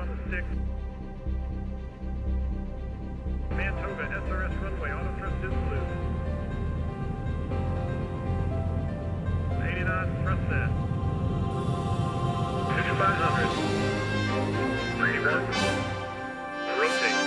on the stick. Man Toga, SRS runway, auto thrust is blue. 80 knots, thrust set. 5500. 31. Rotate.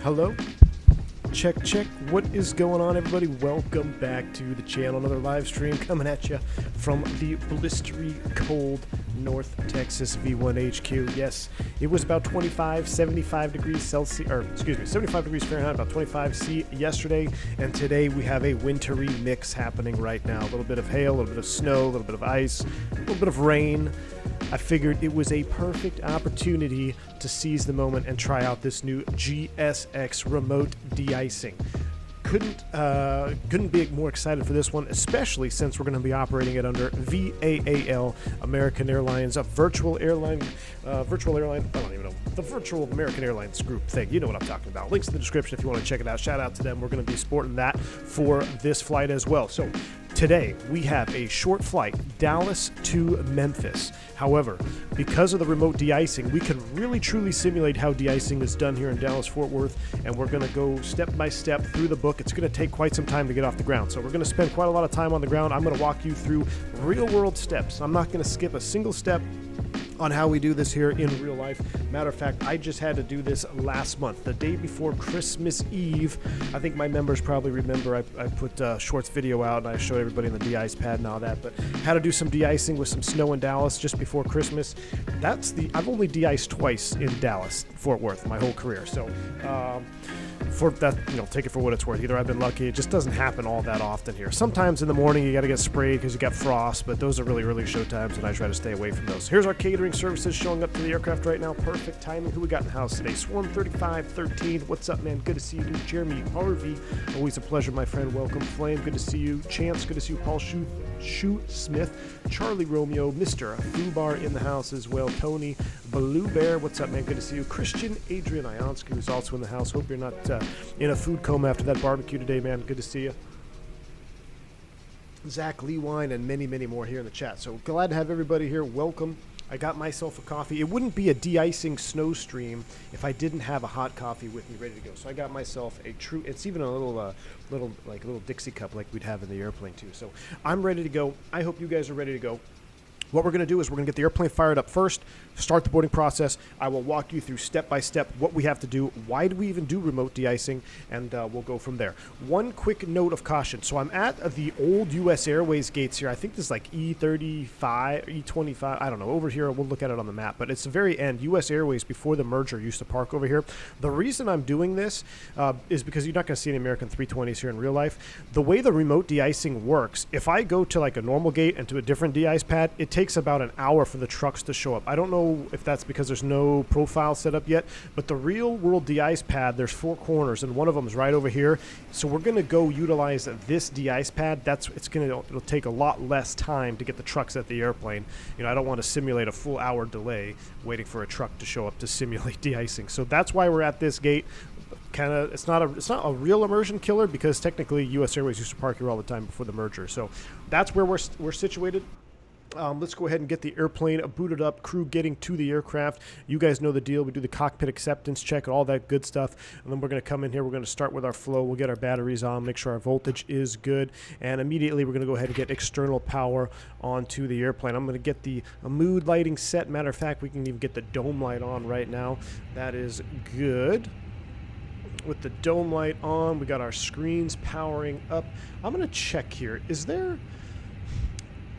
Hello? Check, check. What is going on, everybody? Welcome back to the channel. Another live stream coming at you from the blistery cold North Texas V1 HQ. Yes, it was about 75 degrees Celsius, or excuse me, 75 degrees Fahrenheit, about 25 C yesterday, and today we have a wintry mix happening right now. A little bit of hail, a little bit of snow, a little bit of ice, a little bit of rain. I figured it was a perfect opportunity to seize the moment and try out this new GSX remote de-icing. Couldn't be more excited for this one, especially since we're going to be operating it under VAAL, American Airlines, a virtual airline, I don't even know, the virtual American Airlines group thing. You know what I'm talking about. Links in the description if you want to check it out. Shout out to them. We're going to be sporting that for this flight as well. So today we have a short flight, Dallas to Memphis. However, because of the remote de-icing, we can really truly simulate how de-icing is done here in Dallas-Fort Worth, and we're going to go step by step through the book. It's going to take quite some time to get off the ground, so we're going to spend quite a lot of time on the ground. I'm going to walk you through real-world steps. I'm not going to skip a single step on how we do this here in real life. Matter of fact, I just had to do this last month, the day before Christmas Eve. I think my members probably remember I put a shorts video out and I showed everybody in the de-ice pad and all that, but had to do some de-icing with some snow in Dallas just before Christmas. I've only de-iced twice in Dallas, Fort Worth, my whole career. So for that, take it for what it's worth. Either I've been lucky, it just doesn't happen all that often here. Sometimes in the morning you got to get sprayed because you got frost, but those are really early show times, and I try to stay away from those. Here's our catering services showing up to the aircraft right now. Perfect timing. Who we got in the house today? Swarm 3513. What's up, man? Good to see you. Jeremy Harvey, always a pleasure, my friend. Welcome. Flame, good to see you. Chance, good to see you. Paul Shoe Smith, Charlie Romeo, Mr. Fubar in the house as well. Tony Blue Bear, what's up, man? Good to see you. Christian Adrian Ionsky, who's also in the house. Hope you're not in a food coma after that barbecue today, man. Good to see you. Zach Lewine and many, many more here in the chat. So glad to have everybody here. Welcome. I got myself a coffee. It wouldn't be a de-icing snow stream if I didn't have a hot coffee with me ready to go. So I got myself a true, it's even a little Dixie cup like we'd have in the airplane too. So I'm ready to go. I hope you guys are ready to go. What we're going to do is we're going to get the airplane fired up first, start the boarding process. I will walk you through step by step what we have to do, why do we even do remote de-icing, and we'll go from there. One quick note of caution. So I'm at the old U.S. Airways gates here. I think this is like E35, E25, I don't know. Over here, we'll look at it on the map, but it's the very end. U.S. Airways, before the merger, used to park over here. The reason I'm doing this is because you're not going to see any American 320s here in real life. The way the remote de-icing works, if I go to like a normal gate and to a different de-ice pad, it takes about an hour for the trucks to show up. I don't know if that's because there's no profile set up yet, but the real world de-ice pad, there's 4 corners and one of them is right over here. So we're going to go utilize this de-ice pad. It'll take a lot less time to get the trucks at the airplane. I don't want to simulate a full hour delay waiting for a truck to show up to simulate de-icing. So that's why we're at this gate. It's not a real immersion killer because technically U.S. Airways used to park here all the time before the merger. So that's where we're situated. Let's go ahead and get the airplane booted up, crew getting to the aircraft. You guys know the deal. We do the cockpit acceptance check, all that good stuff. And then we're going to come in here. We're going to start with our flow. We'll get our batteries on, make sure our voltage is good. And immediately we're going to go ahead and get external power onto the airplane. I'm going to get the mood lighting set. Matter of fact, we can even get the dome light on right now. That is good. With the dome light on, we got our screens powering up. I'm going to check here. Is there...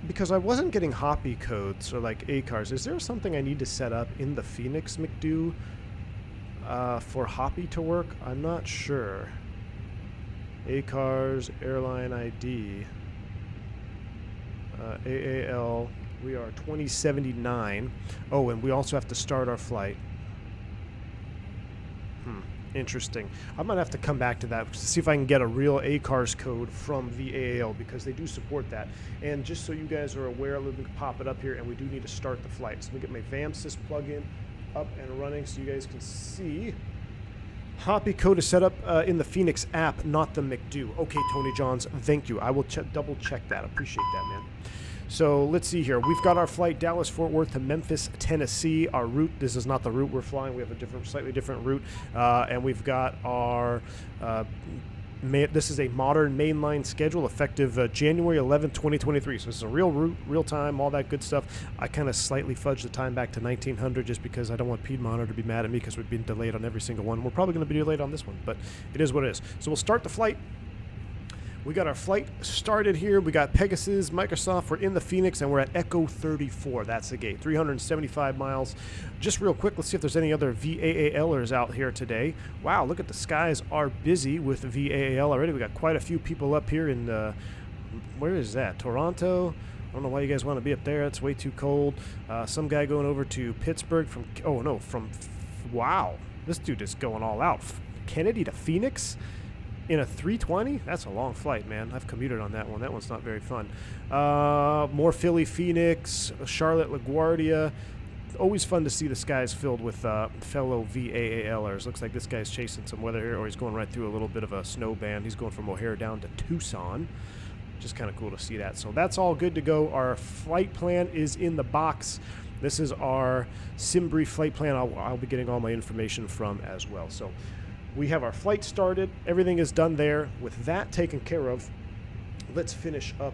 Because I wasn't getting Hoppy codes or like ACARs, is there something I need to set up in the FENIX McDo for Hoppy to work? I'm not sure. ACARs, Airline ID, AAL, we are 2079. Oh, and we also have to start our flight. Interesting. I'm going to have to come back to that to see if I can get a real ACARS code from the AAL because they do support that. And just so you guys are aware, let me pop it up here, and we do need to start the flight. So let me get my VAMSys plugin up and running so you guys can see. Hoppy code is set up in the FENIX app, not the McDo. Okay, Tony Johns, thank you. I will double check that. Appreciate that, man. So let's see here. We've got our flight Dallas-Fort Worth to Memphis, Tennessee. Our route, this is not the route we're flying. We have a slightly different route. And we've got our, this is a modern mainline schedule effective January 11th, 2023. So this is a real route, real time, all that good stuff. I kind of slightly fudged the time back to 1900 just because I don't want Piedmont to be mad at me because we've been delayed on every single one. We're probably going to be delayed on this one, but it is what it is. So we'll start the flight. We got our flight started here. We got Pegasus, Microsoft. We're in the FENIX, and we're at Echo 34. That's the gate. 375 miles. Just real quick, let's see if there's any other VAALers out here today. Wow, look at the skies are busy with VAAL already. We got quite a few people up here in, where is that? Toronto? I don't know why you guys want to be up there. It's way too cold. Some guy going over to Pittsburgh wow. This dude is going all out. Kennedy to Phoenix? In a 320? That's a long flight, man. I've commuted on that one. That one's not very fun. More Philly, Phoenix, Charlotte, LaGuardia. Always fun to see the skies filled with fellow VAALers. Looks like this guy's chasing some weather here, or he's going right through a little bit of a snow band. He's going from O'Hare down to Tucson. Just kind of cool to see that. So that's all good to go. Our flight plan is in the box. This is our SimBrief flight plan. I'll be getting all my information from as well. So we have our flight started. Everything is done there. With that taken care of, let's finish up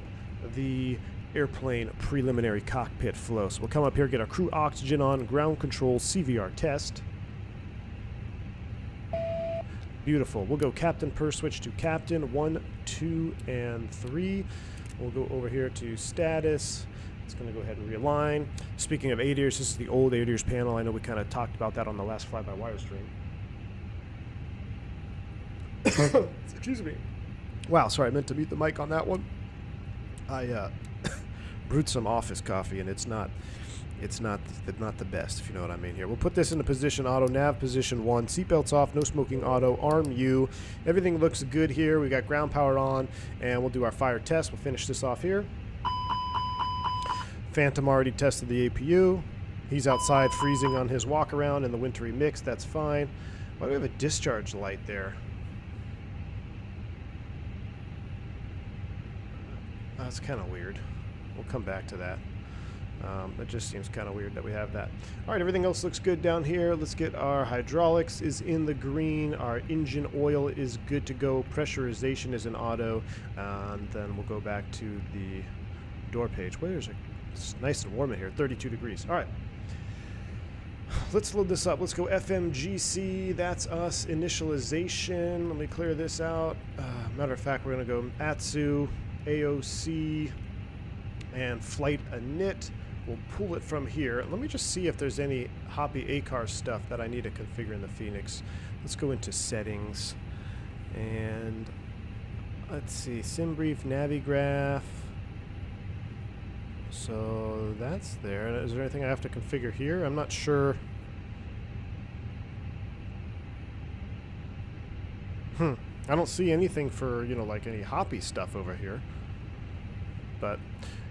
the airplane preliminary cockpit flow. So we'll come up here, get our crew oxygen on, ground control, CVR test. Beautiful. We'll go captain per switch to captain, 1, 2, and 3. We'll go over here to status. It's going to go ahead and realign. Speaking of ADIRS, this is the old ADIRS panel. I know we kind of talked about that on the last fly-by-wire stream. Excuse me. Wow, sorry, I meant to mute the mic on that one. I brewed some office coffee, and it's not the best, if you know what I mean here. We'll put this into position auto, nav position 1, seatbelts off, no smoking auto, arm U. Everything looks good here. We got ground power on, and we'll do our fire test. We'll finish this off here. Phantom already tested the APU. He's outside freezing on his walk around in the wintry mix. That's fine. Why do we have a discharge light there? That's kind of weird. We'll come back to that. It just seems kind of weird that we have that. All right, everything else looks good down here. Let's get our hydraulics is in the green. Our engine oil is good to go. Pressurization is in auto. And then we'll go back to the door page. Where is it? It's nice and warm in here, 32 degrees. All right. Let's load this up. Let's go FMGC. That's us. Initialization. Let me clear this out. Matter of fact, we're going to go ATSU, AOC, and flight init. We'll pull it from here. Let me just see if there's any Hoppy ACAR stuff that I need to configure in the FENIX. Let's go into settings. And let's see. SimBrief, Navigraph. So that's there. Is there anything I have to configure here? I'm not sure. I don't see anything for, you know, like any Hoppy stuff over here. But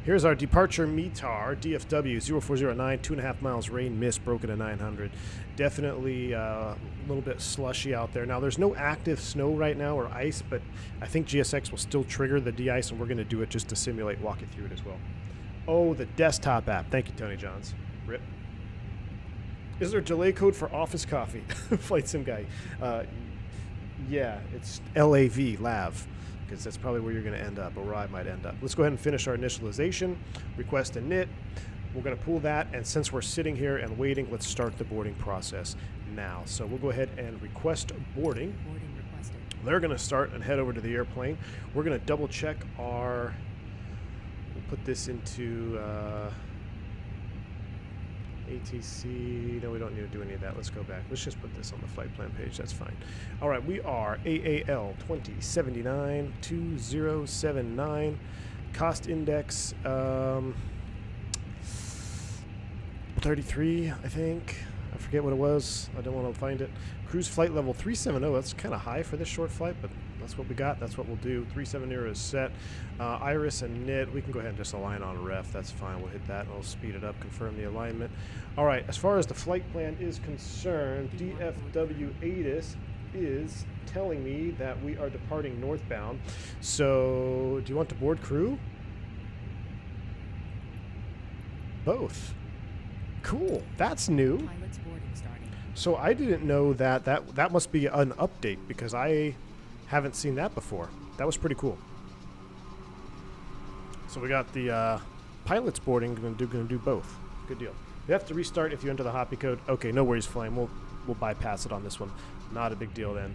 here's our departure METAR, DFW 0409, 2.5 miles, rain, mist, broken to 900. Definitely a little bit slushy out there. Now, there's no active snow right now or ice, but I think GSX will still trigger the de-ice, and we're going to do it just to simulate, walk you through it as well. Oh, the desktop app. Thank you, Tony Johns. Rip. Is there a delay code for office coffee? Flight sim guy. Yeah, it's LAV, LAV. Because that's probably where you're going to end up, or where I might end up. Let's go ahead and finish our initialization. Request init. We're going to pull that, and since we're sitting here and waiting, let's start the boarding process now. So we'll go ahead and request boarding. Boarding requested. They're going to start and head over to the airplane. We're going to double check our... We'll put this into ATC. No, we don't need to do any of that. Let's go back. Let's just put this on the flight plan page. That's fine. All right, we are AAL 2079 2079. Cost index 33, I think. I forget what it was. I don't want to find it. Cruise flight level 370. That's kind of high for this short flight, but that's what we got. That's what we'll do. 370 is set. Iris and NIT, we can go ahead and just align on ref. That's fine. We'll hit that and we'll speed it up, confirm the alignment. All right, as far as the flight plan is concerned, DFW ATIS is telling me that we are departing northbound. So, do you want to board crew? Both. Cool. That's new. Pilot's boarding starting. So I didn't know that must be an update because I haven't seen that before. That was pretty cool. So we got the pilot's boarding. Gonna do both. Good deal. You have to restart if you enter the Hoppy code. Okay, no worries, Flame. We'll bypass it on this one. Not a big deal then.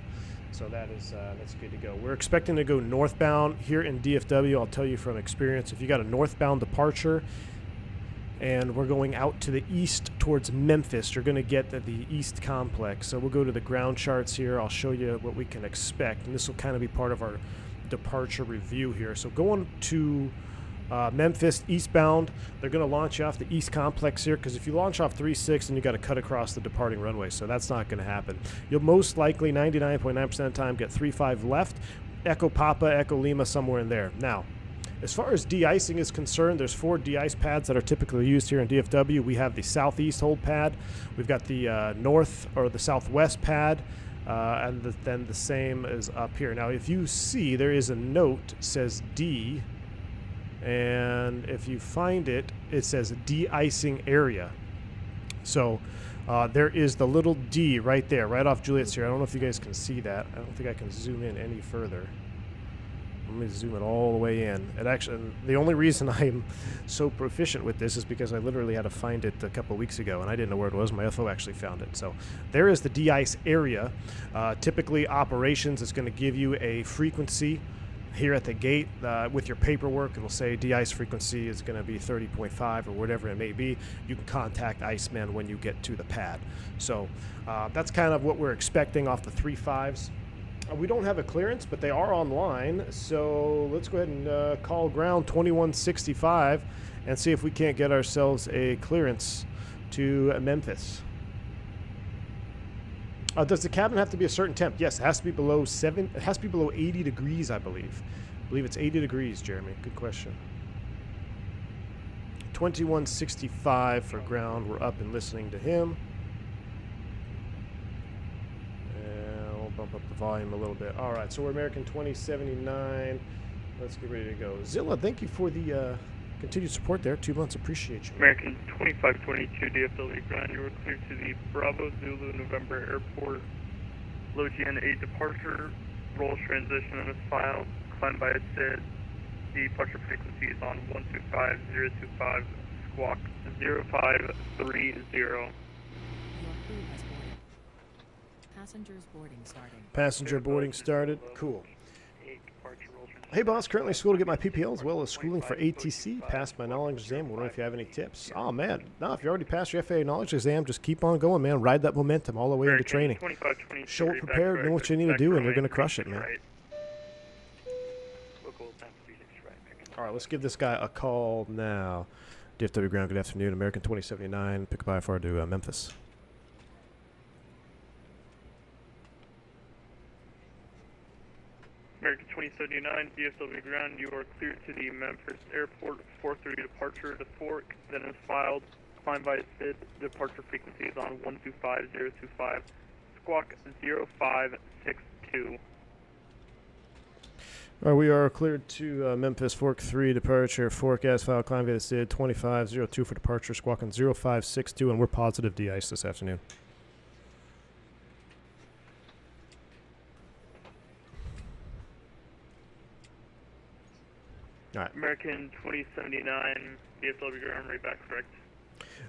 So that is that's good to go. We're expecting to go northbound here in DFW. I'll tell you from experience, if you got a northbound departure and we're going out to the east towards Memphis, you're going to get the east complex. So we'll go to the ground charts here. I'll show you what we can expect, and this will kind of be part of our departure review here. So going to Memphis eastbound, they're going to launch you off the east complex here, because if you launch off 36, then you got to cut across the departing runway, so that's not going to happen. You'll most likely 99.9% of the time get 35 left, Echo Papa, Echo Lima, somewhere in there. Now, as far as de-icing is concerned, there's 4 de-ice pads that are typically used here in DFW. We have the southeast hold pad, we've got the north or the southwest pad, and then the same is up here. Now, if you see, there is a note says D, and if you find it, it says de-icing area. So there is the little D right there, right off Juliet's here. I don't know if you guys can see that. I don't think I can zoom in any further. Let me zoom it all the way in. It actually, the only reason I'm so proficient with this is because I literally had to find it a couple weeks ago, and I didn't know where it was. My FO actually found it. So there is the de-ice area. Typically, operations is going to give you a frequency here at the gate with your paperwork. It'll say de-ice frequency is going to be 30.5 or whatever it may be. You can contact Iceman when you get to the pad. So that's kind of what we're expecting off the 3.5s. We don't have a clearance, but they are online. So let's go ahead and call ground 2165 and see if we can't get ourselves a clearance to Memphis. Does the cabin have to be a certain temp? Yes, it has to be below 80 degrees, I believe. I believe it's 80 degrees, Jeremy. Good question. 2165 for ground. We're up and listening to him. And we'll bump up the volume a little bit. All right, so we're American 2079. Let's get ready to go. Zilla, thank you for the continued support there. 2 months. Appreciate you. American 2522 DFW ground. You were cleared to the Bravo Zulu November Airport. Logian 8 departure. Roll transition on this file. Climb by a SID. Departure frequency is on 125025. Squawk 0530. Your crew has boarded. Passengers boarding starting. Passenger boarding started. Cool. Hey boss, currently in school to get my PPL as well as schooling for ATC. Passed my knowledge exam. Wondering if you have any tips. Oh man, no, if you already passed your FAA knowledge exam, just keep on going, man. Ride that momentum all the way into training. Show up prepared, know what you need to do, and you're going to crush it, man. All right, let's give this guy a call now. DFW ground, good afternoon. American 2079, pick up IFR to Memphis. American 2079, DFW ground, you are cleared to the Memphis Airport, 430 departure to Fork, then is filed, climb by SID, departure frequency is on 125025, squawk 0562. All right, we are cleared to Memphis, Fork 3, departure, Fork as filed, climb via SID, 2502 for departure, squawking 0562, and we're positive de-ice this afternoon. All right. American 2079, DFW ground, right back correct.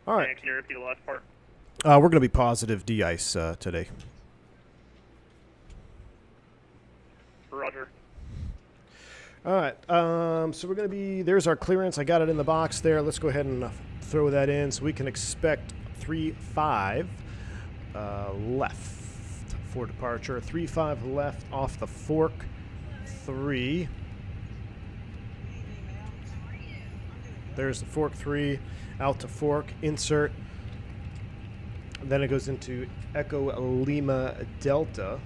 All right. And can you repeat the last part? We're going to be positive de-ice today. Roger. All right. So we're going to be, there's our clearance. I got it in the box there. Let's go ahead and throw that in so we can expect 3-5 left for departure. 3-5 left off the Fork 3. There's the Fork 3 out to Fork, insert. Then it goes into Echo Lima Delta.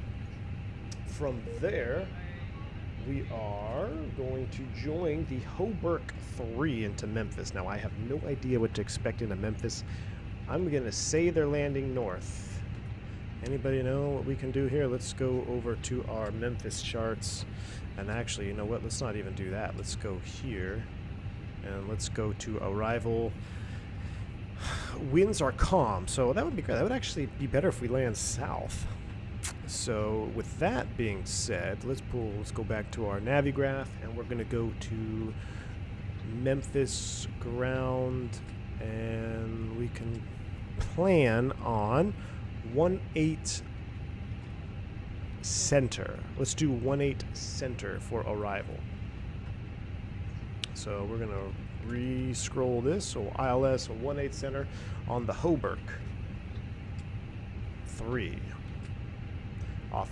From there, we are going to join the Hoburg 3 into Memphis. Now, I have no idea what to expect into Memphis. I'm going to say they're landing north. Anybody know what we can do here? Let's go over to our Memphis charts. And actually, you know what? Let's not even do that. Let's go here. And let's go to arrival. Winds are calm, so that would be good. That would actually be better if we land south. So with that being said, let's go back to our Navigraph, and we're going to go to Memphis ground, and we can plan on 18 center. Let's do 18 center for arrival. So we're going to re-scroll this. So ILS 18 center on the Hoburg 3. Off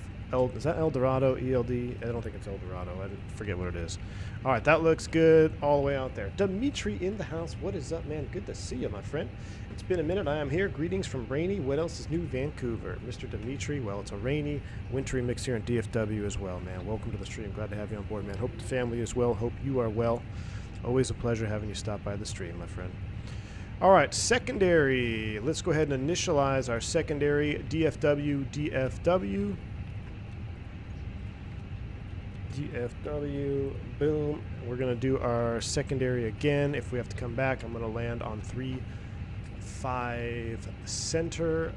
is that El Dorado, ELD? I don't think it's El Dorado. I forget what it is. All right, that looks good all the way out there. Dimitri in the house. What is up, man? Good to see you, my friend. It's been a minute. I am here. Greetings from rainy. What else is new? Vancouver. Mr. Dimitri. Well, it's a rainy, wintry mix here in DFW as well, man. Welcome to the stream. Glad to have you on board, man. Hope the family is well. Hope you are well. Always a pleasure having you stop by the stream, my friend. All right, secondary. Let's go ahead and initialize our secondary. DFW, DFW. DFW, boom. We're going to do our secondary again. If we have to come back, I'm going to land on 3-5 center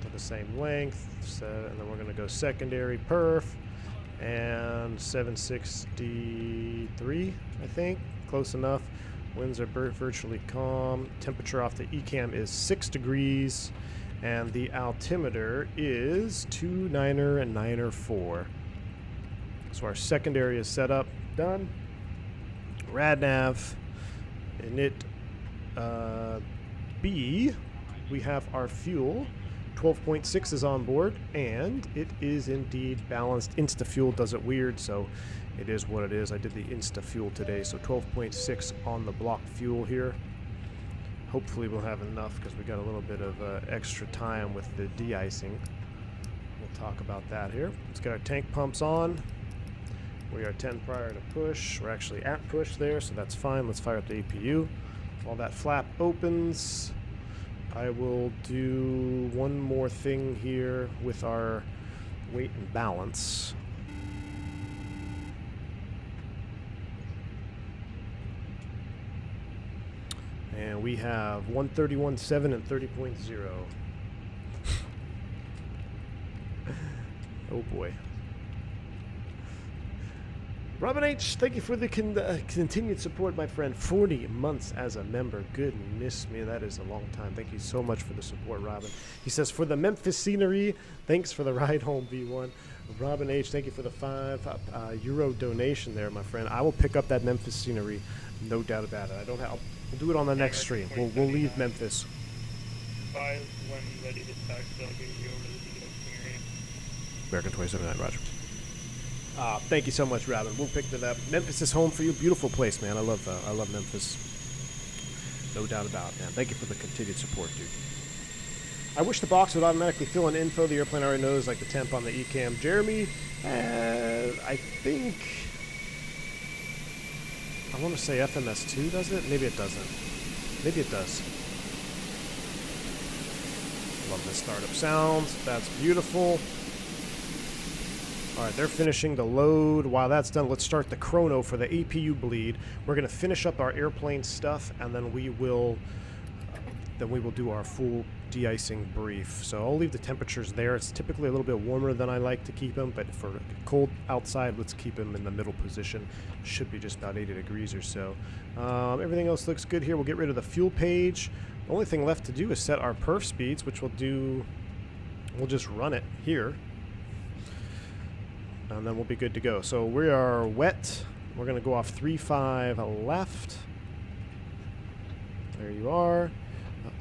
to the same length. So, and then we're going to go secondary perf and 763, I think. Close enough. Winds are virtually calm. Temperature off the ECAM is 6 degrees. And the altimeter is 2994. So our secondary is set up, done. RadNav, init B, we have our fuel 12.6 is on board, and it is indeed balanced. Insta-fuel does it weird, so it is what it is. I did the Insta-fuel today, so 12.6 on the block fuel here. Hopefully we'll have enough because we got a little bit of extra time with the de-icing. We'll talk about that here. Let's get our tank pumps on. We are 10 prior to push. We're actually at push there, so that's fine. Let's fire up the APU. While that flap opens, I will do one more thing here with our weight and balance. And we have 131.7 and 30.0. Oh boy. Robin H., thank you for the continued support, my friend. 40 months as a member. Goodness me, that is a long time. Thank you so much for the support, Robin. He says, for the Memphis scenery, thanks for the ride home, V1. Robin H., thank you for the €5 donation there, my friend. I will pick up that Memphis scenery, no doubt about it. I don't have. We'll do it on the next stream. We'll leave Memphis. When ready to tax, I'll get you over the de-icing area. American 279, Roger. Thank you so much, Robin. We'll pick that up. Memphis is home for you. Beautiful place, man. I love Memphis. No doubt about it, man. Thank you for the continued support, dude. I wish the box would automatically fill in info the airplane already knows, like the temp on the ECAM. Jeremy, I think... I want to say FMS2 does it? Maybe it doesn't. Maybe it does. Love the startup sounds. That's beautiful. All right, they're finishing the load. While that's done, let's start the chrono for the APU bleed. We're going to finish up our airplane stuff, and then we will do our full de-icing brief. So I'll leave the temperatures there. It's typically a little bit warmer than I like to keep them, but for cold outside, let's keep them in the middle position. Should be just about 80 degrees or so. Everything else looks good here. We'll get rid of the fuel page. The only thing left to do is set our perf speeds, which we'll do. We'll just run it here, and then we'll be good to go. So we are wet. We're going to go off 3.5 left. There you are.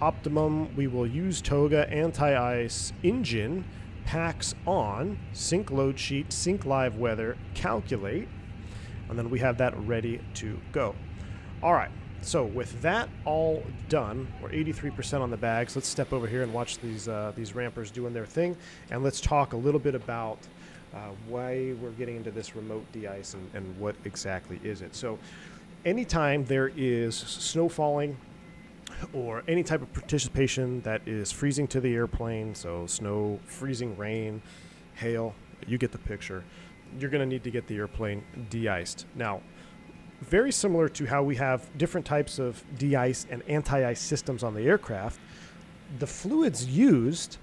Optimum, we will use Toga, anti-ice, engine, packs on, sync load sheet, sync live weather, calculate, and then we have that ready to go. All right, so with that all done, we're 83% on the bags. Let's step over here and watch these rampers doing their thing, and let's talk a little bit about why we're getting into this remote de-ice and what exactly is it. So anytime there is snow falling or any type of participation that is freezing to the airplane, so snow, freezing rain, hail, you get the picture, you're going to need to get the airplane de-iced. Now, very similar to how we have different types of de-ice and anti-ice systems on the aircraft, the fluids used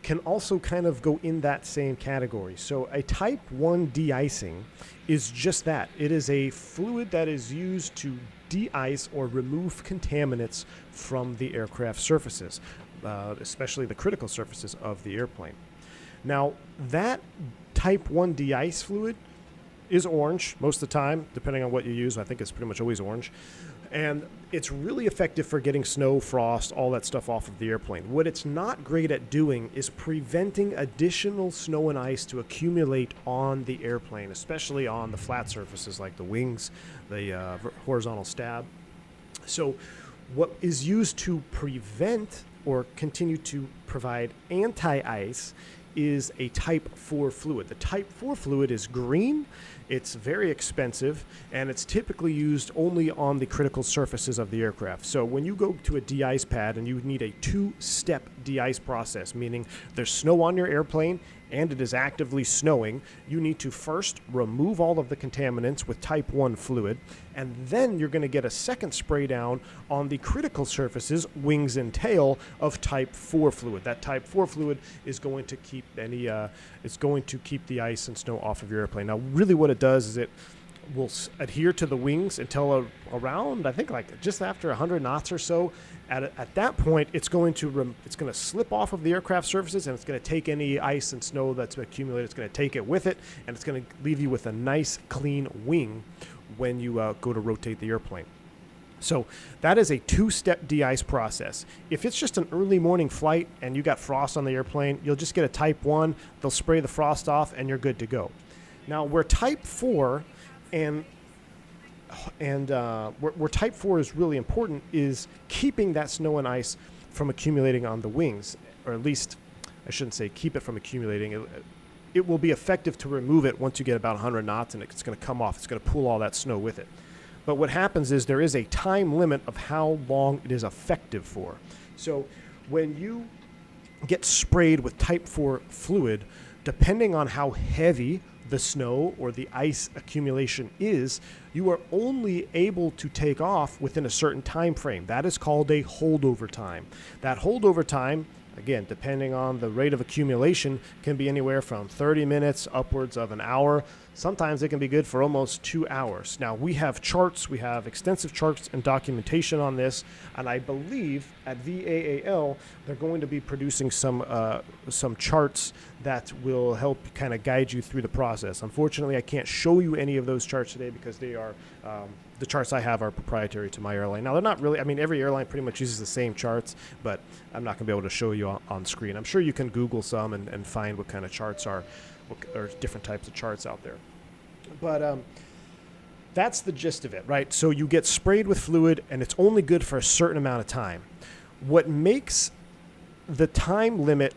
can also kind of go in that same category. So a type 1 de-icing is just that. It is a fluid that is used to de-ice or remove contaminants from the aircraft surfaces, especially the critical surfaces of the airplane. Now, that type 1 de-ice fluid is orange most of the time, depending on what you use. I think it's pretty much always orange. And it's really effective for getting snow, frost, all that stuff off of the airplane. What it's not great at doing is preventing additional snow and ice to accumulate on the airplane, especially on the flat surfaces like the wings, the horizontal stab. So what is used to prevent or continue to provide anti-ice is a type 4 fluid. The type 4 fluid is green, it's very expensive, and it's typically used only on the critical surfaces of the aircraft. So when you go to a de-ice pad and you need a 2-step de-ice process, meaning there's snow on your airplane and it is actively snowing, you need to first remove all of the contaminants with type 1 fluid, and then you're going to get a second spray down on the critical surfaces, wings and tail, of type 4 fluid. That type 4 fluid is going to keep keep the ice and snow off of your airplane. Now, really what it does is it will adhere to the wings until around, I think, like just after 100 knots or so. At that point, it's going to slip off of the aircraft surfaces, and it's going to take any ice and snow that's accumulated. It's going to take it with it, and it's going to leave you with a nice, clean wing when you go to rotate the airplane. So that is a two-step de-ice process. If it's just an early morning flight and you got frost on the airplane, you'll just get a type 1, they'll spray the frost off, and you're good to go. Now, where type 4 where type 4 is really important is keeping that snow and ice from accumulating on the wings, or at least, I shouldn't say keep it from accumulating. It will be effective to remove it once you get about 100 knots, and it's going to come off. It's going to pull all that snow with it. But what happens is there is a time limit of how long it is effective for. So when you get sprayed with type 4 fluid, depending on how heavy the snow or the ice accumulation is, you are only able to take off within a certain time frame. That is called a holdover time. That holdover time, again, depending on the rate of accumulation, can be anywhere from 30 minutes upwards of an hour. Sometimes it can be good for almost 2 hours. Now, we have charts, we have extensive charts and documentation on this, and I believe at VAAL they're going to be producing some charts that will help kind of guide you through the process. Unfortunately, I can't show you any of those charts today because they are the charts I have are proprietary to my airline. Now, they're not really, I mean, every airline pretty much uses the same charts, but I'm not going to be able to show you on screen. I'm sure you can Google some and find what kind of charts are, or different types of charts out there. But that's the gist of it, right? So you get sprayed with fluid, and it's only good for a certain amount of time. What makes the time limit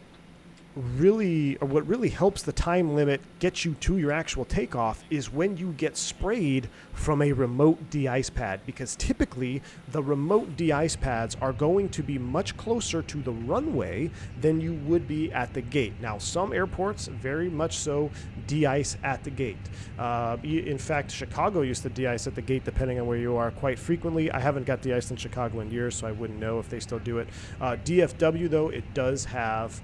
really, or what really helps the time limit get you to your actual takeoff is when you get sprayed from a remote de-ice pad, because typically the remote de-ice pads are going to be much closer to the runway than you would be at the gate. Now, some airports very much so de-ice at the gate. In fact, Chicago used to de-ice at the gate depending on where you are quite frequently. I haven't got de-iced in Chicago in years, so I wouldn't know if they still do it. DFW, though, it does have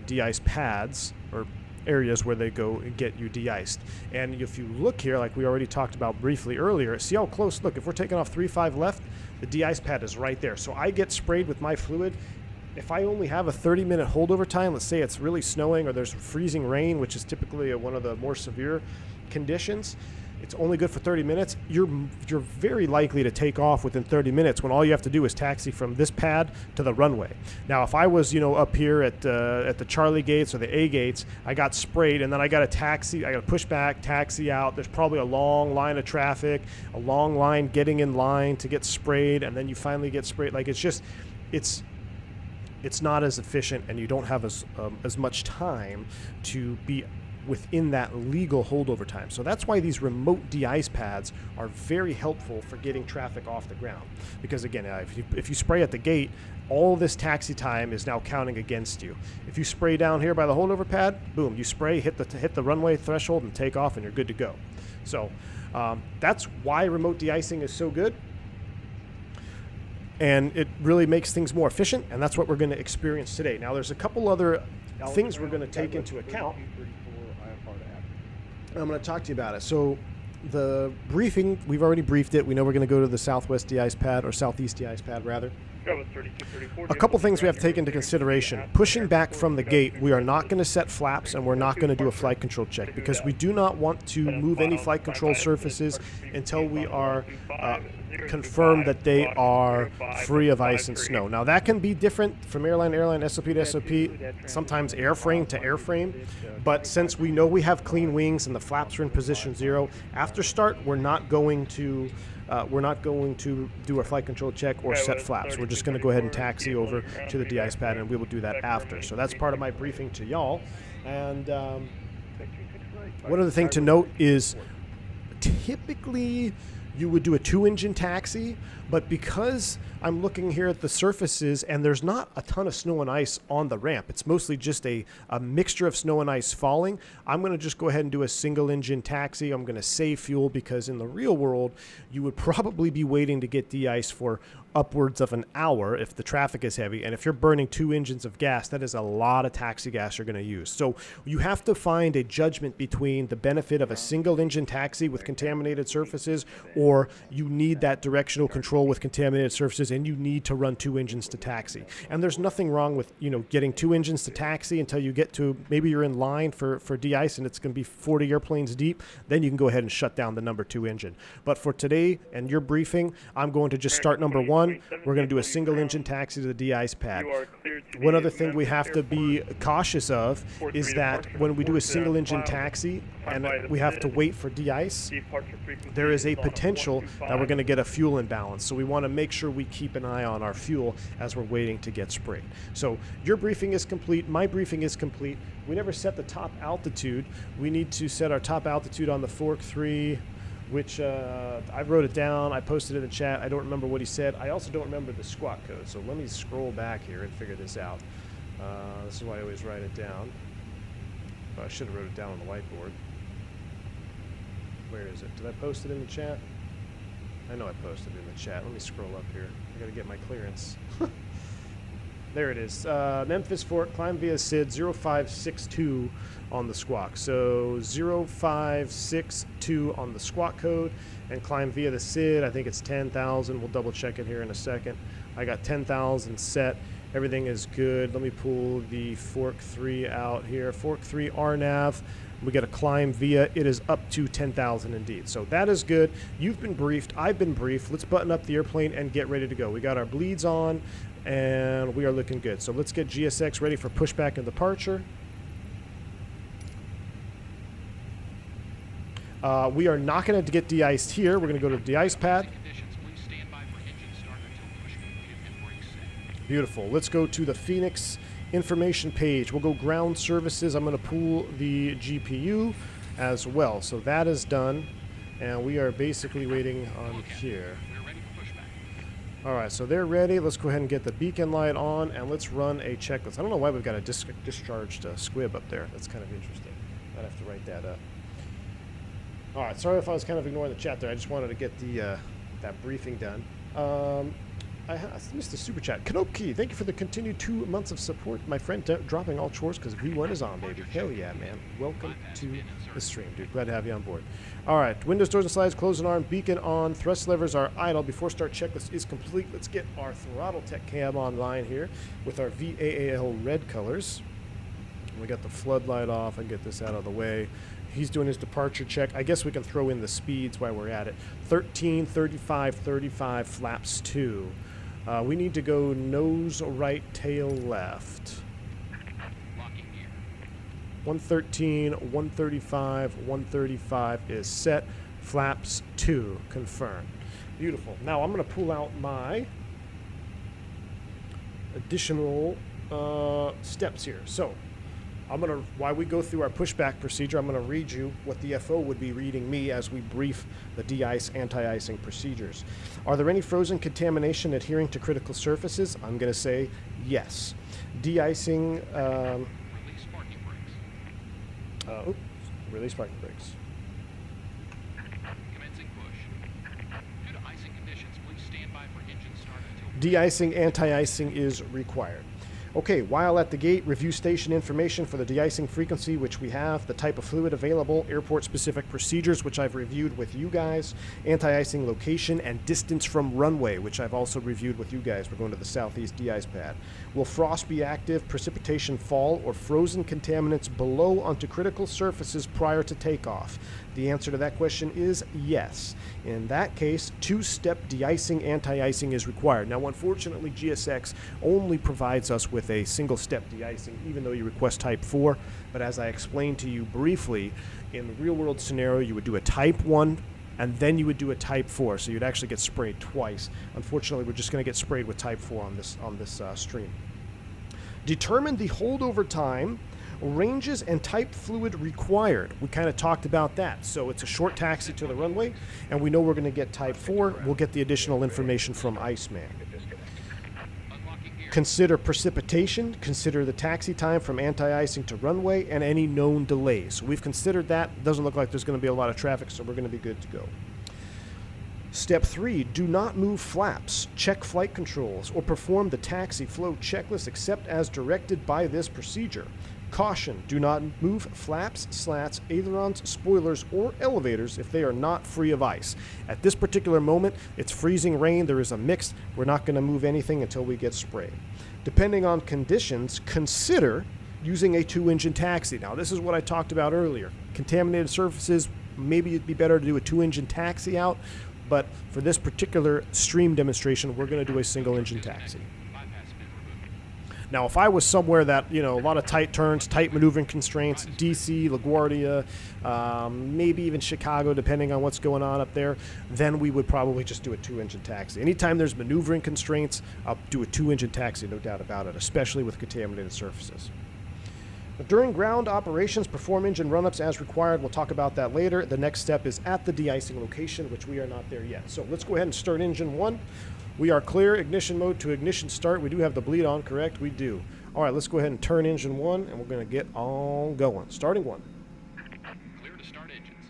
de-ice pads or areas where they go and get you de-iced. And if you look here, like we already talked about briefly earlier, see how close, look, if we're taking off 3-5 left, the de-ice pad is right there. So I get sprayed with my fluid. If I only have a 30-minute holdover time, let's say it's really snowing or there's freezing rain, which is typically one of the more severe conditions, it's only good for 30 minutes, you're very likely to take off within 30 minutes when all you have to do is taxi from this pad to the runway. Now, if I was, up here at the Charlie gates or the A gates, I got sprayed and then I got to taxi, I got to push back, taxi out. There's probably a long line of traffic, a long line getting in line to get sprayed, and then you finally get sprayed. Like, it's not as efficient, and you don't have as much time to be within that legal holdover time. So that's why these remote de-ice pads are very helpful for getting traffic off the ground. Because again, if you spray at the gate, all this taxi time is now counting against you. If you spray down here by the holdover pad, boom, you spray, hit the runway threshold and take off, and you're good to go. So that's why remote de-icing is so good. And it really makes things more efficient, and that's what we're going to experience today. Now, there's a couple other things we're going to take into account. I'm going to talk to you about it. So the briefing, we've already briefed it. We know we're going to go to the Southwest de-ice pad, or Southeast de-ice pad, rather. A couple things we have to take into consideration. Pushing back from the gate, we are not going to set flaps, and we're not going to do a flight control check, because we do not want to move any flight control surfaces until we are confirmed that they are free of ice and snow. Now, that can be different from airline to airline, SOP to SOP, sometimes airframe to airframe. But since we know we have clean wings and the flaps are in position 0, after start, we're not going to do a flight control check or set flaps. We're just going to go ahead and taxi over to the de-ice pad, and we will do that after. So that's part of my briefing to y'all. And one other thing to note is typically you would do a 2-engine taxi, but because I'm looking here at the surfaces and there's not a ton of snow and ice on the ramp, it's mostly just a mixture of snow and ice falling, I'm going to just go ahead and do a single-engine taxi. I'm going to save fuel, because in the real world, you would probably be waiting to get de-iced for upwards of an hour if the traffic is heavy. And if you're burning 2 engines of gas, that is a lot of taxi gas you're going to use. So you have to find a judgment between the benefit of a single engine taxi with contaminated surfaces, or you need that directional control with contaminated surfaces and you need to run 2 engines to taxi. And there's nothing wrong with, you know, getting 2 engines to taxi until you get to, maybe you're in line for de-ice and it's going to be 40 airplanes deep. Then you can go ahead and shut down the number 2 engine. But for today and your briefing, I'm going to just start number 1. We're going to do a single engine taxi to the de-ice pad. One other thing we have to be cautious of is that when we do a single engine taxi and we have to wait for de-ice, there is a potential that we're going to get a fuel imbalance. So we want to make sure we keep an eye on our fuel as we're waiting to get sprayed. So your briefing is complete. My briefing is complete. We never set the top altitude. We need to set our top altitude on the Fork 3, which I wrote it down. I posted it in the chat. I don't remember what he said. I also don't remember the squawk code. So let me scroll back here and figure this out. This is why I always write it down. I should have wrote it down on the whiteboard. Where is it? Did I post it in the chat? I know I posted it in the chat. Let me scroll up here. I gotta get my clearance. There it is. Memphis Fork, climb via SID 0562 on the squawk. So 0562 on the squawk code and climb via the SID. I think it's 10,000. We'll double check it here in a second. I got 10,000 set. Everything is good. Let me pull the Fork 3 out here. Fork 3 RNAV. We got a climb via. It is up to 10,000 indeed. So that is good. You've been briefed. I've been briefed. Let's button up the airplane and get ready to go. We got our bleeds on, and we are looking good. So let's get GSX ready for pushback and departure. We are not going to get de-iced here. We're going to go to the de-ice pad. Beautiful. Let's go to the FENIX information page. We'll go ground services. I'm going to pull the GPU as well. So that is done. And we are basically waiting on here. All right, so they're ready. Let's go ahead and get the beacon light on, and let's run a checklist. I don't know why we've got a discharged squib up there. That's kind of interesting. I'd have to write that up. All right, sorry if I was kind of ignoring the chat there. I just wanted to get the that briefing done. I missed the super chat. Kanopki, thank you for the continued 2 months of support. My friend dropping all chores because V1 is on, baby. Hell yeah, man. Welcome to the stream, dude. Glad to have you on board. All right, windows, doors, and slides, close and arm, beacon on, thrust levers are idle. Before start checklist is complete. Let's get our Throttletek cab online here with our VAAL red colors. We got the floodlight off. I can get this out of the way. He's doing his departure check. I guess we can throw in the speeds while we're at it. 13, 35, 35, flaps 2. We need to go nose right, tail left. 113, 135, 135 is set. Flaps 2 confirmed. Beautiful. Now I'm going to pull out my additional steps here. So while we go through our pushback procedure, I'm going to read you what the FO would be reading me as we brief the de-ice, anti-icing procedures. Are there any frozen contamination adhering to critical surfaces? I'm going to say yes. De-icing, Release parking brakes. Release parking brakes. Commencing push. Due to icing conditions, please stand by for engine start until... De-icing, anti-icing is required. Okay, while at the gate, review station information for the de-icing frequency, which we have, the type of fluid available, airport-specific procedures, which I've reviewed with you guys, anti-icing location, and distance from runway, which I've also reviewed with you guys. We're going to the southeast de-ice pad. Will frost be active, precipitation fall, or frozen contaminants below onto critical surfaces prior to takeoff? The answer to that question is yes. In that case, 2-step de-icing, anti-icing is required. Now, unfortunately, GSX only provides us with a single-step de-icing, even though you request Type 4. But as I explained to you briefly, in the real-world scenario, you would do a Type 1, and then you would do a Type 4, so you'd actually get sprayed twice. Unfortunately, we're just going to get sprayed with Type 4 on this stream. Determine the holdover time, ranges, and type fluid required. We kind of talked about that. So it's a short taxi to the runway, and we know we're going to get Type 4. We'll get the additional information from Iceman. Consider precipitation, consider the taxi time from anti-icing to runway, and any known delays. So we've considered that. Doesn't look like there's going to be a lot of traffic, so we're going to be good to go. Step 3, do not move flaps, check flight controls, or perform the taxi flow checklist except as directed by this procedure. Caution, do not move flaps, slats, ailerons, spoilers, or elevators if they are not free of ice. At this particular moment, it's freezing rain, there is a mix, we're not going to move anything until we get sprayed. Depending on conditions, consider using a 2-engine taxi. Now, this is what I talked about earlier. Contaminated surfaces, maybe it'd be better to do a 2-engine taxi out, but for this particular stream demonstration, we're going to do a single-engine taxi. Now, if I was somewhere that, a lot of tight turns, tight maneuvering constraints, DC, LaGuardia, maybe even Chicago, depending on what's going on up there, then we would probably just do a 2-engine taxi. Anytime there's maneuvering constraints, I'll do a 2-engine taxi, no doubt about it, especially with contaminated surfaces. During ground operations, perform engine run-ups as required. We'll talk about that later. The next step is at the de-icing location, which we are not there yet. So let's go ahead and start engine 1. We are clear. Ignition mode to ignition start. We do have the bleed on, correct? We do. All right, let's go ahead and turn engine 1, and we're going to get on going. Starting 1. Clear to start engines.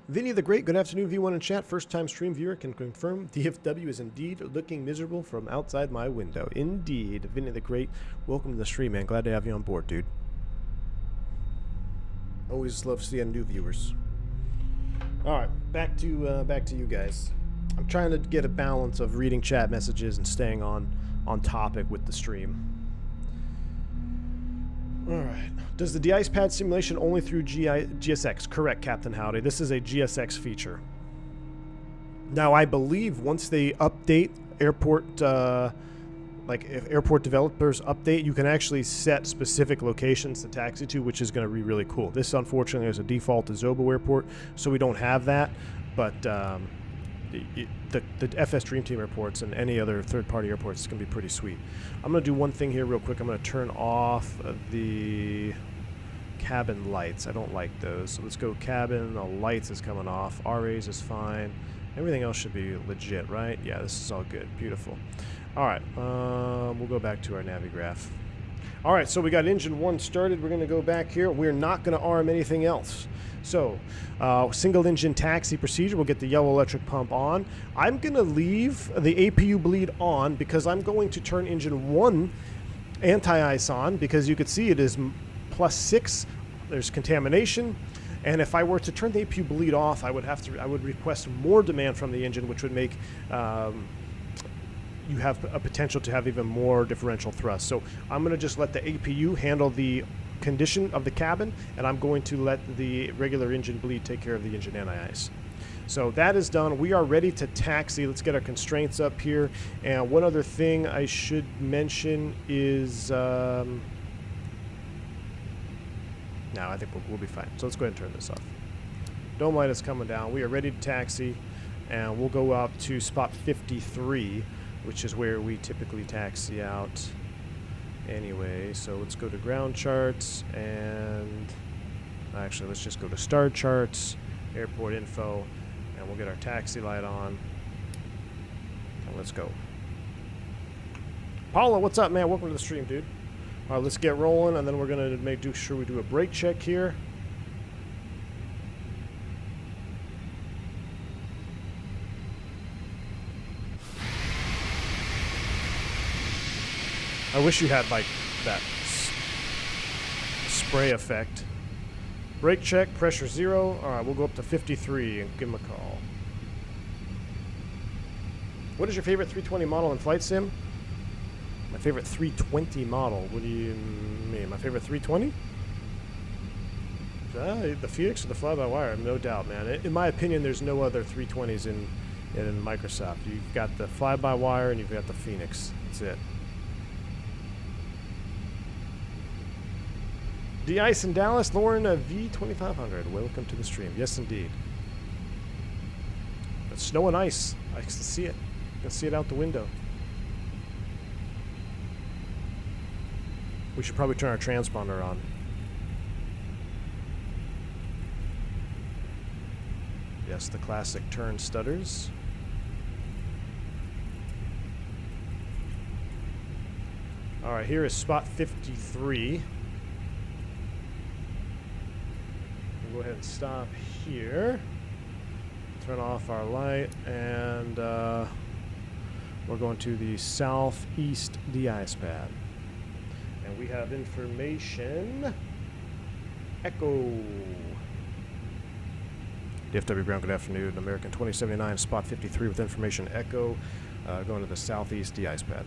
Vinny the Great, good afternoon, V1 in chat. First-time stream viewer can confirm DFW is indeed looking miserable from outside my window. Indeed. Vinny the Great, welcome to the stream, man. Glad to have you on board, dude. Always love seeing new viewers. All right, back to you guys. I'm trying to get a balance of reading chat messages and staying on topic with the stream. All right. Does the de-ice pad simulation only through GSX? Correct, Captain Howdy. This is a GSX feature. Now, I believe once they update airport, if airport developers update, you can actually set specific locations to taxi to, which is going to be really cool. This, unfortunately, is a default to Zobo Airport, so we don't have that. But the FS Dream Team airports and any other third-party airports is going to be pretty sweet. I'm going to do one thing here real quick. I'm going to turn off the cabin lights. I don't like those. So let's go cabin. The lights is coming off. RAs is fine. Everything else should be legit, right? Yeah, this is all good. Beautiful. All right, we'll go back to our Navigraph. All right, so we got engine 1 started. We're going to go back here. We're not going to arm anything else. So, single engine taxi procedure. We'll get the yellow electric pump on. I'm going to leave the APU bleed on because I'm going to turn engine 1 anti-ice on because you could see it is +6. There's contamination. And if I were to turn the APU bleed off, I would request more demand from the engine, which would make you have a potential to have even more differential thrust. So I'm going to just let the APU handle the condition of the cabin, and I'm going to let the regular engine bleed take care of the engine anti-ice. So that is done. We are ready to taxi. Let's get our constraints up here. And one other thing I should mention is... no, I think we'll be fine. So let's go ahead and turn this off. Dome light is coming down. We are ready to taxi, and we'll go out to spot 53, which is where we typically taxi out anyway. So let's go to ground charts, and actually let's just go to star charts, airport info, and we'll get our taxi light on, and let's go. Paula, what's up, man? Welcome to the stream, dude. All right, let's get rolling, and then we're going to make sure we do a brake check here. I wish you had, like, that spray effect. Brake check, pressure 0. All right, we'll go up to 53 and give him a call. What is your favorite 320 model in Flight Sim? My favorite 320 model? What do you mean? My favorite 320? The FENIX or the fly-by-wire? No doubt, man. In my opinion, there's no other 320s in Microsoft. You've got the fly-by-wire and you've got the FENIX. That's it. De-ice in Dallas, Lauren V2500. Welcome to the stream. Yes, indeed. It's snow and ice. I can see it. I can see it out the window. We should probably turn our transponder on. Yes, the classic turn stutters. All right, here is spot 53. We'll go ahead and stop here. Turn off our light, and We're going to the southeast de-ice pad. And we have information. Echo. DFW ground, good afternoon. American 2079, spot 53 with information. Echo, going to the southeast de-ice pad.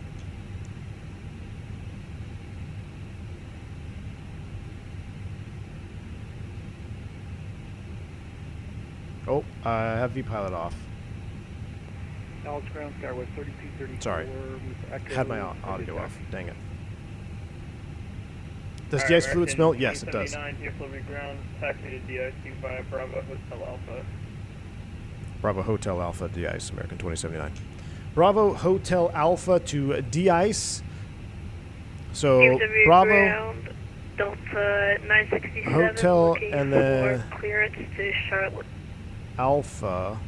Oh, I have V-pilot off. Alex ground, Skyway 3234. Sorry. with Echo, Had my audio off. Dang it. Does Alright, de-ice fluid American smell? Yes, it does. 2079, DFW ground, taxi to de-icing via Bravo Hotel Alpha. Bravo Hotel Alpha de-ice, American 2079. Bravo Hotel Alpha to de-ice. So, DFW Bravo ground, Delta 967, Hotel looking and for then clearance to Charlotte. Alpha.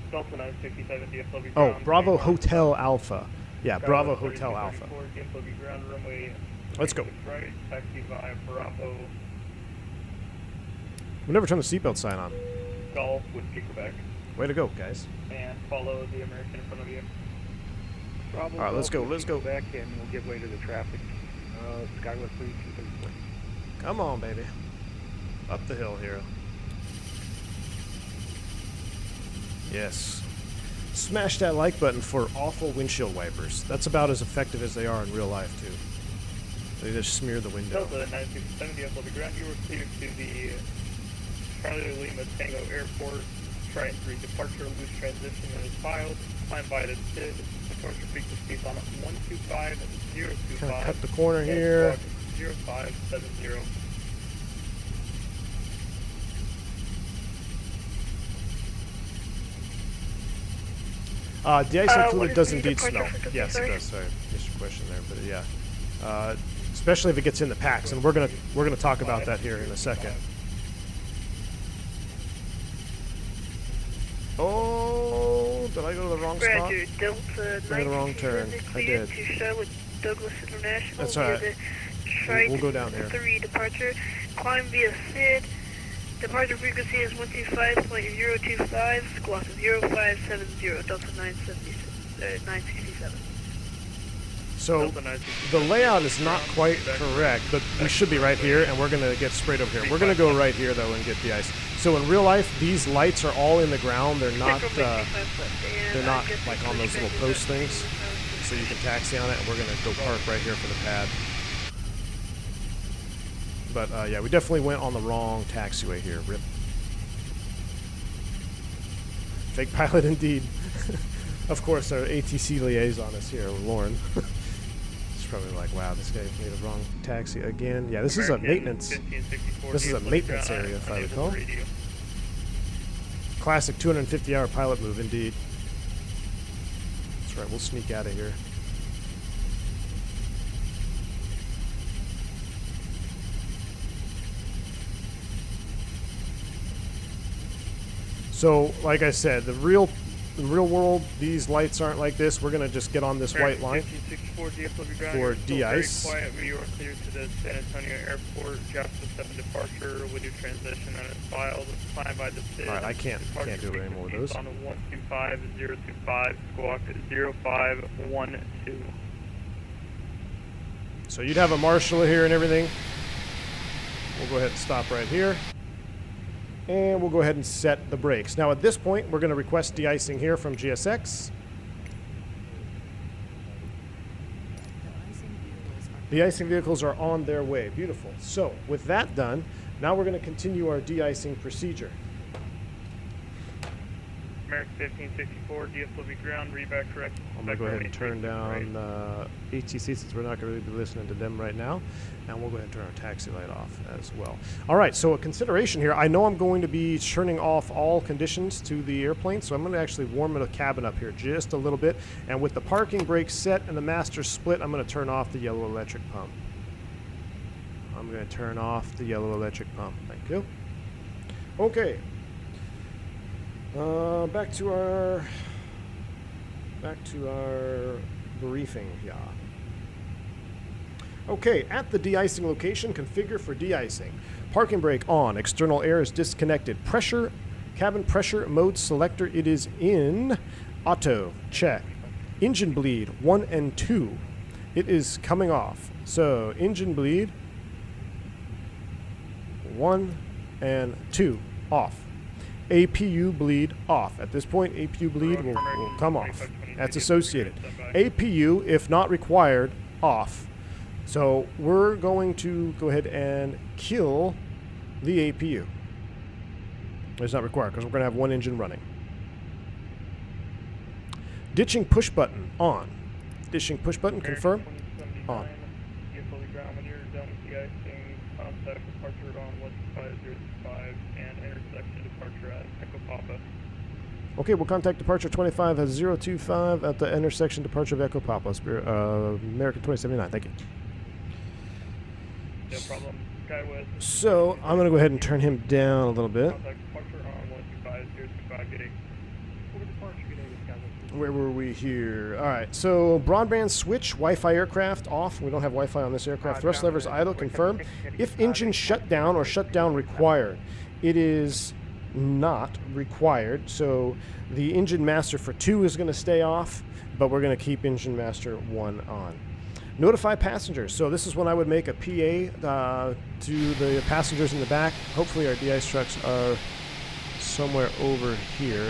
Delta 967, DFW Oh, ground. Bravo mainline. Hotel Alpha. Yeah, Bravo Skyway Hotel Alpha. 3234, DFW ground, runway. Let's go. Right, taxi via Bravo We never turned the seatbelt sign on. Golf with Quebec. Way to go, guys. And follow the American in front of you. Bravo, All right, let's go, let's go. Back and we'll give way to the traffic. Skyway 3234. Come on, baby. Up the hill here. Yes. Smash that like button for awful windshield wipers. That's about as effective as they are in real life, too. They just smear the window. Delta 967, DFW ground, you were cleared to the Charlie Lima Tango Airport. Try 3 departure, loose transition is filed. Climb by the SID. Departure frequency is on 125.025. Kind of cut the corner here. 0570. De-icing What fluid is does the indeed departure smell. frequency, Yes, it sorry? does. Sorry, missed your question there, but yeah. Especially if it gets in the packs, and we're gonna talk about that here in a second. Oh, did I go to the wrong spot? Roger, Delta Made a wrong turn. 967, I cleared did. to Charlotte Douglas International. That's via all right. the We'll go down here. 3 departure. Climb via SID. Departure frequency is 125.025. Squawk 0570. Delta 967. So the layout is not quite correct, but we should be right here, and we're gonna get sprayed over here. We're gonna go right here though and get the ice. So in real life, these lights are all in the ground. They're not like on those little post things. So you can taxi on it, and we're gonna go park right here for the pad. But yeah, we definitely went on the wrong taxiway here. Rip. Fake pilot indeed. Of course, our ATC liaison is here, Lauren. She's probably like, wow, this guy made a wrong taxi again. Yeah, this is a maintenance. This is a maintenance area, if I recall. Classic 250-hour pilot move, indeed. That's right, we'll sneak out of here. So, like I said, in real world, these lights aren't like this. We're gonna just get on this white line for de-ice. You are cleared to the San Antonio Airport. Jasper 7 departure. With your transition on its filed. Climb by the SID. All right, I can't do it anymore with those. On 125.025. Squawk 0512. So you'd have a marshal here and everything. We'll go ahead and stop right here. And we'll go ahead and set the brakes. Now at this point, we're going to request de-icing here from GSX. De-icing vehicles are on their way. Beautiful. So with that done, now we're going to continue our de-icing procedure. American 1564, DFW ground, reback correct. I'm going to go ahead and turn down ATC since we're not going to really be listening to them right now. And we'll go ahead and turn our taxi light off as well. All right, so a consideration here. I know I'm going to be turning off all conditions to the airplane, so I'm going to actually warm the cabin up here just a little bit. And with the parking brake set and the master split, I'm going to turn off the yellow electric pump. I'm going to turn off the yellow electric pump. Thank you. Okay. Back to our briefing here. Okay, at the de-icing location, configure for de-icing. Parking brake on, external air is disconnected. Pressure, cabin pressure mode selector, it is in auto, check. Engine bleed 1 and 2. It is coming off. So engine bleed 1 and 2 off. APU bleed off. At this point, APU bleed will come off. That's associated. APU, if not required, off. So we're going to go ahead and kill the APU. It's not required because we're going to have one engine running. Ditching push button on. Ditching push button confirm on. Contact departure on 15005 and intersection departure at Echo Papa. Okay, we'll contact departure 25 at 025 at the intersection departure of Echo Papa. American 2079, thank you. No problem. Skywest. So I'm going to go ahead and turn him down a little bit. Contact departure on 125 getting. Where were we here? All right, so broadband switch, Wi-Fi aircraft off. We don't have Wi-Fi on this aircraft. Thrust levers idle, confirm. If engine shut down or shutdown required, it is not required. So the engine master for 2 is going to stay off, but we're going to keep engine master 1 on. Notify passengers. So this is when I would make a PA to the passengers in the back. Hopefully our de-ice trucks are somewhere over here.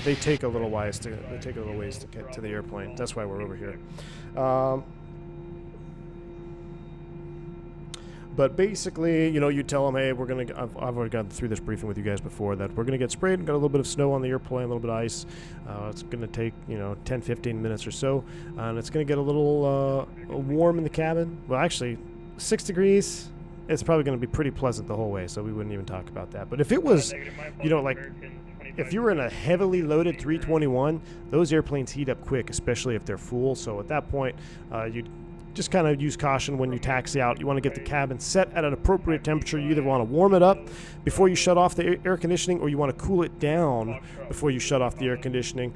They take a little ways to get to the airplane. That's why we're over here. But basically, you know, you tell them, hey, I've already gone through this briefing with you guys before, that we're gonna get sprayed. Got a little bit of snow on the airplane, a little bit of ice. It's gonna take 10-15 minutes or so, and it's gonna get a little warm in the cabin. Well, actually, 6 degrees. It's probably gonna be pretty pleasant the whole way, so we wouldn't even talk about that. But if it was, if you were in a heavily loaded 321, those airplanes heat up quick, especially if they're full. So at that point, you'd just kind of use caution when you taxi out. You want to get the cabin set at an appropriate temperature. You either want to warm it up before you shut off the air conditioning, or you want to cool it down before you shut off the air conditioning.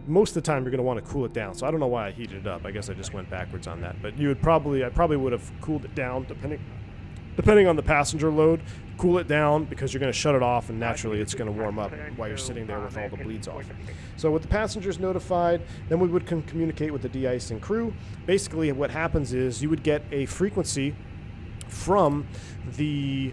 Most of the time, you're going to want to cool it down. So I don't know why I heated it up. I guess I just went backwards on that. But I probably would have cooled it down depending on the passenger load. Cool it down because you're going to shut it off, and naturally it's going to warm up while you're sitting there with all the bleeds off. So with the passengers notified, then we would communicate with the de-icing crew. Basically what happens is you would get a frequency from the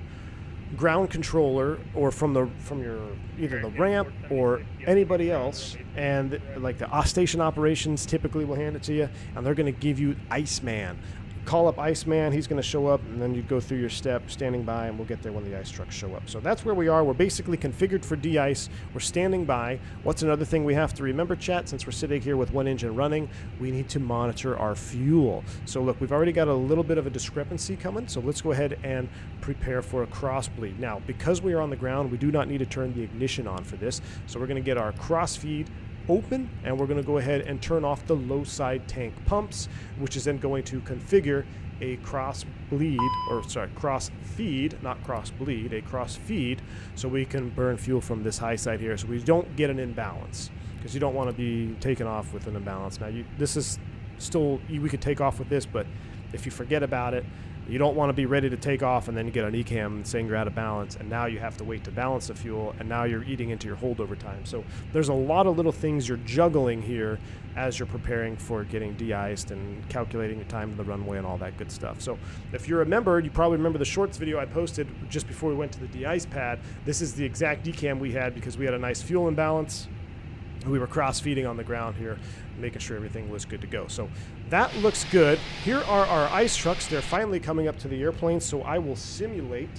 ground controller or from your either the ramp or anybody else, and like the station operations typically will hand it to you, and they're going to give you Iceman. Call up Iceman, he's going to show up, and then you go through your step, standing by, and we'll get there when the ice trucks show up. So that's where we are. We're basically configured for de-ice. We're standing by. What's another thing we have to remember, chat? Since we're sitting here with one engine running, we need to monitor our fuel. So look, we've already got a little bit of a discrepancy coming, so let's go ahead and prepare for a cross bleed. Now, because we are on the ground, we do not need to turn the ignition on for this, so we're going to get our cross feed open, and we're going to go ahead and turn off the low side tank pumps, which is then going to configure a cross feed, not cross bleed, a cross feed, so we can burn fuel from this high side here, so we don't get an imbalance, because you don't want to be taking off with an imbalance. Now, this is still, we could take off with this, but if you forget about it, you don't want to be ready to take off and then you get an ECAM saying you're out of balance, and now you have to wait to balance the fuel, and now you're eating into your holdover time. So there's a lot of little things you're juggling here as you're preparing for getting de-iced and calculating your time to the runway and all that good stuff. So if you're a member, you probably remember the shorts video I posted just before we went to the de-ice pad. This is the exact ECAM we had because we had a nice fuel imbalance. We were cross-feeding on the ground here, making sure everything was good to go. So that looks good. Here are our ice trucks. They're finally coming up to the airplane, so I will simulate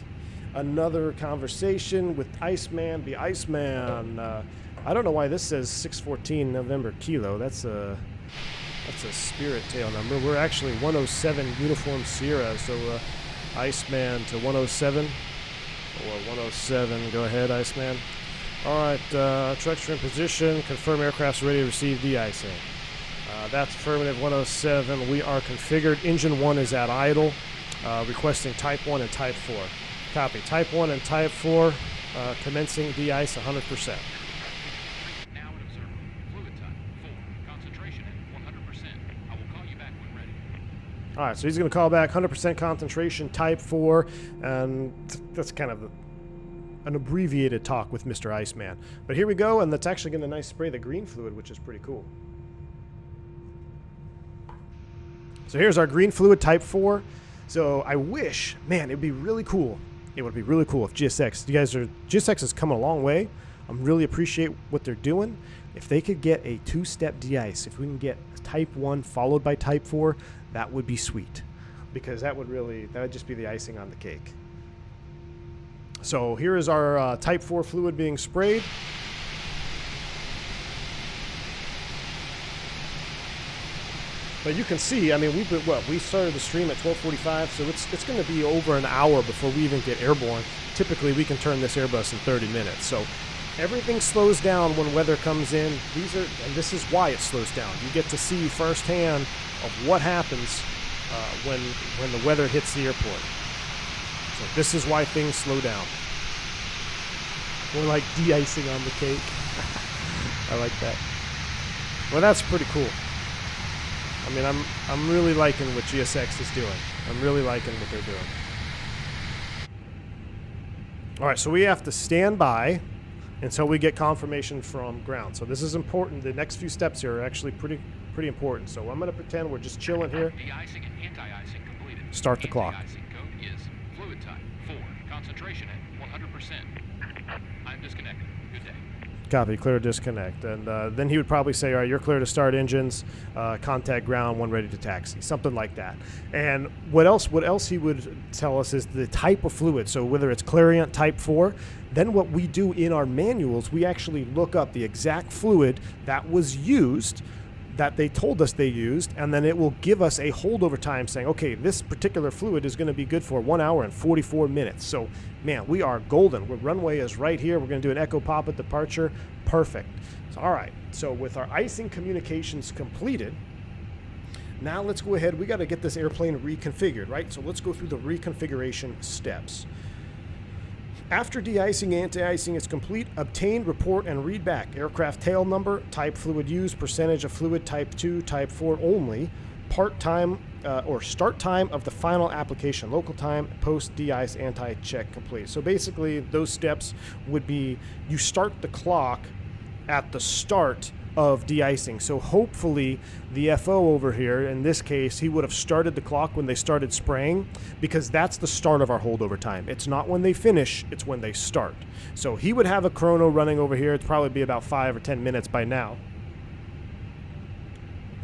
another conversation with Iceman. The Iceman, I don't know why this says 614 November Kilo. That's a Spirit tail number. We're actually 107 Uniform Sierra, so Iceman to 107, or 107, go ahead, Iceman. All right, trucks are in position. Confirm aircraft's ready to receive de-icing. That's affirmative, 107. We are configured. Engine 1 is at idle. Requesting Type 1 and Type 4. Copy. Type 1 and Type 4 commencing de-ice 100%. Now at observer. Fluid type 4. Concentration at 100%. I will call you back when ready. All right, so he's going to call back 100% concentration, Type 4, and that's kind of an abbreviated talk with Mr. Iceman. But here we go, and that's actually going to nice spray the green fluid, which is pretty cool. So here's our green fluid type 4. So I wish, man, it'd be really cool. It would be really cool if GSX is coming a long way. I really appreciate what they're doing. If they could get a 2-step de-ice, if we can get type 1 followed by type 4, that would be sweet. Because that would just be the icing on the cake. So here is our type 4 fluid being sprayed. But you can see, I mean, we started the stream at 12:45, so it's going to be over an hour before we even get airborne. Typically, we can turn this Airbus in 30 minutes. So everything slows down when weather comes in. And this is why it slows down. You get to see firsthand of what happens when the weather hits the airport. So this is why things slow down. More like de-icing on the cake. I like that. Well, that's pretty cool. I mean, I'm really liking what GSX is doing. I'm really liking what they're doing. All right, so we have to stand by until we get confirmation from ground. So this is important. The next few steps here are actually pretty important. So I'm going to pretend we're just chilling here. De-icing and anti-icing completed. Start the clock. De-icing code is fluid type 4. Concentration at 100%. I'm disconnected. Good day. Copy, clear to disconnect. And then he would probably say, all right, you're clear to start engines, contact ground, 1 ready to taxi, something like that. And what else he would tell us is the type of fluid. So whether it's Clariant type 4, then what we do in our manuals, we actually look up the exact fluid that was used, that they told us they used, and then it will give us a holdover time saying, okay, this particular fluid is going to be good for 1 hour and 44 minutes. So, man, we are golden. Our runway is right here. We're going to do an echo pop at departure. Perfect. So, all right. So with our icing communications completed, now let's go ahead. We got to get this airplane reconfigured, right? So let's go through the reconfiguration steps. After de-icing and anti-icing is complete, obtain, report, and read back aircraft tail number, type fluid used, percentage of fluid type 2, type 4 only, part time or start time of the final application, local time, post de-ice, anti-check complete. So basically those steps would be you start the clock at the start of de-icing. So hopefully the FO over here, in this case, he would have started the clock when they started spraying, because that's the start of our holdover time. It's not when they finish, it's when they start. So he would have a chrono running over here. It'd probably be about 5 or 10 minutes by now.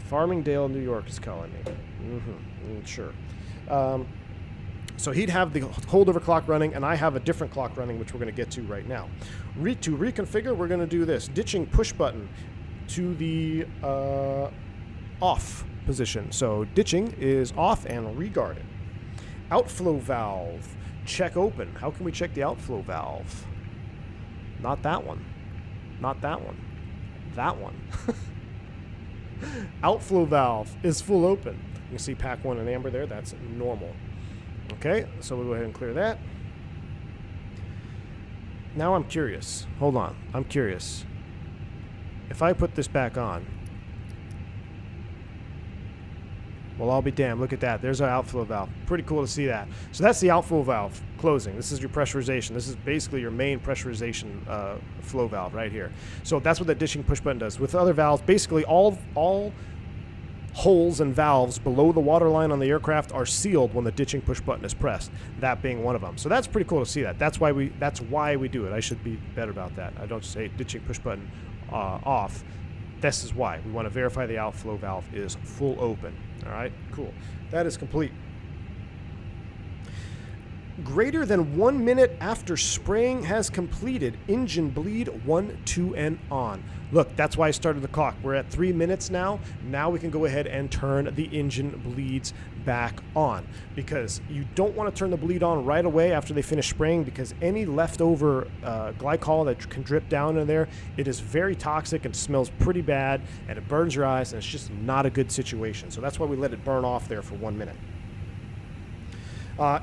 Farmingdale, New York is calling me. Sure. So he'd have the holdover clock running, and I have a different clock running, which we're going to get to right now. To reconfigure, we're going to do this. Ditching push button to the off position. So ditching is off and reguarded. Outflow valve, check open. How can we check the outflow valve? Not that one. Not that one. That one. Outflow valve is full open. You can see pack 1 in amber there. That's normal. Okay, so we'll go ahead and clear that. Now I'm curious. Hold on. I'm curious. If I put this back on, well, I'll be damned. Look at that. There's our outflow valve. Pretty cool to see that. So that's the outflow valve closing. This is your pressurization. This is basically your main pressurization flow valve right here. So that's what that ditching push button does. With other valves, basically all holes and valves below the waterline on the aircraft are sealed when the ditching push button is pressed, that being one of them. So that's pretty cool to see that. That's why we do it. I should be better about that. I don't say ditching push button off. This is why. We want to verify the outflow valve is full open. All right, cool. That is complete. Greater than 1 minute after spraying has completed. Engine bleed 1, 2, and on. Look, that's why I started the clock. We're at 3 minutes now. Now we can go ahead and turn the engine bleeds back on, because you don't want to turn the bleed on right away after they finish spraying, because any leftover glycol that can drip down in there, it is very toxic and smells pretty bad, and it burns your eyes, and it's just not a good situation. So that's why we let it burn off there for 1 minute.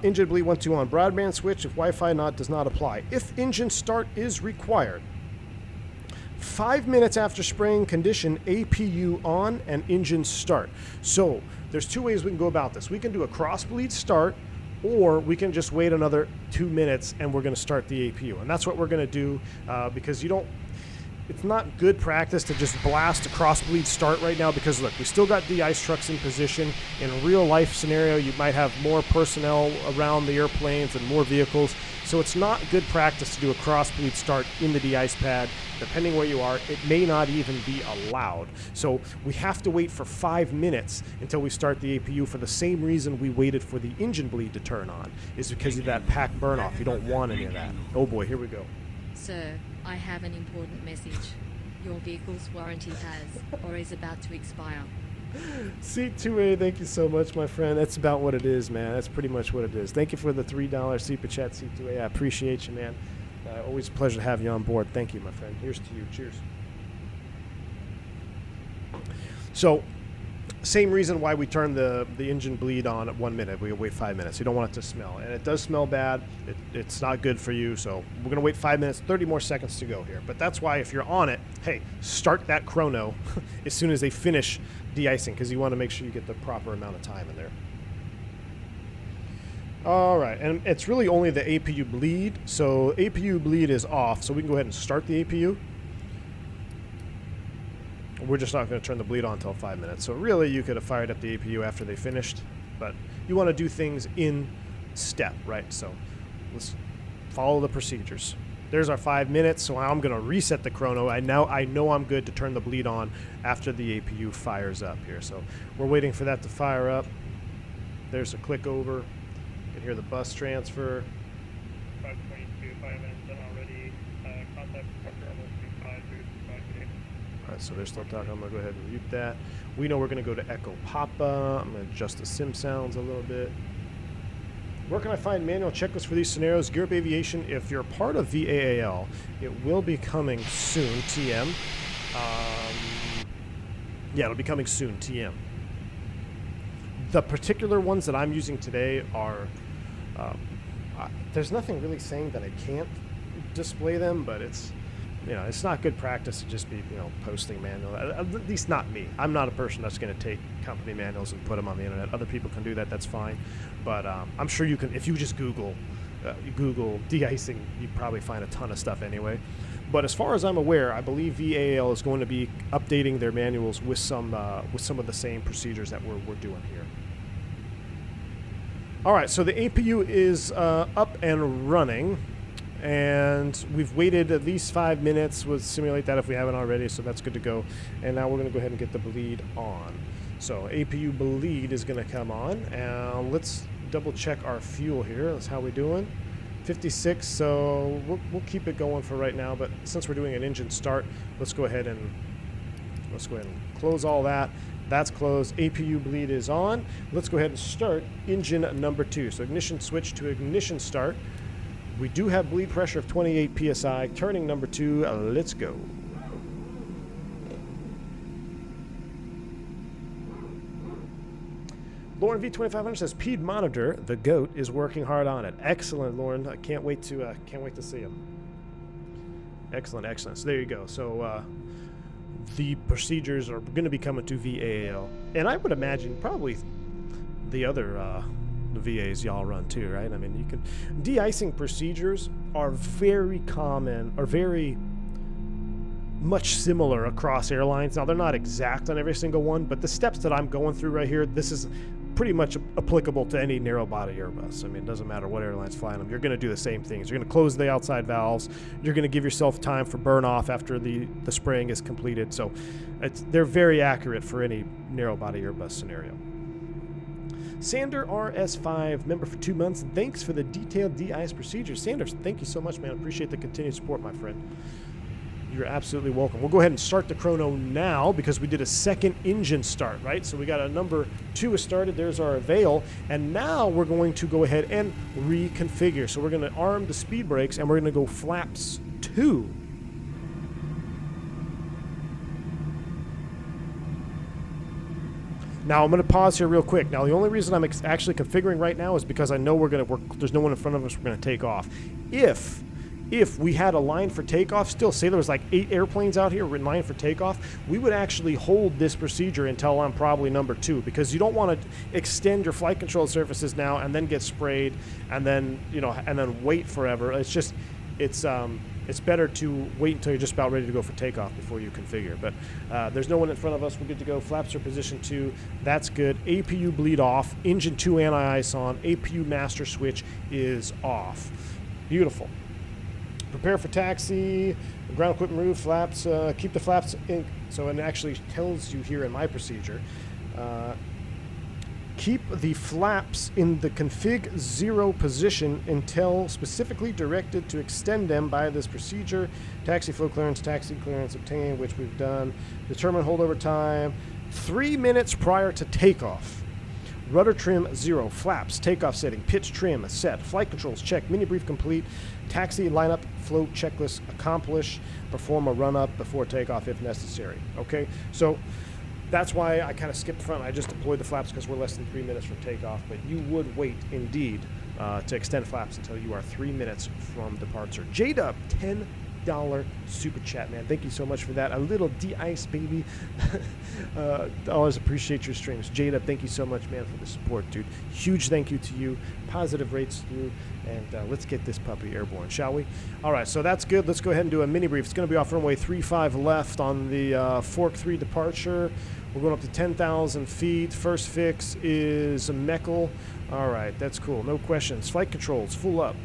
Engine bleed 1, 2 on. Broadband switch if Wi-Fi does not apply. If engine start is required. 5 minutes after spraying, condition APU on and engine start. So there's 2 ways we can go about this. We can do a cross bleed start, or we can just wait another 2 minutes and we're going to start the APU. And that's what we're going to do because it's not good practice to just blast a cross-bleed start right now because, look, we still got de-ice trucks in position. In a real-life scenario, you might have more personnel around the airplanes and more vehicles. So it's not good practice to do a cross-bleed start in the de-ice pad. Depending where you are, it may not even be allowed. So we have to wait for 5 minutes until we start the APU for the same reason we waited for the engine bleed to turn on, is because of that pack burn-off. You don't want any of that. Oh boy, here we go. Sir, I have an important message. Your vehicle's warranty has or is about to expire. C2A, thank you so much, my friend. That's about what it is, man. That's pretty much what it is. Thank you for the $3 Super Chat, C2A. I appreciate you, man. Always a pleasure to have you on board. Thank you, my friend. Here's to you. Cheers. So, same reason why we turn the engine bleed on at 1 minute. We wait 5 minutes. You don't want it to smell. And it does smell bad. It's not good for you. So we're going to wait 5 minutes, 30 more seconds to go here. But that's why if you're on it, hey, start that chrono as soon as they finish de-icing because you want to make sure you get the proper amount of time in there. All right, and it's really only the APU bleed. So APU bleed is off, so we can go ahead and start the APU. We're just not going to turn the bleed on until 5 minutes. So really, you could have fired up the APU after they finished, but you want to do things in step, right? So let's follow the procedures. There's our 5 minutes, so I'm going to reset the chrono. I know I'm good to turn the bleed on after the APU fires up here. So we're waiting for that to fire up. There's a click over. You can hear the bus transfer. 522, 5 minutes done already. Contact departure almost 25 through. All right, so they're still talking. I'm going to go ahead and mute that. We know we're going to go to Echo Papa. I'm going to adjust the sim sounds a little bit. Where can I find manual checklists for these scenarios? Gear Up Aviation, if you're part of VAAL, it will be coming soon, TM. Yeah, it'll be coming soon, TM. The particular ones that I'm using today are, there's nothing really saying that I can't display them, but it's, it's not good practice to just be, posting manual. At least not me. I'm not a person that's going to take company manuals and put them on the internet. Other people can do that. That's fine. But I'm sure you can, if you just Google de-icing, you'd probably find a ton of stuff anyway. But as far as I'm aware, I believe VAL is going to be updating their manuals with some of the same procedures that we're doing here. All right, so the APU is up and running. And we've waited at least 5 minutes. We'll simulate that if we haven't already, so that's good to go. And now we're going to go ahead and get the bleed on. So APU bleed is going to come on. And let's double check our fuel here. That's how we're doing. 56, so we'll keep it going for right now. But since we're doing an engine start, let's go ahead and close all that. That's closed. APU bleed is on. Let's go ahead and start engine number 2. So ignition switch to ignition start. We do have bleed pressure of 28 psi. Turning number 2. Let's go. Lauren V2500 says, "Pede monitor, the goat is working hard on it." Excellent, Lauren. I can't wait to see him. Excellent, excellent. So there you go. So the procedures are going to be coming to VAL, and I would imagine probably the other. The VAs y'all run too, right? I mean, you can. De-icing procedures are very common, or very much similar across airlines. Now, they're not exact on every single one, but the steps that I'm going through right here, this is pretty much applicable to any narrow-body Airbus. I mean, it doesn't matter what airline's flying them. You're going to do the same things. You're going to close the outside valves. You're going to give yourself time for burn-off after the spraying is completed. So they're very accurate for any narrow-body Airbus scenario. Sander RS5, member for 2 months. Thanks for the detailed de-ice procedures. Sanders, thank you so much, man. Appreciate the continued support, my friend. You're absolutely welcome. We'll go ahead and start the chrono now because we did a second engine start, right? So we got a number 2 is started. There's our avail. And now we're going to go ahead and reconfigure. So we're going to arm the speed brakes and we're going to go flaps 2. Now, I'm going to pause here real quick. Now, the only reason I'm actually configuring right now is because I know we're going to work. There's no one in front of us. We're going to take off. If if we had a line for takeoff still, say there was like 8 airplanes out here in line for takeoff, we would actually hold this procedure until I'm probably number 2, because you don't want to extend your flight control surfaces now and then get sprayed and then, you know, and then wait forever. It's just, it's better to wait until you're just about ready to go for takeoff before you configure. But there's no one in front of us. We're good to go. Flaps are position 2. That's good. APU bleed off. Engine 2 anti-ice on. APU master switch is off. Beautiful. Prepare for taxi. Ground equipment roof. Flaps. Keep the flaps in. So it actually tells you here in my procedure. Keep the flaps in the config 0 position until specifically directed to extend them by this procedure. Taxi flow clearance, taxi clearance obtained, which we've done. Determine holdover time 3 minutes prior to takeoff. Rudder trim 0, flaps, takeoff setting, pitch trim set, flight controls check, mini brief complete, taxi lineup flow checklist accomplish, perform a run up before takeoff if necessary. Okay, so that's why I kind of skipped front. I just deployed the flaps because we're less than 3 minutes from takeoff. But you would wait, indeed, to extend flaps until you are 3 minutes from departure. J-Dub, $10 super chat, man. Thank you so much for that. A little de-ice, baby. Always appreciate your streams. J-Dub, thank you so much, man, for the support, dude. Huge thank you to you. Positive rates through. And let's get this puppy airborne, shall we? All right, so that's good. Let's go ahead and do a mini brief. It's going to be off runway 35 left on the Fork 3 departure. We're going up to 10,000 feet. First fix is Meckel. All right, that's cool. No questions. Flight controls, full up,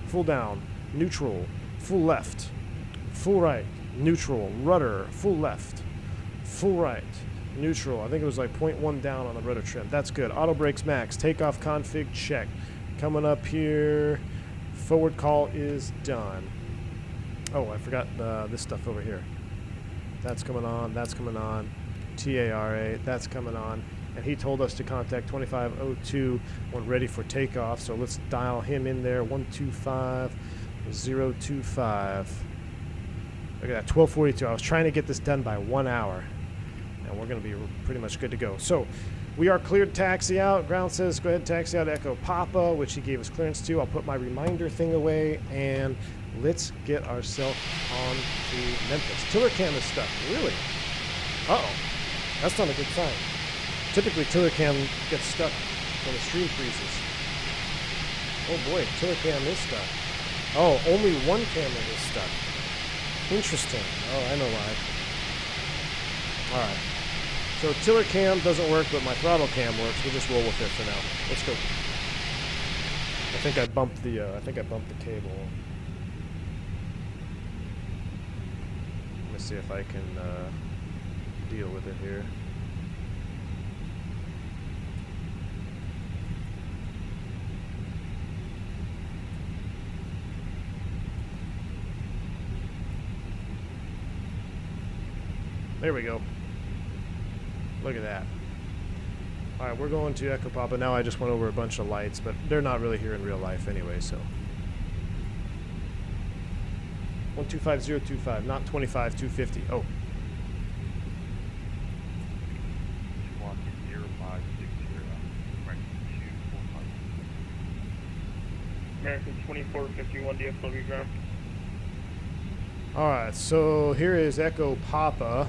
full down, neutral, full left, full right, neutral, rudder, full left, full right, neutral. I think it was like 0.1 down on the rudder trim. That's good. Auto brakes max. Takeoff config check. Coming up here. Forward call is done. Oh, I forgot this stuff over here. That's coming on. That's coming on. TARA. That's coming on. And he told us to contact 2502 when ready for takeoff. So let's dial him in there. 125025. Look at that. 1242. I was trying to get this done by 1 hour. And we're going to be pretty much good to go. So we are cleared to taxi out. Ground says go ahead, taxi out Echo Papa, which he gave us clearance to. I'll put my reminder thing away, and let's get ourselves on to Memphis. Tiller cam is stuck. Really? Uh-oh. That's not a good sign. Typically, tiller cam gets stuck when the stream freezes. Oh boy, tiller cam is stuck. Oh, only one camera is stuck. Interesting. Oh, I know why. All right. So tiller cam doesn't work, but my throttle cam works. We'll just roll with it for now. Let's go. I think I bumped the cable. Let me see if I can deal with it here. There we go. Look at that. All right, we're going to Echo Papa. Now I just went over a bunch of lights, but they're not really here in real life anyway, so. 125025, not 25250. Oh. American 2451 DFW ground. All right, so here is Echo Papa.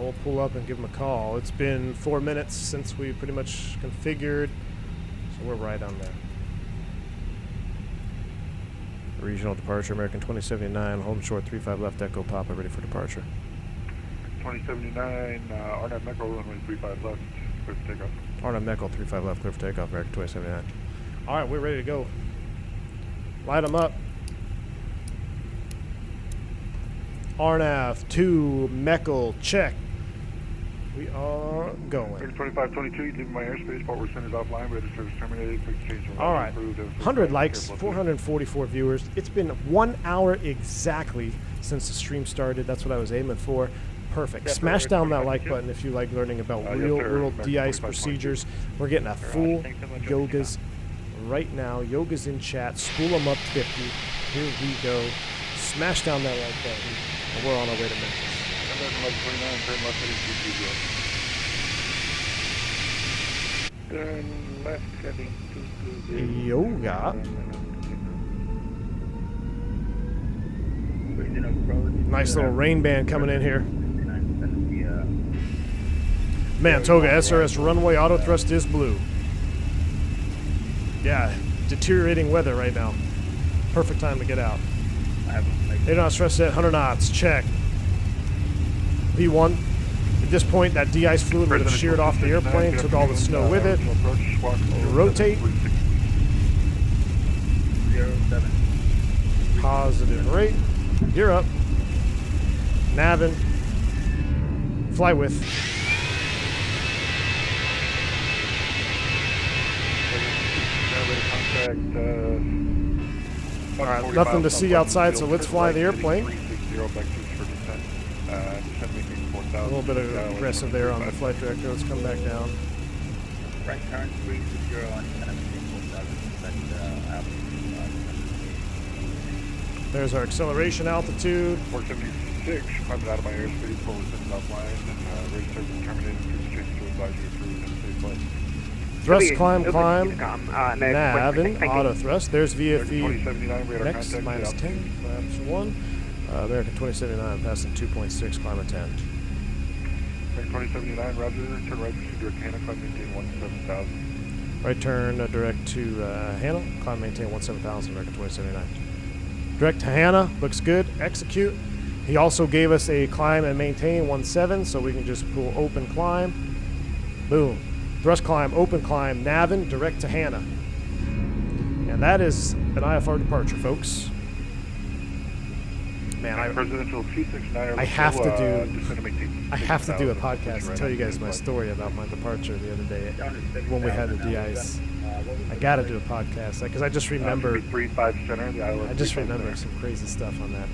We'll pull up and give him a call. It's been 4 minutes since we pretty much configured, so we're right on there. Regional departure, American 2079, home short 35 left, Echo Papa, ready for departure. 2079, RNAV Meckel, runway 35 left, clear for takeoff. RNAV Meckel, 35 left, clear for takeoff, American 2079. All right, we're ready to go. Light them up. RNAV 2 Meckel, check. We are going. 2522, you leave my airspace, port we're sending offline, ready to service terminated, quick change. All right, 100 likes, 444 viewers. It's been 1 hour exactly since the stream started. That's what I was aiming for. Perfect. Smash down that like button if you like learning about real world de-ice procedures. We're getting a full yogas right now. Yoga's in chat. Spool them up 50. Here we go. Smash down that like button. And we're on our way to Memphis. Turn left heading to Yoga. Nice little rain band coming in here. Man, Toga, SRS runway auto thrust is blue. Yeah, deteriorating weather right now. Perfect time to get out. 8 knots thrust at 100 knots. Check. V1. At this point, that de-ice fluid would have sheared off the airplane, took all the snow with it. Rotate. Positive rate. Gear up. Navin. Fly with. Alright, nothing to see outside, so let's fly the airplane. A little bit of aggressive there on the flight director. Let's come back down. Right turn 360 on 17.7. There's our acceleration altitude. 476, climbing out of my airspace, forward to south line, and race service terminated, cruise change to advisory cruise and safe flight. Thrust, climb, nav, and auto thrust. There's VFE next, minus 10, flaps 1. American 2079, passing 2.6, climb at 10. American 2079, roger, turn right, proceed direct Hannah, climb maintain 17,000. Right turn direct to Hannah, climb maintain 17,000, American 2079. Direct to Hannah, looks good, execute. He also gave us a climb and maintain 17, so we can just pull open climb. Boom. Thrust climb, open climb, Navin, direct to Hannah. And that is an IFR departure, folks. Man, I have to do a podcast to tell you guys my story about my departure the other day when we had the de-ice. I gotta do a podcast because I just remember. I just remember some crazy stuff on that.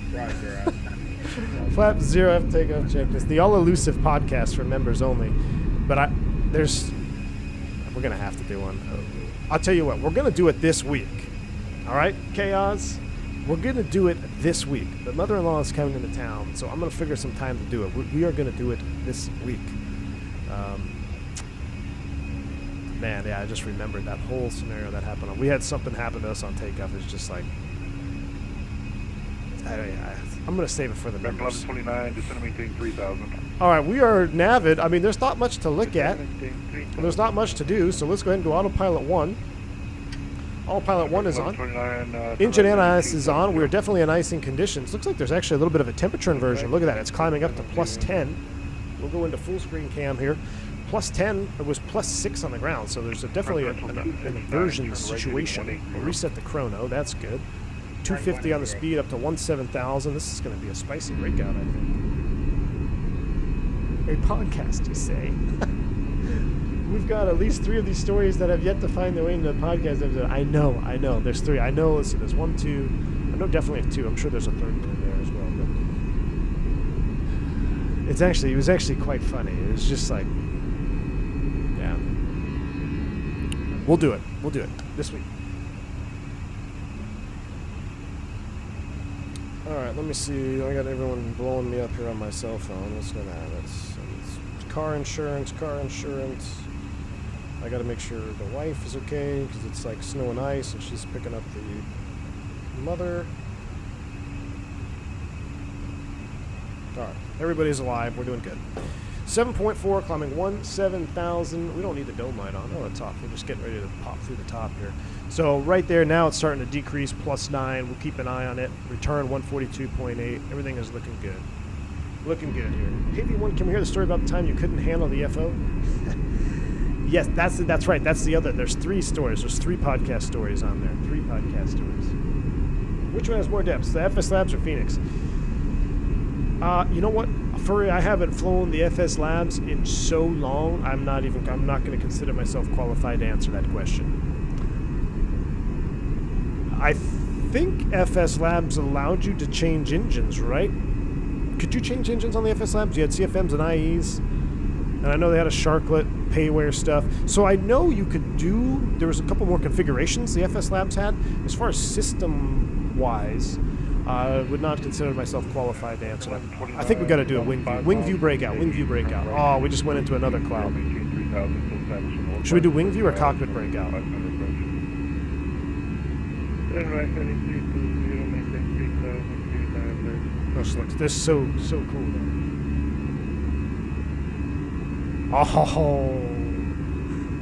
Flap 0 F takeoff checklist. The all elusive podcast for members only. But we're gonna have to do one. I'll tell you what, we're gonna do it this week. All right, Chaos. We're gonna do it this week. The mother-in-law is coming into town, so I'm gonna figure some time to do it. We are gonna do it this week. Man, yeah, I just remembered that whole scenario that happened. We had something happen to us on takeoff. It's just like, I'm gonna save it for the members. 1129, descend maintain 3,000. All right, we are navid. I mean, there's not much to look at. There's not much to do, so let's go ahead and go autopilot 1. Autopilot 1 is on. Engine anti-ice is on. We're definitely in icing conditions. Looks like there's actually a little bit of a temperature inversion. Look at that. It's climbing up to plus 10. We'll go into full screen cam here. Plus 10, it was plus 6 on the ground, so there's definitely an inversion situation. We'll reset the chrono. That's good. 250 on the speed up to 17,000. This is going to be a spicy breakout, I think. A podcast, you say? We've got at least 3 of these stories that have yet to find their way into the podcast episode. I know. There's 3. I know. Let's see. There's 1, 2. I know definitely 2. I'm sure there's a third one in there as well. But it was actually quite funny. It was just like, yeah. We'll do it this week. All right. Let me see. I got everyone blowing me up here on my cell phone. What's gonna happen? It's car insurance. I got to make sure the wife is okay because it's like snow and ice and she's picking up the mother. All right, everybody's alive. We're doing good. 7.4, climbing 17,000. We don't need the dome light on. Oh, it's off. We're just getting ready to pop through the top here. So right there now it's starting to decrease, plus 9. We'll keep an eye on it. Return 142.8. Everything is looking good. Looking good here. Hey, V1, can we hear the story about the time you couldn't handle the FO? Yes, that's right. That's the other. There's 3 stories. There's 3 podcast stories on there. 3 podcast stories. Which one has more depths, the FS Labs or Phoenix? You know what, Furry? I haven't flown the FS Labs in so long. I'm not going to consider myself qualified to answer that question. I think FS Labs allowed you to change engines, right? Could you change engines on the FS Labs? You had CFMs and IEs, and I know they had a Sharklet, payware stuff. So I know you could do. There was a couple more configurations the FS Labs had. As far as system-wise, I would not consider myself qualified to answer that. I think we got to do a wing view breakout. Oh, we just went into another cloud. Should we do wing view or cockpit breakout? This looks this is so cool though. Oh,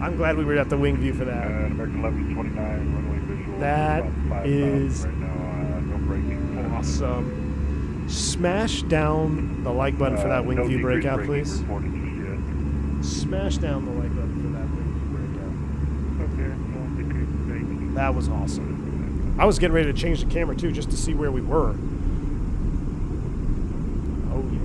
I'm glad we were at the wing view for that. American 1129 runway visual. That about 5 is right now. No braking. awesome. Smash down the like button for that wing no view decreased breakout, braking please. reported just yet. Smash down the like button for that wing view breakout. Okay, no decreased braking. That was awesome. I was getting ready to change the camera too, just to see where we were. Oh yeah.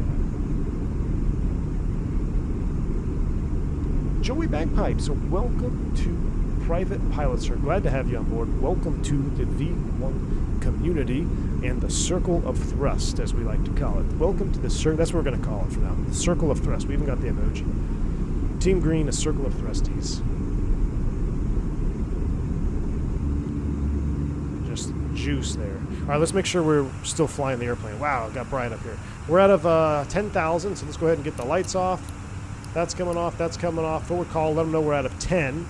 Joey Bagpipes, welcome to Private Pilot Sir. Glad to have you on board. Welcome to the V1 community and the Circle of Thrust, as we like to call it. Welcome to the Circle. That's what we're going to call it from now. The Circle of Thrust. We even got the emoji. Team Green, a Circle of Thrusties. Just juice there. All right, let's make sure we're still flying the airplane. Wow, it got bright up here. We're out of 10,000, so let's go ahead and get the lights off. That's coming off. That's coming off. Forward call. Let them know we're out of 10.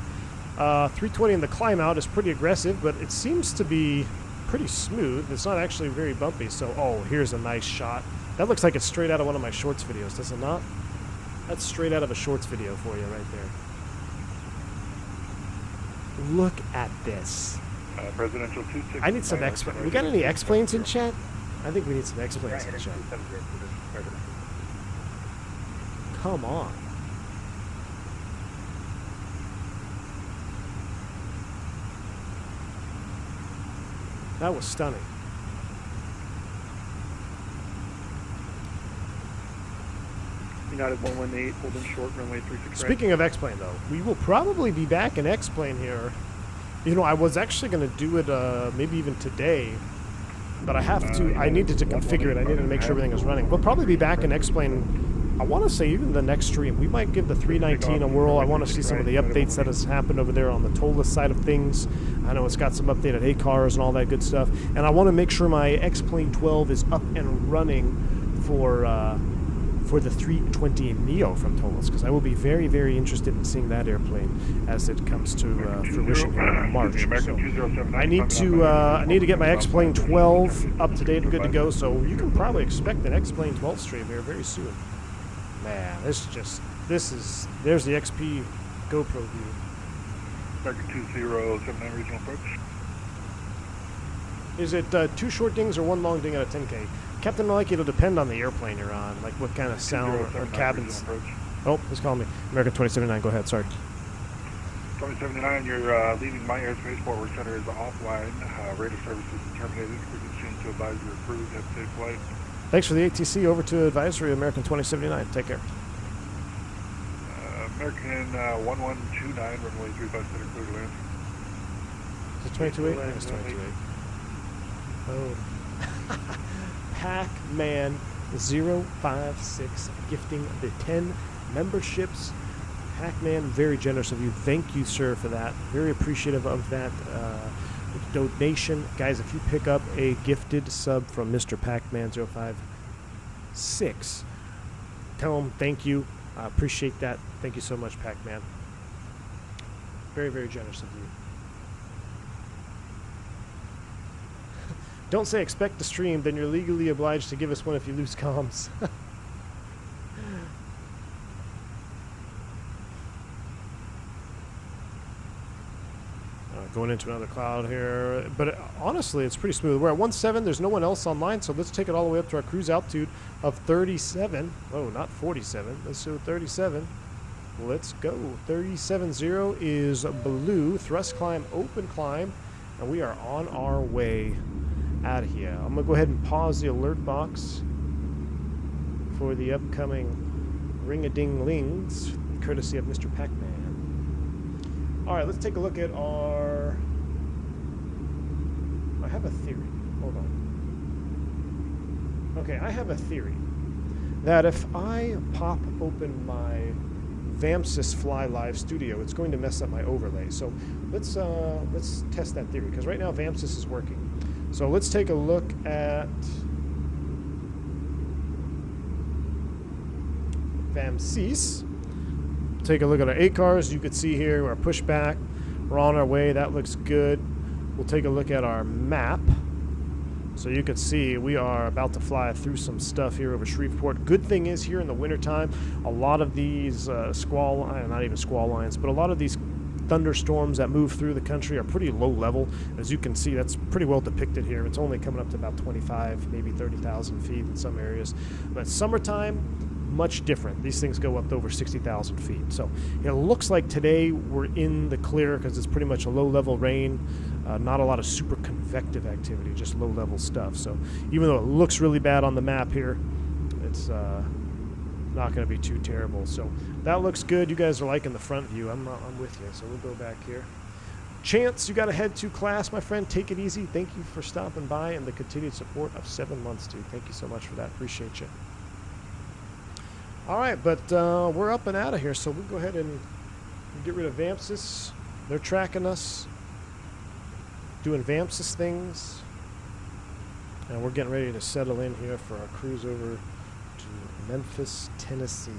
320 in the climb out is pretty aggressive, but it seems to be pretty smooth. It's not actually very bumpy. So, oh, here's a nice shot. That looks like it's straight out of one of my shorts videos, does it not? That's straight out of a shorts video for you right there. Look at this. Presidential 26. I need some X-planes. We got any X-planes in chat? I think we need some X-planes in chat. Come on. That was stunning. United 118, holding short, runway 36 right. Speaking of X-plane, though, we will probably be back in X-plane here. You know, I was actually going to do it maybe even today, but I have to. I needed to configure it. I needed to make sure everything was running. We'll probably be back in X-plane. I want to say even the next stream. We might give the 319 a whirl. I want to see some of the updates that has happened over there on the Toga side of things. I know it's got some updated ACARs and all that good stuff. And I want to make sure my X-plane 12 is up and running for the 320 Neo from Togas, because I will be very, very interested in seeing that airplane as it comes to fruition here in March. So I need to get my X-plane 12 up to date and good to go. So you can probably expect an X-plane 12 stream here very soon. Man, there's the XP GoPro view. American 2079 regional approach. Is it 2 short dings or 1 long ding at a 10K? Captain, like it'll depend on the airplane you're on, like what kind of sound or cabins. Oh, he's calling me. American 2079, go ahead, sorry. 2079, you're leaving my airspace. Forward center is offline. Radar services terminated. Frequency to advise your crew. Have a safe flight. Thanks for the ATC. Over to advisory, American 2079. Take care. American 1129, runway 35 center, clear to land. Is it 22.8? I think it's 22.8. Oh. Pac-Man 056 gifting the 10 memberships. Pac-Man, very generous of you. Thank you, sir, for that. Very appreciative of that donation. Guys, if you pick up a gifted sub from Mr. Pac-Man 056, tell him thank you. I appreciate that. Thank you so much, Pac-Man. Very, very generous of you. Don't say expect the stream, then you're legally obliged to give us one if you lose comms. Going into another cloud here, but honestly, it's pretty smooth. We're at 17. There's no one else online, so let's take it all the way up to our cruise altitude of 37. Oh, not 47. Let's do 37. Let's go. 37.0 is blue. Thrust climb, open climb, and we are on our way out of here. I'm gonna go ahead and pause the alert box for the upcoming ring-a-ding-lings, courtesy of Mr. Pac-Man. All right, let's take a look at our... I have a theory. Hold on. Okay, I have a theory that if I pop open my VAMSys Fly Live Studio, it's going to mess up my overlay. So let's test that theory, because right now VAMSys is working. So let's take a look at VAMSys. Take a look at our ACARs. You can see here our pushback. We're on our way. That looks good. We'll take a look at our map. So you can see we are about to fly through some stuff here over Shreveport. Good thing is here in the wintertime, a lot of these not even squall lines, but a lot of these thunderstorms that move through the country are pretty low level. As you can see, that's pretty well depicted here. It's only coming up to about 25, maybe 30,000 feet in some areas. But summertime, much different. These things go up to over 60,000 feet. So it looks like today we're in the clear because it's pretty much a low-level rain, not a lot of super convective activity, just low-level stuff. So even though it looks really bad on the map here, it's not going to be too terrible. So that looks good. You guys are liking the front view. I'm with you. So we'll go back here. Chance, you got to head to class, my friend. Take it easy. Thank you for stopping by and the continued support of 7 months, dude. Thank you so much for that. Appreciate you. All right, but we're up and out of here, so we'll go ahead and get rid of Vampsis. They're tracking us, doing Vampsis things, and we're getting ready to settle in here for our cruise over to Memphis, Tennessee.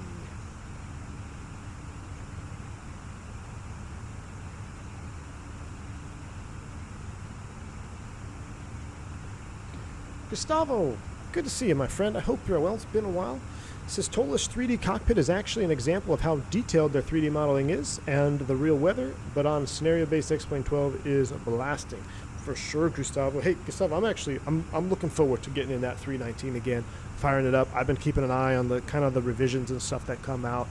Gustavo, good to see you, my friend. I hope you're well. It's been a while. It says Tola's 3D cockpit is actually an example of how detailed their 3D modeling is and the real weather, but on scenario-based X-Plane 12 is blasting. For sure, Gustavo. Hey, Gustavo, I'm looking forward to getting in that 319 again, firing it up. I've been keeping an eye on the kind of the revisions and stuff that come out.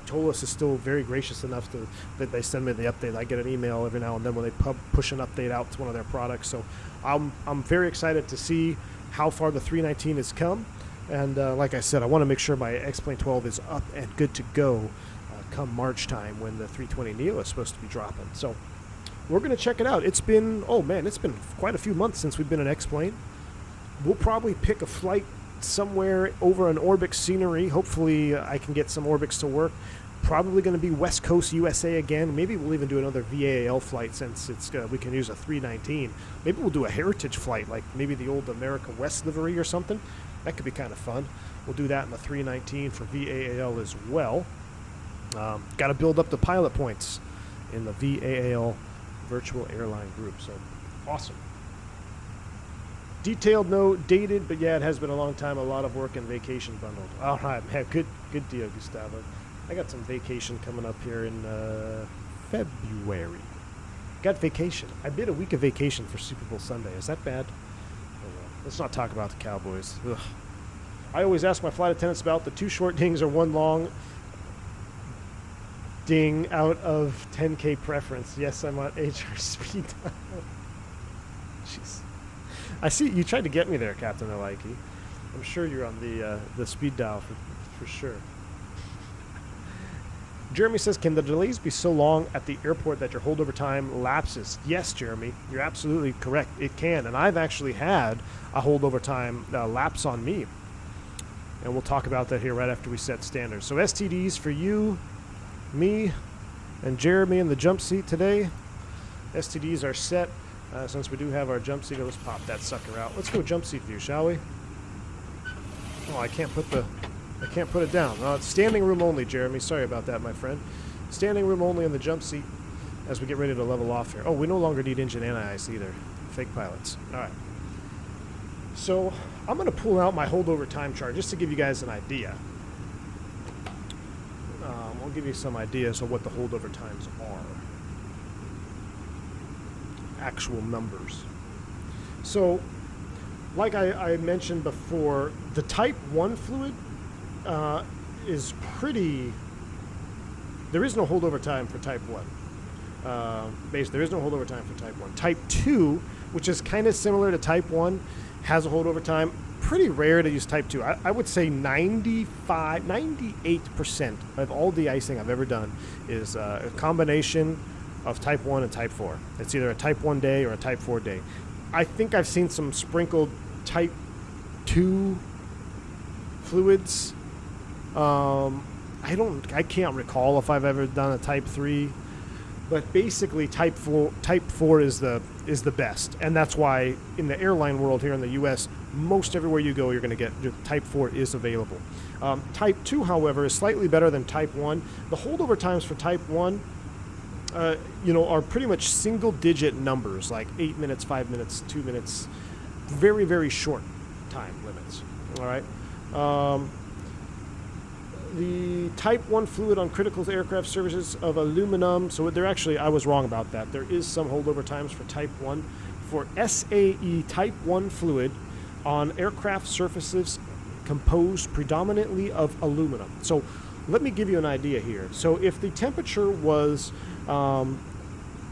Tolas is still very gracious enough that they send me the update. I get an email every now and then when they push an update out to one of their products. So I'm very excited to see how far the 319 has come. And like I said, I want to make sure my X-Plane 12 is up and good to go come March time when the 320 Neo is supposed to be dropping. So we're going to check it out. It's been quite a few months since we've been in X-Plane. We'll probably pick a flight somewhere over an Orbix scenery. Hopefully I can get some Orbix to work. Probably going to be West Coast USA again. Maybe we'll even do another VAL flight since we can use a 319. Maybe we'll do a heritage flight, like maybe the old America West livery or something. That could be kind of fun. We'll do that in the 319 for VAL as well. Got to build up the pilot points in the VAL virtual airline group. So awesome. Detailed, no dated, but yeah, it has been a long time. A lot of work and vacation bundled. All right, man. Good deal, Gustavo. I got some vacation coming up here in February. Got vacation. I did a week of vacation for Super Bowl Sunday. Is that bad? Oh, well. Let's not talk about the Cowboys. Ugh. I always ask my flight attendants about the 2 short dings or 1 long ding out of 10K preference. Yes, I'm on HR speed dial. Jeez. I see you tried to get me there, Captain Alaiki. I'm sure you're on the speed dial for sure. Jeremy says, can the delays be so long at the airport that your holdover time lapses? Yes, Jeremy, you're absolutely correct. It can, and I've actually had a holdover time lapse on me. And we'll talk about that here right after we set standards. So STDs for you, me, and Jeremy in the jump seat today. STDs are set. Since we do have our jump seat, let's pop that sucker out. Let's go jump seat view, shall we? Oh, I can't put it down. It's standing room only, Jeremy. Sorry about that, my friend. Standing room only in the jump seat as we get ready to level off here. Oh, we no longer need engine anti-ice either. Fake pilots. All right. So I'm going to pull out my holdover time chart just to give you guys an idea. I'll give you some ideas of what the holdover times are. Actual numbers. So, like I mentioned before, the Type 1 fluid is pretty... There is no holdover time for Type 1. Basically, there is no holdover time for Type 1. Type 2, which is kind of similar to Type 1, has a holdover time. Pretty rare to use Type 2. I would say 98% of all de-icing I've ever done is a combination of Type 1 and Type 4. It's either a Type 1 day or a Type 4 day. I think I've seen some sprinkled Type 2 fluids. I can't recall if I've ever done a Type 3, but basically Type 4 is the best, and that's why in the airline world here in the U.S., most everywhere you go, you're going to get Type 4 is available. Type 2, however, is slightly better than Type 1. The holdover times for Type 1 are pretty much single-digit numbers, like 8 minutes, 5 minutes, 2 minutes. very, very short time limits. All right. The Type 1 fluid on critical aircraft services of aluminum. So they're actually, I was wrong about that. There is some holdover times for Type 1. For SAE Type 1 fluid on aircraft surfaces composed predominantly of aluminum. So let me give you an idea here. So if the temperature was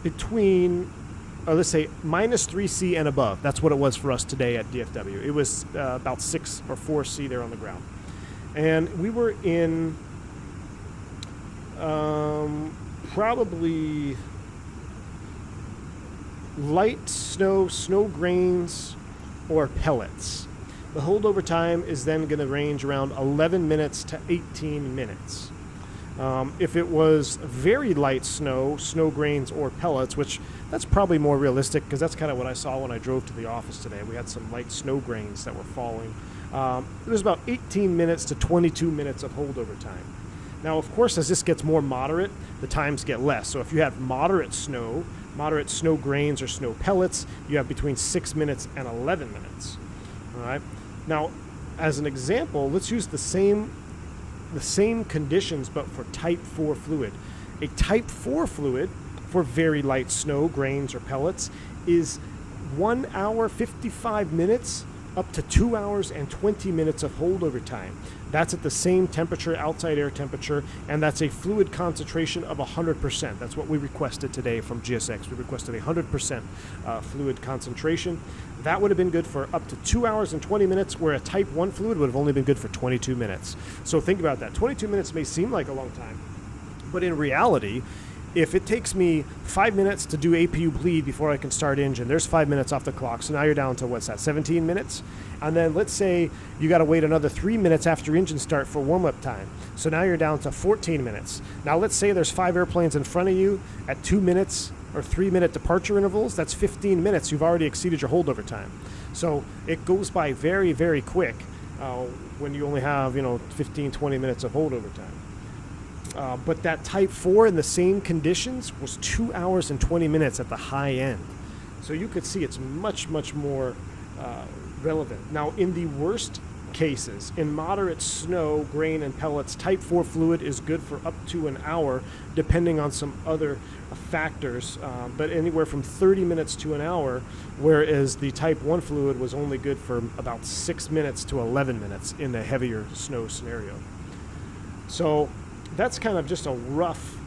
between, let's say, -3C and above, that's what it was for us today at DFW. It was about 6 or 4C there on the ground. And we were in probably light snow, snow grains, or pellets. The holdover time is then going to range around 11 minutes to 18 minutes. If it was very light snow, snow grains, or pellets, which that's probably more realistic because that's kind of what I saw when I drove to the office today. We had some light snow grains that were falling. It was about 18 minutes to 22 minutes of holdover time. Now, of course, as this gets more moderate, the times get less. So if you have moderate snow grains or snow pellets, you have between 6 minutes and 11 minutes. All right. Now, as an example, let's use the same conditions, but for Type 4 fluid. A Type 4 fluid for very light snow, grains, or pellets is 1 hour, 55 minutes up to 2 hours and 20 minutes of holdover time. That's at the same temperature, outside air temperature, and that's a fluid concentration of 100%. That's what we requested today from GSX. We requested 100% fluid concentration. That would have been good for up to 2 hours and 20 minutes, where a Type 1 fluid would have only been good for 22 minutes. So think about that. 22 minutes may seem like a long time, but in reality, if it takes me 5 minutes to do APU bleed before I can start engine, there's 5 minutes off the clock. So now you're down to, what's that, 17 minutes? And then let's say you got to wait another 3 minutes after engine start for warm-up time. So now you're down to 14 minutes. Now let's say there's 5 airplanes in front of you at 2 minutes or 3 minute departure intervals. That's 15 minutes. You've already exceeded your holdover time. So it goes by very, very quick when you only have, 15, 20 minutes of holdover time. But that Type 4 in the same conditions was 2 hours and 20 minutes at the high end. So you could see it's much, much more relevant. Now, in the worst cases, in moderate snow, grain, and pellets, Type 4 fluid is good for up to an hour, depending on some other factors, but anywhere from 30 minutes to an hour, whereas the Type 1 fluid was only good for about 6 minutes to 11 minutes in the heavier snow scenario. So that's kind of just a rough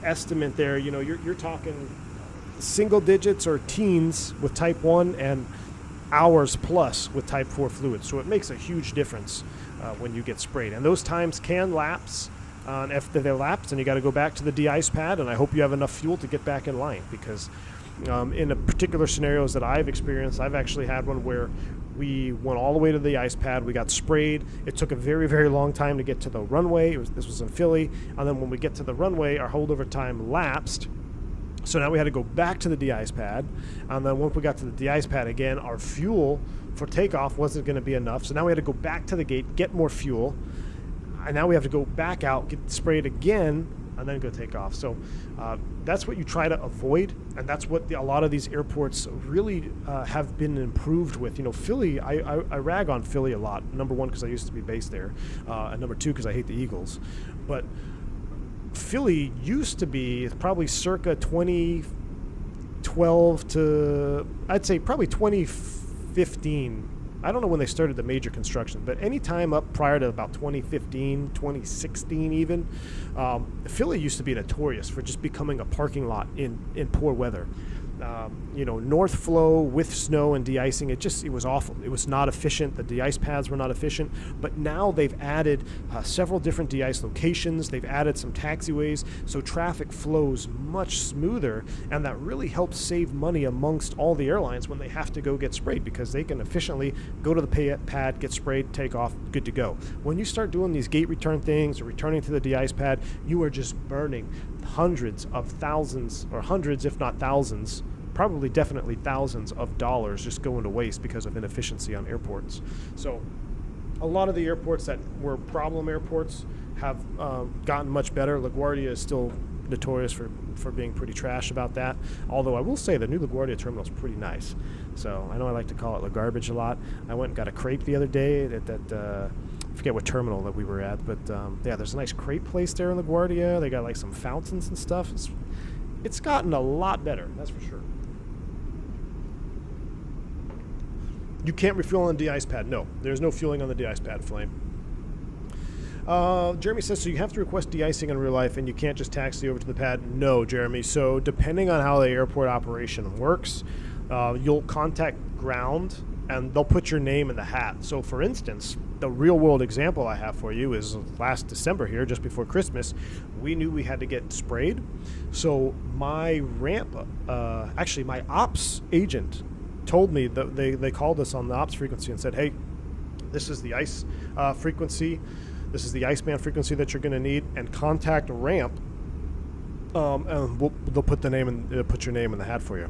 estimate there. You're talking single digits or teens with Type 1 and hours plus with Type 4 fluid. So it makes a huge difference when you get sprayed. And those times can lapse. If they lapse, then you got to go back to the de-ice pad, and I hope you have enough fuel to get back in line, because in the particular scenarios that I've experienced, I've actually had one where we went all the way to the ice pad. We got sprayed. It took a very, very long time to get to the runway. This was in Philly. And then when we get to the runway, our holdover time lapsed. So now we had to go back to the de-ice pad. And then once we got to the de-ice pad again, our fuel for takeoff wasn't going to be enough. So now we had to go back to the gate, get more fuel. And now we have to go back out, get sprayed again, and then go take off. So that's what you try to avoid, and that's what a lot of these airports really have been improved with. Philly, I rag on Philly a lot. Number one, because I used to be based there, and number two, because I hate the Eagles. But Philly used to be probably circa 2012 to, I'd say probably 2015. I don't know when they started the major construction, but any time up prior to about 2015, 2016 even, Philly used to be notorious for just becoming a parking lot in poor weather. North flow with snow and de-icing, it was awful. It was not efficient. The de-ice pads were not efficient. But now they've added several different de-ice locations. They've added some taxiways, so traffic flows much smoother, and that really helps save money amongst all the airlines when they have to go get sprayed, because they can efficiently go to the pad, get sprayed, take off, good to go. When you start doing these gate return things or returning to the de-ice pad, you are just burning hundreds of thousands, or hundreds if not thousands, probably definitely thousands of dollars just going to waste because of inefficiency on airports. So a lot of the airports that were problem airports have gotten much better. LaGuardia is still notorious for being pretty trash about that. Although I will say the new LaGuardia terminal is pretty nice. So I know I like to call it La Garbage a lot. I went and got a crepe the other day at that. I forget what terminal that we were at, but yeah, there's a nice crepe place there in LaGuardia. They got like some fountains and stuff. It's gotten a lot better, that's for sure. You can't refuel on the de-ice pad. No, there's no fueling on the de-ice pad, Flame. Jeremy says, so you have to request de-icing in real life and you can't just taxi over to the pad? No, Jeremy. So depending on how the airport operation works, you'll contact ground and they'll put your name in the hat. So for instance, the real world example I have for you is last December here, just before Christmas, we knew we had to get sprayed. So my ramp, actually my ops agent told me that they called us on the ops frequency and said, hey, this is the ice frequency. This is the Iceman frequency that you're going to need, and contact ramp. And they'll put put your name in the hat for you.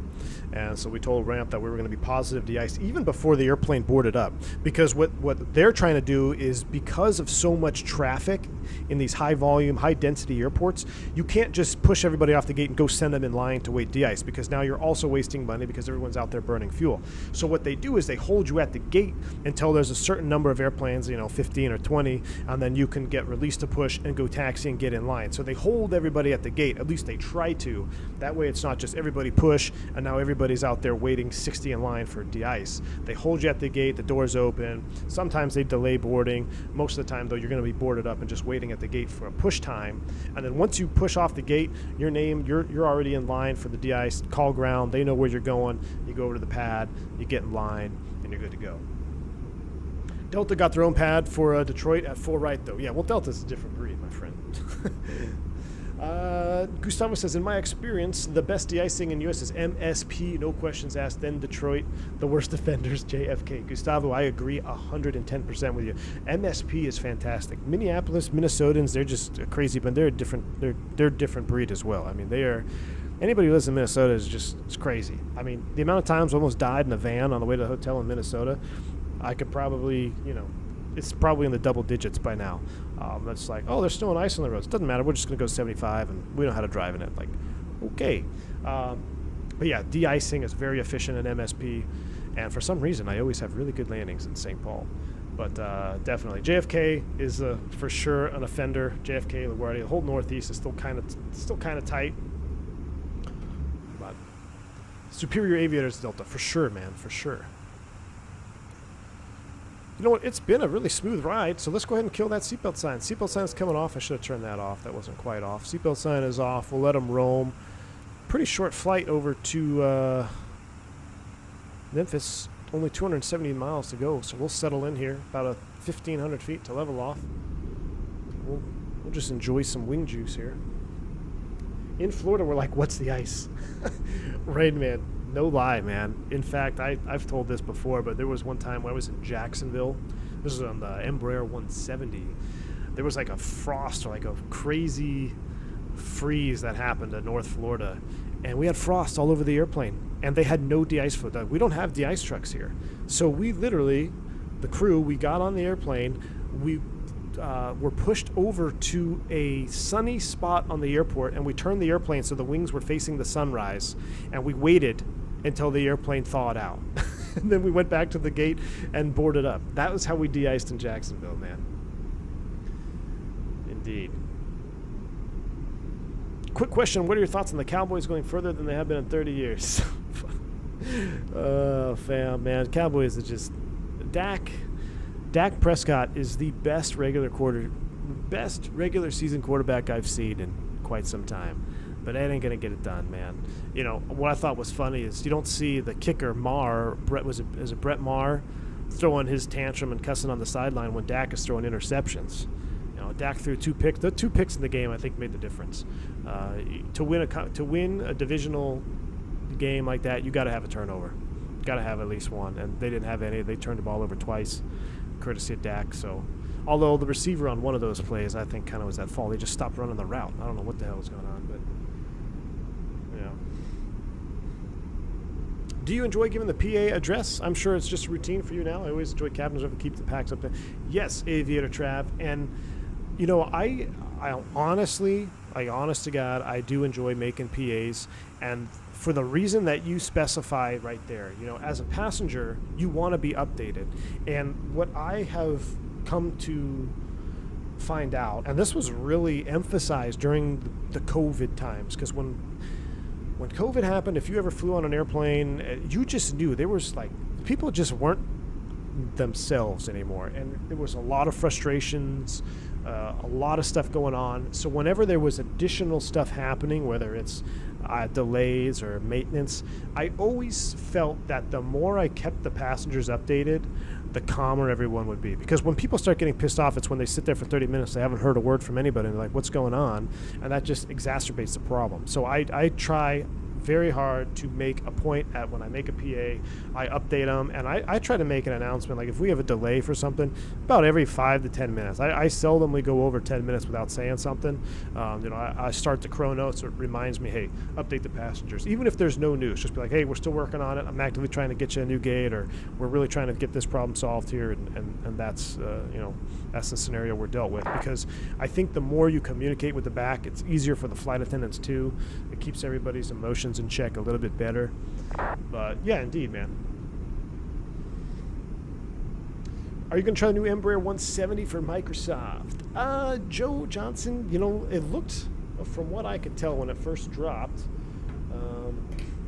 And so we told ramp that we were going to be positive de-iced even before the airplane boarded up, because what they're trying to do is, because of so much traffic in these high volume, high density airports, you can't just push everybody off the gate and go send them in line to wait de-ice, because now you're also wasting money because everyone's out there burning fuel. So what they do is they hold you at the gate until there's a certain number of airplanes, 15 or 20, and then you can get released to push and go taxi and get in line. So they hold everybody at the gate, at least they try to. That way it's not just everybody push and now everybody's out there waiting 60 in line for de-ice. They hold you at the gate, the doors open. Sometimes they delay boarding. Most of the time though, you're going to be boarded up and just waiting at the gate for a push time. And then once you push off the gate, your name, you're already in line for the de-ice. Call ground, they know where you're going. You go over to the pad, you get in line, and you're good to go. Delta got their own pad for Detroit at full right though. Yeah, well, Delta's a different breed, my friend. Gustavo says, in my experience, the best de-icing in U.S. is MSP, no questions asked, then Detroit, the worst offenders, JFK. Gustavo, I agree 110% with you. MSP is fantastic. Minneapolis, Minnesotans, they're just crazy, but they're a different breed as well. I mean, anybody who lives in Minnesota it's crazy. I mean, the amount of times I almost died in a van on the way to the hotel in Minnesota, I could probably, it's probably in the double digits by now. It's like, oh, there's snow and ice on the roads. Doesn't matter. We're just going to go 75, and we know how to drive in it. Like, okay. But yeah, de-icing is very efficient in MSP, and for some reason, I always have really good landings in St. Paul. But definitely, JFK is for sure an offender. JFK, LaGuardia, the whole Northeast is still kind of tight. But superior aviators, Delta, for sure, man, for sure. You know what? It's been a really smooth ride, so let's go ahead and kill that seatbelt sign. Seatbelt sign is coming off. I should have turned that off. That wasn't quite off. Seatbelt sign is off. We'll let them roam. Pretty short flight over to Memphis. Only 270 miles to go, so we'll settle in here. About 1,500 feet to level off. We'll just enjoy some wing juice here. In Florida, we're like, what's the ice? Right, man. No lie, man. In fact, I've told this before, but there was one time when I was in Jacksonville. This was on the Embraer 170. There was like a frost or like a crazy freeze that happened in North Florida. And we had frost all over the airplane. And they had no de-ice foot. We don't have de-ice trucks here. So we literally, the crew, we got on the airplane. We were pushed over to a sunny spot on the airport. And we turned the airplane so the wings were facing the sunrise. And we waited until the airplane thawed out. And then we went back to the gate and boarded up. That was how we de-iced in Jacksonville, man. Indeed. Quick question, what are your thoughts on the Cowboys going further than they have been in 30 years? Oh, fam, man. Cowboys are just... Dak Prescott is the best regular season quarterback I've seen in quite some time. But that ain't going to get it done, man. What I thought was funny is you don't see the kicker, Brett Maher, throwing his tantrum and cussing on the sideline when Dak is throwing interceptions. Dak threw 2 picks. The 2 picks in the game, I think, made the difference. To win a divisional game like that, you got to have a turnover. Got to have at least one, and they didn't have any. They turned the ball over twice, courtesy of Dak. So, although the receiver on one of those plays, I think, kind of was at fault. They just stopped running the route. I don't know what the hell was going on, but do you enjoy giving the PA address? I'm sure it's just a routine for you now. I always enjoy captains who keep the packs up there. Yes, Aviator Trav, and I honest to God, I do enjoy making PAs, and for the reason that you specify right there. You know, as a passenger, you want to be updated. And what I have come to find out, and this was really emphasized during the COVID times, because when COVID happened, if you ever flew on an airplane, you just knew there was like, people just weren't themselves anymore, and there was a lot of frustrations, a lot of stuff going on. So whenever there was additional stuff happening, whether it's delays or maintenance, I always felt that the more I kept the passengers updated, the calmer everyone would be. Because when people start getting pissed off, it's when they sit there for 30 minutes, they haven't heard a word from anybody, and they're like, what's going on? And that just exacerbates the problem. So I try very hard to make a point at when I make a PA, I update them, and I try to make an announcement. Like if we have a delay for something, about every 5 to 10 minutes. I seldomly go over 10 minutes without saying something. I start the chrono, so it reminds me, hey, update the passengers. Even if there's no news, just be like, hey, we're still working on it. I'm actively trying to get you a new gate, or we're really trying to get this problem solved here, and that's that's the scenario we're dealt with. Because I think the more you communicate with the back, it's easier for the flight attendants too. It keeps everybody's emotions in check a little bit better. But yeah, indeed, man. Are you going to try the new Embraer 170 for Microsoft? Joe Johnson, it looked, from what I could tell when it first dropped,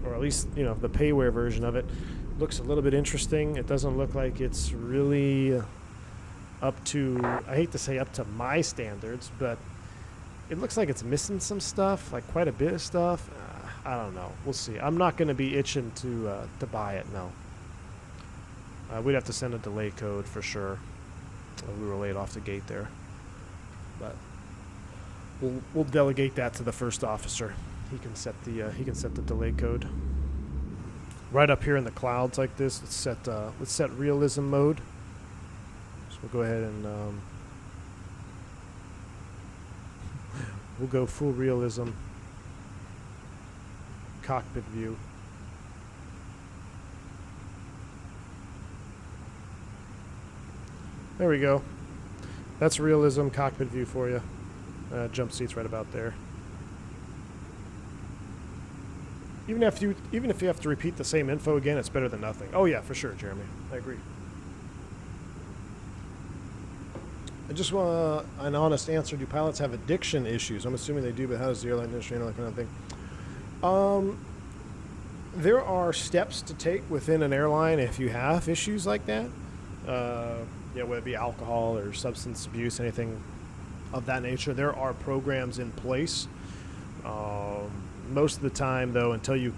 or at least, the payware version of it, looks a little bit interesting. It doesn't look like it's really up to, I hate to say up to my standards, but it looks like it's missing some stuff, like quite a bit of stuff. I don't know. We'll see. I'm not going to be itching to buy it, no. We'd have to send a delay code for sure. We were late off the gate there. But we'll delegate that to the first officer. He can set the delay code. Right up here in the clouds like this, let's set realism mode. So we'll go ahead and we'll go full realism. Cockpit view. There we go. That's realism cockpit view for you. Jump seats right about there. Even if you have to repeat the same info again, it's better than nothing. Oh yeah, for sure, Jeremy. I agree. I just want an honest answer. Do pilots have addiction issues? I'm assuming they do, but how does the airline industry handle that kind of thing? There are steps to take within an airline if you have issues like that. Whether it be alcohol or substance abuse, anything of that nature. There are programs in place. Most of the time, though, until you'd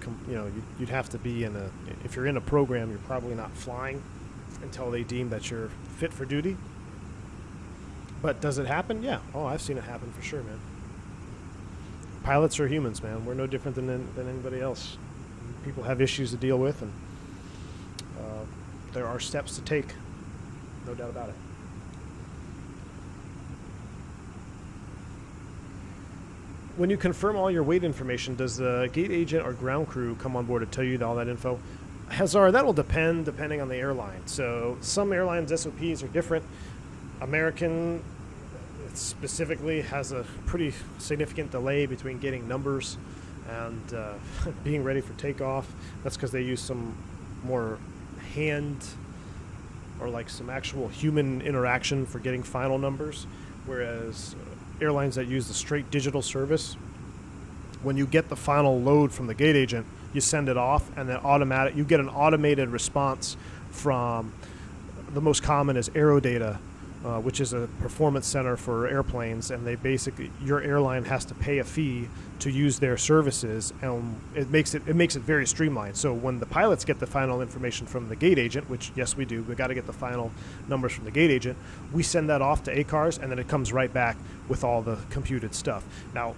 have to be if you're in a program, you're probably not flying until they deem that you're fit for duty. But does it happen? Yeah. Oh, I've seen it happen for sure, man. Pilots are humans, man. We're no different than anybody else. People have issues to deal with, and there are steps to take. No doubt about it. When you confirm all your weight information, does the gate agent or ground crew come on board to tell you all that info? Hazard, that will depend depending on the airline. So some airlines' SOPs are different. American specifically has a pretty significant delay between getting numbers and being ready for takeoff. That's because they use some more hand or like some actual human interaction for getting final numbers, whereas airlines that use the straight digital service, when you get the final load from the gate agent, you send it off, and then you get an automated response from, the most common is Aerodata, which is a performance center for airplanes, and they basically, your airline has to pay a fee to use their services, and it makes it very streamlined. So when the pilots get the final information from the gate agent, which yes we do, we got to get the final numbers from the gate agent, we send that off to ACARS, and then it comes right back with all the computed stuff. Now,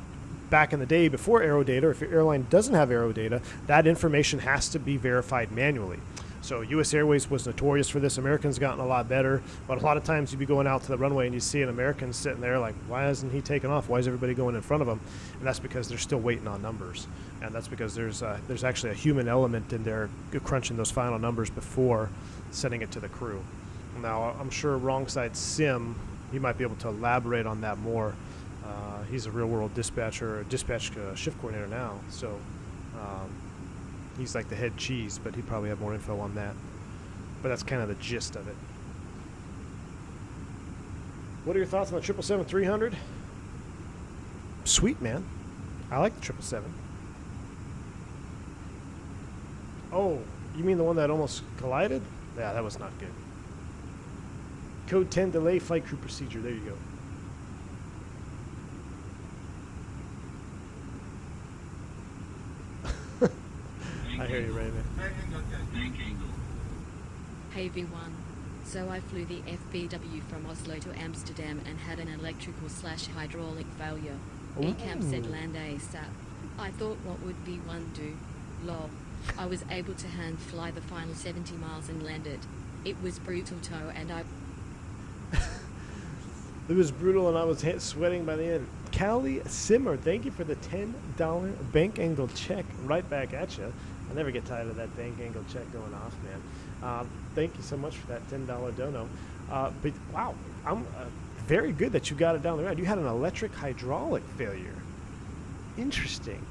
back in the day before Aerodata, if your airline doesn't have Aerodata, that information has to be verified manually. So U.S. Airways was notorious for this. American's gotten a lot better, but a lot of times you'd be going out to the runway and you see an American sitting there like, why isn't he taking off? Why is everybody going in front of him? And that's because they're still waiting on numbers. And that's because there's actually a human element in there crunching those final numbers before sending it to the crew. Now, I'm sure Wrong Side Sim, he might be able to elaborate on that more. He's a real-world dispatcher, dispatch shift coordinator now. So he's like the head cheese, but he'd probably have more info on that. But that's kind of the gist of it. What are your thoughts on the 777-300? Sweet, man. I like the 777. Oh, you mean the one that almost collided? Yeah, that was not good. Code 10 delay flight crew procedure. There you go. I hear you, Raymond. Hey V1. So I flew the FBW from Oslo to Amsterdam and had an electrical/hydraulic failure. ECAM said land ASAP. I thought what would V1 do? Lol. I was able to hand fly the final 70 miles and landed. It was brutal toe and I... It was brutal and I was sweating by the end. Callie Simmer, thank you for the $10 bank angle check. Right back at you. I never get tired of that bank angle check going off, man. Thank you so much for that $10 dono. But wow, I'm very good that you got it down the road. You had an electric hydraulic failure. Interesting.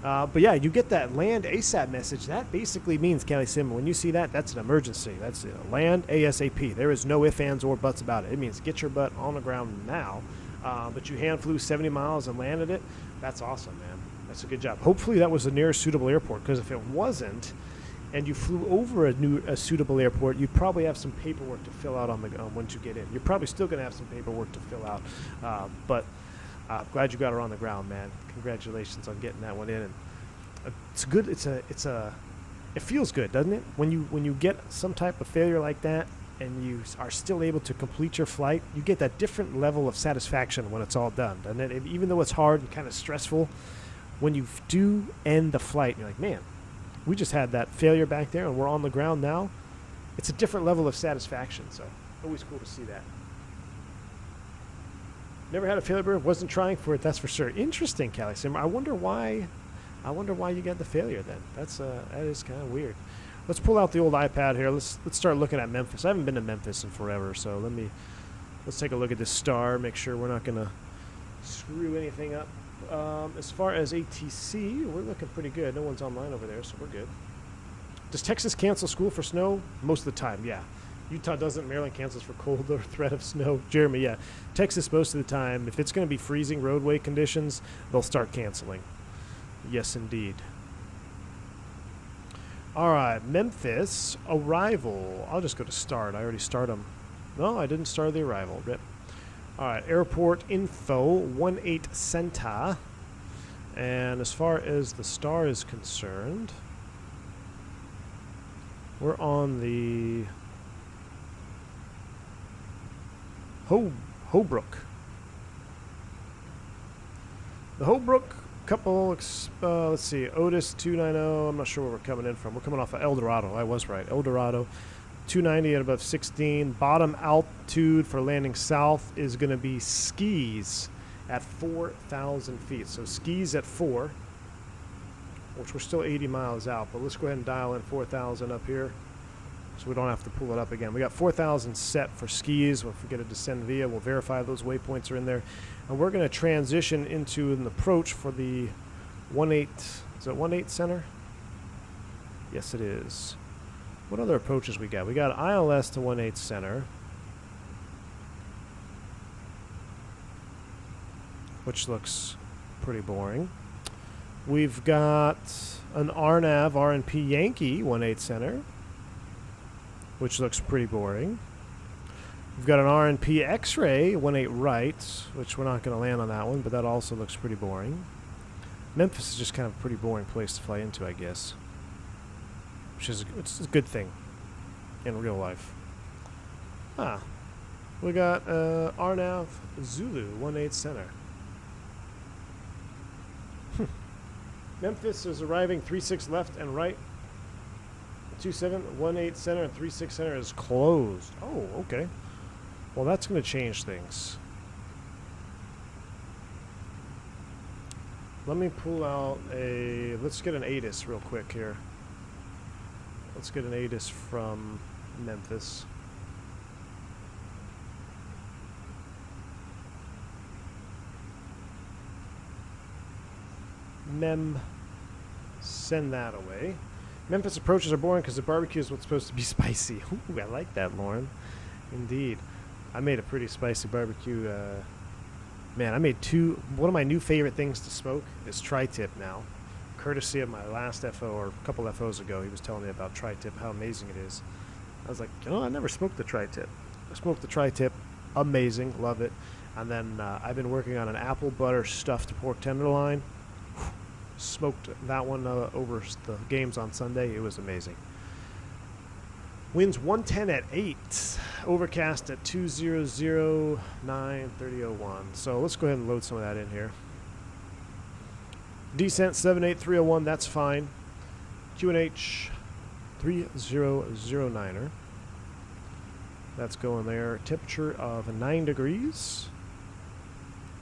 But yeah, you get that land ASAP message. That basically means, Callie Simmer, when you see that, that's an emergency. That's land ASAP. There is no ifs, ands, or buts about it. It means get your butt on the ground now. But you hand flew 70 miles and landed it. That's awesome, man. That's a good job. Hopefully that was the nearest suitable airport, because if it wasn't, and you flew over a suitable airport, you'd probably have some paperwork to fill out on the once you get in. You're probably still going to have some paperwork to fill out, but glad you got her on the ground, man. Congratulations on getting that one in. And it's good. It feels good, doesn't it? When you get some type of failure like that, and you are still able to complete your flight, you get that different level of satisfaction when it's all done, doesn't it? And even though it's hard and kind of stressful, when you do end the flight, you're like, man, we just had that failure back there and we're on the ground now. It's a different level of satisfaction, so always cool to see that. Never had a failure, wasn't trying for it, that's for sure. Interesting, Callie Simmer. I wonder why you got the failure then. That is kind of weird. Let's pull out the old iPad here. Let's start looking at Memphis. I haven't been to Memphis in forever, so let's take a look at this star, make sure we're not gonna screw anything up. As far as ATC, we're looking pretty good. No one's online over there, so we're good. Does Texas cancel school for snow? Most of the time, yeah. Utah doesn't. Maryland cancels for cold or threat of snow. Jeremy, yeah. Texas most of the time. If it's going to be freezing roadway conditions, they'll start canceling. Yes, indeed. All right, Memphis arrival. I'll just go to start. I already start them. No, I didn't start the arrival. Rip. All right, airport info 18 Centa. And as far as the star is concerned, we're on the Holbrook. The Holbrook couple, let's see, Otis 290. I'm not sure where we're coming in from. We're coming off of El Dorado. I was right. El Dorado. 290 at above 16. Bottom altitude for landing south is going to be Skis at 4,000 feet. So Skis at 4, which we're still 80 miles out. But let's go ahead and dial in 4,000 up here so we don't have to pull it up again. We got 4,000 set for Skis. If we get a descend via, we'll verify those waypoints are in there. And we're going to transition into an approach for the 18. Is it 18 center? Yes, it is. What other approaches we got? We got ILS to 18 center, which looks pretty boring. We've got an RNAV RNP Yankee 18 center, which looks pretty boring. We've got an RNP X-ray 18 right, which we're not going to land on that one, but that also looks pretty boring. Memphis is just kind of a pretty boring place to fly into, I guess. Which is it's a good thing in real life. We got RNAV Zulu 18 center. Memphis is arriving 36 left and right. 27 18 center and 36 center is closed. Oh, okay. Well, that's going to change things. Let me pull out let's get an ATIS real quick here. Let's get an ATIS from Memphis. Send that away. Memphis approaches are boring because the barbecue is what's supposed to be spicy. Ooh, I like that, Lauren. Indeed. I made a pretty spicy barbecue. Man, I made one of my new favorite things to smoke is tri-tip now. Courtesy of my last FO, or a couple FOs ago, he was telling me about tri-tip, how amazing it is. I was like, you know, I never smoked the tri-tip. I smoked the tri-tip. Amazing. Love it. And then I've been working on an apple butter stuffed pork tenderloin. Smoked that one over the games on Sunday. It was amazing. Winds 110 at 8. Overcast at 200, 9, 3001. So let's go ahead and load some of that in here. Descent 78301. That's fine. QNH 3009er. That's going there. Temperature of 9 degrees.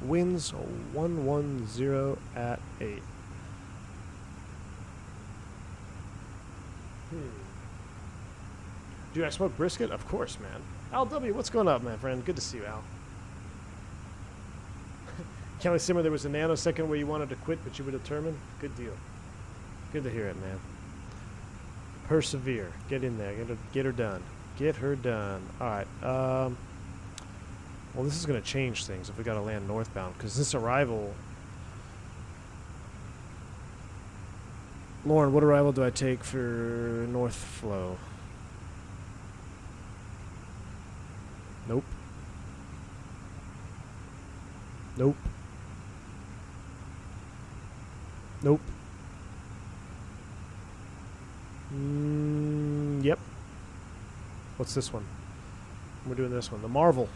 Winds 110 at 8. Dude, I smoke brisket? Of course, man. Al W, what's going up, my friend? Good to see you, Al. Kelly Simmer, there was a nanosecond where you wanted to quit, but you were determined. Good deal. Good to hear it, man. Persevere. Get in there. Get her done. Get her done. All right. Well, this is going to change things if we got to land northbound, because this arrival... Lauren, what arrival do I take for north flow? Nope. Nope. Nope. Yep. What's this one? We're doing this one. The Marvel.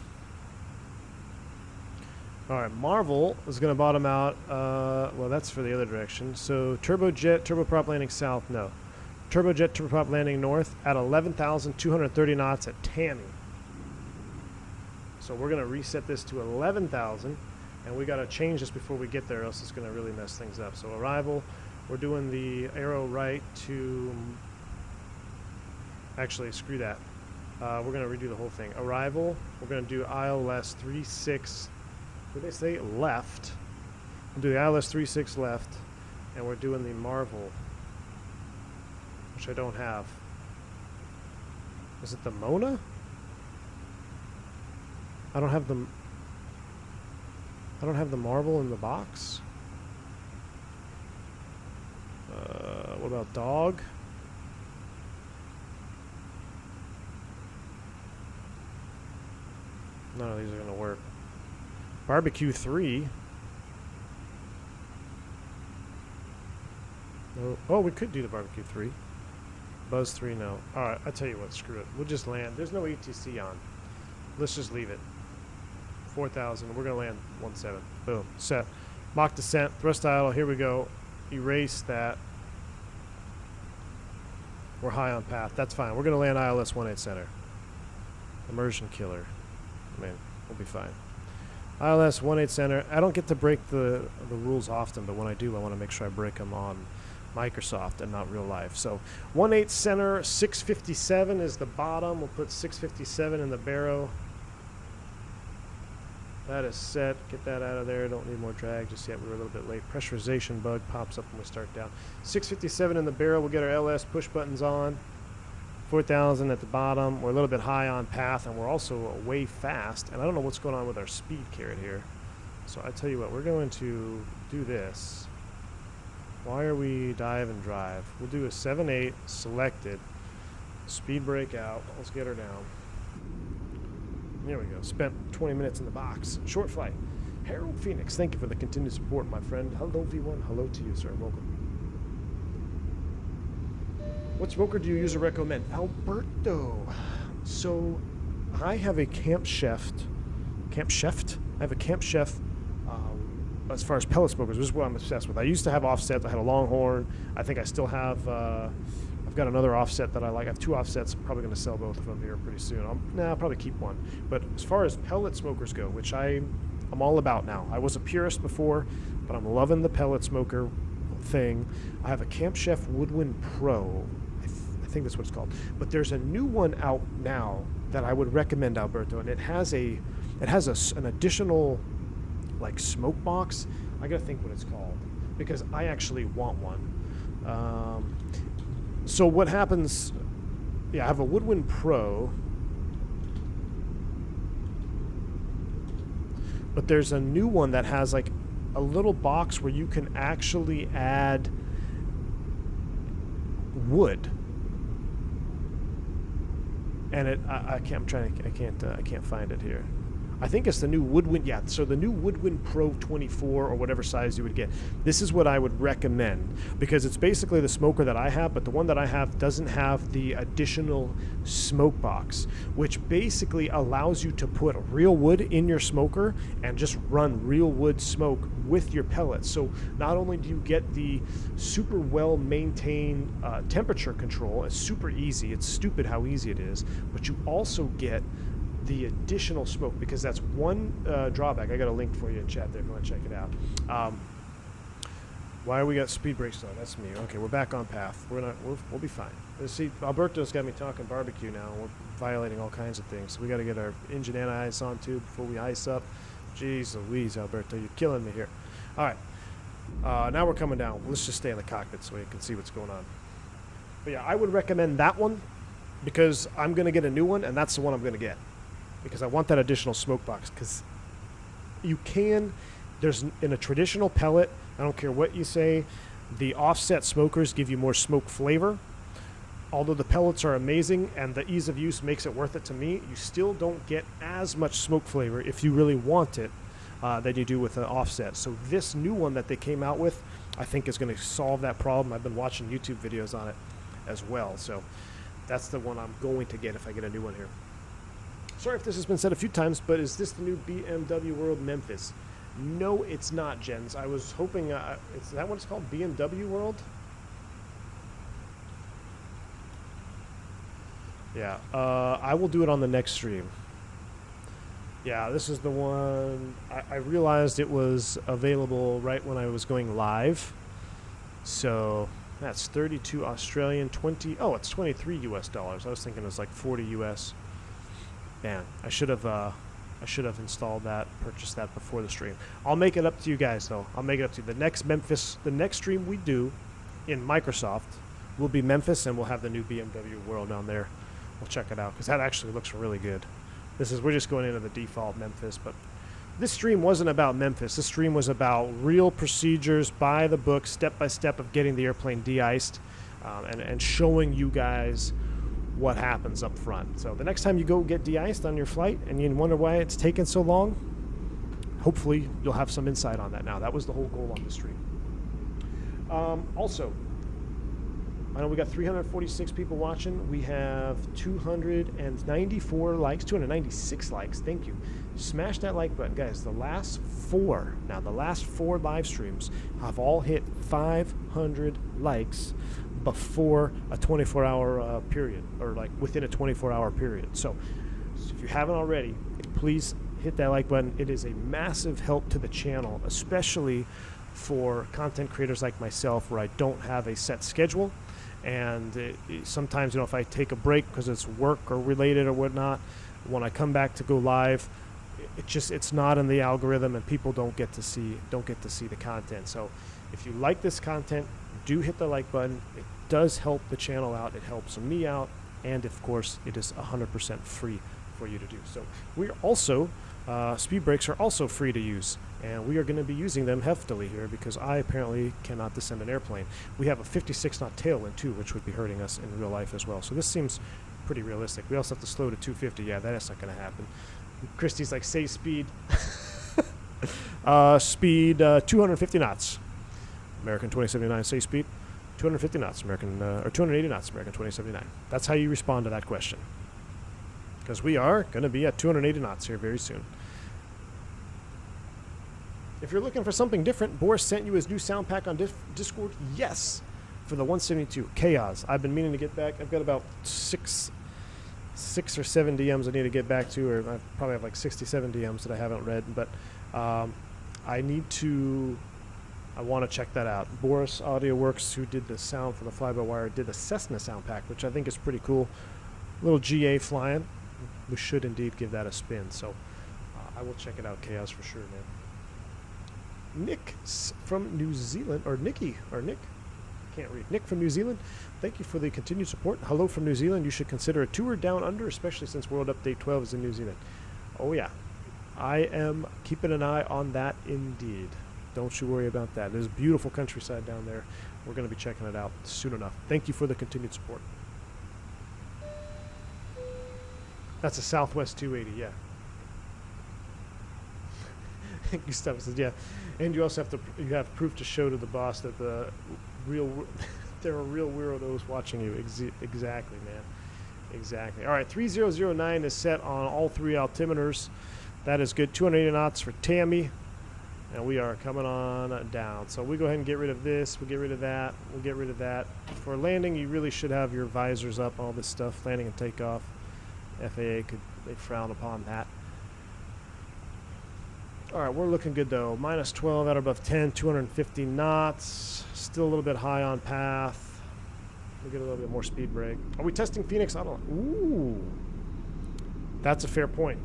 Alright, Marvel is going to bottom out. Well, that's for the other direction. So, turbojet, turboprop landing south. No. Turbojet, turboprop landing north at 11,230 knots at Tammy. So we're going to reset this to 11,000, and we got to change this before we get there, or else it's going to really mess things up. So arrival, we're doing the arrow right to, actually screw that. We're going to redo the whole thing. Arrival, we're going to do ILS 36, what did they say? Left. We'll do the ILS 36 left, and we're doing the Marvel, which I don't have. Is it the Mona? I don't have the Marvel in the box. What about dog? None of these are gonna work. Barbecue 3. No. Oh, we could do the barbecue 3. Buzz 3, no. Alright, I tell you what, screw it. We'll just land. There's no ATC on. Let's just leave it. 4,000. We're going to land 17. Boom. Set. Mock descent. Thrust idle. Here we go. Erase that. We're high on path. That's fine. We're going to land ILS 18 center. Immersion killer. I mean, we'll be fine. ILS 18 center. I don't get to break the rules often, but when I do, I want to make sure I break them on Microsoft and not real life. So 18 center. 657 is the bottom. We'll put 657 in the barrow. That is set. Get that out of there. Don't need more drag just yet. We were a little bit late. Pressurization bug pops up when we start down. 657 in the barrel. We'll get our LS push buttons on. 4,000 at the bottom. We're a little bit high on path, and we're also way fast. And I don't know what's going on with our speed carrot here. So I tell you what, we're going to do this. Why are we dive and drive? We'll do a 7-8 selected. Speed brake out. Let's get her down. There we go. Spent 20 minutes in the box. Short flight. Harold Phoenix, thank you for the continued support, my friend. Hello, V1. Hello to you, sir. Welcome. What smoker do you use or recommend? Alberto. So, I have a Camp Chef. Camp Chef? I have a Camp Chef as far as pellet smokers. This is what I'm obsessed with. I used to have offsets. I had a Longhorn. I think I still have... I've got another offset that I like. I have 2 offsets. I'm probably going to sell both of them here pretty soon. I'll probably keep one. But as far as pellet smokers go, which I'm all about now. I was a purist before, but I'm loving the pellet smoker thing. I have a Camp Chef Woodwind Pro. I think that's what it's called. But there's a new one out now that I would recommend, Alberto, and it has an additional like smoke box. I gotta think what it's called. because I actually want one. So what happens, yeah, I have a Woodwind Pro, but there's a new one that has like a little box where you can actually add wood. And I can't find it here. I think it's the new Woodwind, yeah, so the new Woodwind Pro 24 or whatever size you would get. This is what I would recommend because it's basically the smoker that I have, but the one that I have doesn't have the additional smoke box, which basically allows you to put real wood in your smoker and just run real wood smoke with your pellets. So not only do you get the super well maintained temperature control, it's super easy, it's stupid how easy it is, but you also get the additional smoke, because that's one drawback. I got a link for you in chat there if you want to check it out. Why we got speed brakes on? That's me. Okay, we're back on path. We'll be fine. See, Alberto's got me talking barbecue now. We're violating all kinds of things. So we got to get our engine anti-ice on too before we ice up. Jeez Louise, Alberto, you're killing me here. All right, now we're coming down. Let's just stay in the cockpit so we can see what's going on. But yeah, I would recommend that one because I'm going to get a new one, and that's the one I'm going to get. Because I want that additional smoke box, because you can, there's in a traditional pellet, I don't care what you say, the offset smokers give you more smoke flavor. Although the pellets are amazing and the ease of use makes it worth it to me, you still don't get as much smoke flavor if you really want it than you do with an offset. So this new one that they came out with, I think is going to solve that problem. I've been watching YouTube videos on it as well. So that's the one I'm going to get if I get a new one here. Sorry if this has been said a few times, but is this the new BMW World Memphis? No, it's not, Jens. I was hoping, is that what it's called? BMW World? Yeah, I will do it on the next stream. Yeah, this is the one. I realized it was available right when I was going live. So that's 32 Australian, 20. Oh, it's 23 US dollars. I was thinking it was like 40 US. Man, I should have installed that, purchased that before the stream. I'll make it up to you guys, though. I'll make it up to you. The next stream we do in Microsoft will be Memphis, and we'll have the new BMW World down there. We'll check it out, because that actually looks really good. We're just going into the default Memphis, but this stream wasn't about Memphis. This stream was about real procedures, by the book, step by step of getting the airplane de-iced, and showing you guys what happens up front. So the next time you go get de-iced on your flight and you wonder why it's taken so long, hopefully you'll have some insight on that now. That was the whole goal on the stream. Also, I know we got 346 people watching. We have 294 likes, 296 likes. Thank you. Smash that like button. Guys, the last four live streams have all hit 500 likes before a 24-hour period, or like within a 24-hour period. So if you haven't already, please hit that like button. It is a massive help to the channel, especially for content creators like myself, where I don't have a set schedule. And sometimes, if I take a break because it's work or related or whatnot, when I come back to go live, it's not in the algorithm, and people don't get to see the content. So if you like this content, do hit the like button. It does help the channel out. It helps me out, and of course, it is 100% free for you to do. So we're also speed brakes are also free to use, and we are going to be using them heftily here because I apparently cannot descend an airplane. We have a 56 knot tailwind too, which would be hurting us in real life as well. So this seems pretty realistic. We also have to slow to 250. Yeah, that's not going to happen. Christy's like, say speed. Speed 250 knots. American 2079, say speed 250 knots. American or 280 knots. American 2079. That's how you respond to that question. Because we are going to be at 280 knots here very soon. If you're looking for something different, Boris sent you his new sound pack on Discord. Yes, for the 172 Chaos. I've been meaning to get back. I've got about six or seven DMs I need to get back to, or I probably have like 67 DMs that I haven't read. But I want to check that out. Boris Audio Works, who did the sound for the fly-by-wire, did the Cessna sound pack, which I think is pretty cool. Little GA flying. We should indeed give that a spin. So I will check it out, Chaos, for sure, man. Nick from New Zealand, or Nikki, or Nick, can't read. Nick from New Zealand, thank you for the continued support. Hello from New Zealand. You should consider a tour down under, especially since World Update 12 is in New Zealand. Oh yeah, I am keeping an eye on that indeed. Don't you worry about that. There's beautiful countryside down there. We're going to be checking it out soon enough. Thank you for the continued support. That's a Southwest 280, yeah. Gustav says, yeah. And you also have proof to show to the boss that there are real weirdos watching you. Exactly, man. Exactly. All right, 3009 is set on all three altimeters. That is good. 280 knots for Tammy. And we are coming on down. So we go ahead and get rid of this. We'll get rid of that. We'll get rid of that. For landing, you really should have your visors up, all this stuff, landing and takeoff. FAA they frown upon that. All right, we're looking good though. Minus 12 out above 10, 250 knots. Still a little bit high on path. We'll get a little bit more speed brake. Are we testing Phoenix? I don't know. Ooh, that's a fair point.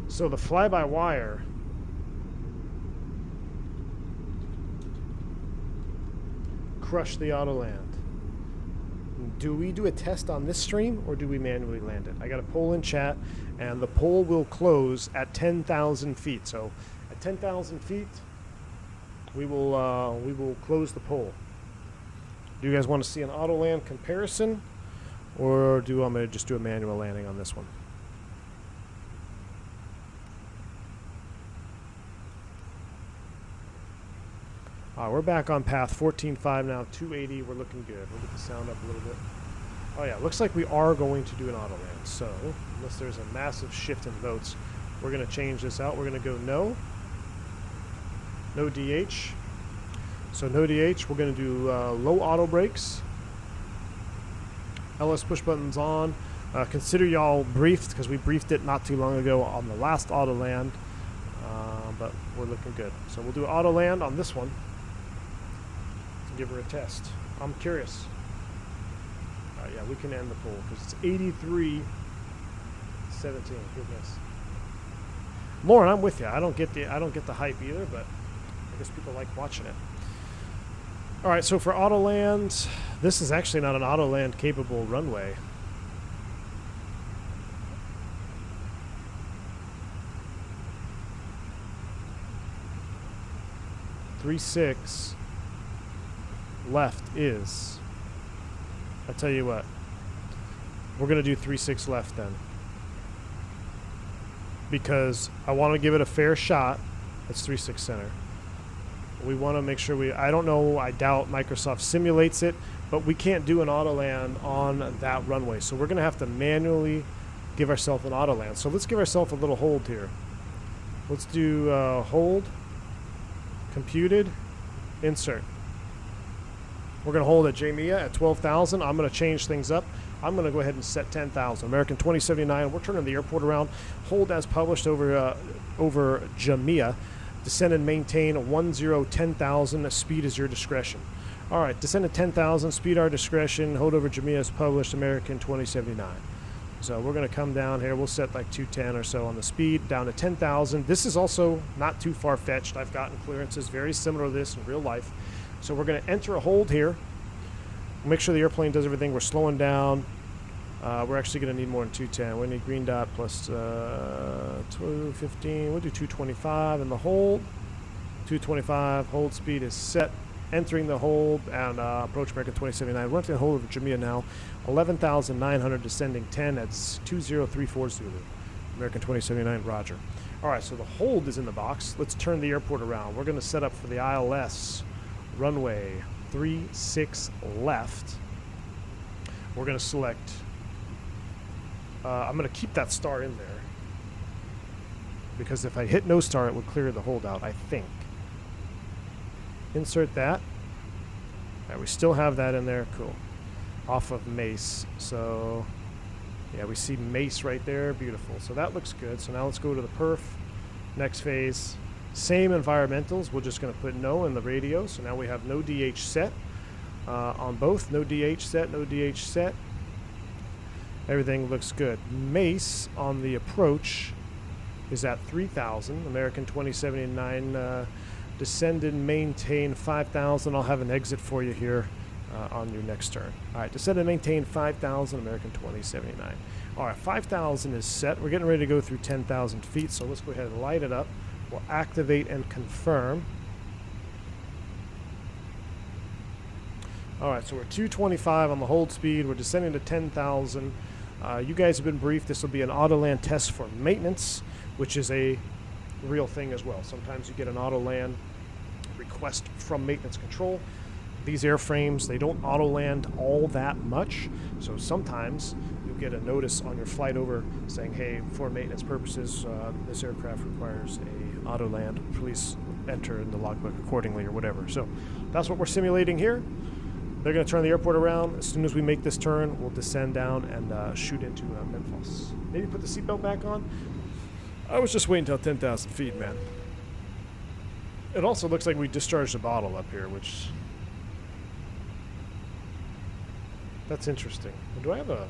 So the fly-by-wire crushed the auto land. Do we do a test on this stream or do we manually land it? I got a poll in chat, and the poll will close at 10,000 feet. So at 10,000 feet, we will close the poll. Do you guys want to see an auto land comparison, or do you want me to just do a manual landing on this one? We're back on path 14.5 now, 280. We're looking good. We'll get the sound up a little bit. Oh yeah, looks like we are going to do an auto land. So unless there's a massive shift in votes, we're going to change this out. We're going to go no DH. So no DH. We're going to do low auto brakes. LS push buttons on. Consider y'all briefed, because we briefed it not too long ago on the last auto land. But we're looking good. So we'll do auto land on this one. Give her a test. I'm curious. Yeah, we can end the poll because it's 83-17. Goodness. Lauren, I'm with you. I don't get the hype either, but I guess people like watching it. All right, so for auto land, this is actually not an auto land capable runway. .36 left is, I tell you what, we're going to do 3.6 left then, because I want to give it a fair shot. It's 3.6 center. We want to make sure I don't know, I doubt Microsoft simulates it, but we can't do an auto land on that runway. So we're going to have to manually give ourselves an auto land. So let's give ourselves a little hold here. Let's do hold, computed, insert. We're going to hold at Jamia at 12,000. I'm going to change things up. I'm going to go ahead and set 10,000. American 2079. We're turning the airport around. Hold as published over Jamia. Descend and maintain 10,000. Speed is your discretion. All right, descend to 10,000. Speed our discretion. Hold over Jamia as published. American 2079. So we're going to come down here. We'll set like 210 or so on the speed, down to 10,000. This is also not too far-fetched. I've gotten clearances very similar to this in real life. So we're going to enter a hold here. Make sure the airplane does everything. We're slowing down. We're actually going to need more than 210. We need green dot plus 215. We'll do 225 in the hold. 225. Hold speed is set. Entering the hold and approach American 2079. We're entering the hold of Jamia now. 11,900 descending 10 at 2034 Zulu. American 2079, roger. All right, so the hold is in the box. Let's turn the airport around. We're going to set up for the ILS runway 36 left. We're going to select, I'm going to keep that star in there, because if I hit no star, it would clear the holdout, I think. Insert that. All right, we still have that in there. Cool. Off of Mace. So, yeah, we see Mace right there. Beautiful. So that looks good. So now let's go to the perf. Next phase. Same environmentals. We're just going to put no in the radio. So now we have no DH set on both. No DH set, no DH set. Everything looks good. Mace on the approach is at 3,000. American 2079 descend and maintain 5,000. I'll have an exit for you here on your next turn. All right, descend and maintain 5,000, American 2079. All right, 5,000 is set. We're getting ready to go through 10,000 feet, so let's go ahead and light it up. We'll activate and confirm. All right, so we're 225 on the hold speed. We're descending to 10,000. You guys have been briefed. This will be an auto land test for maintenance, which is a real thing as well. Sometimes you get an auto land request from maintenance control. These airframes, they don't auto land all that much, so sometimes you'll get a notice on your flight over saying, hey, for maintenance purposes, this aircraft requires a auto land. Please enter in the logbook accordingly or whatever. So that's what we're simulating here. They're going to turn the airport around. As soon as we make this turn, we'll descend down and shoot into Memphis. Maybe put the seatbelt back on. I was just waiting until 10,000 feet, man. It also looks like we discharged a bottle up here, which... That's interesting. Do I have a...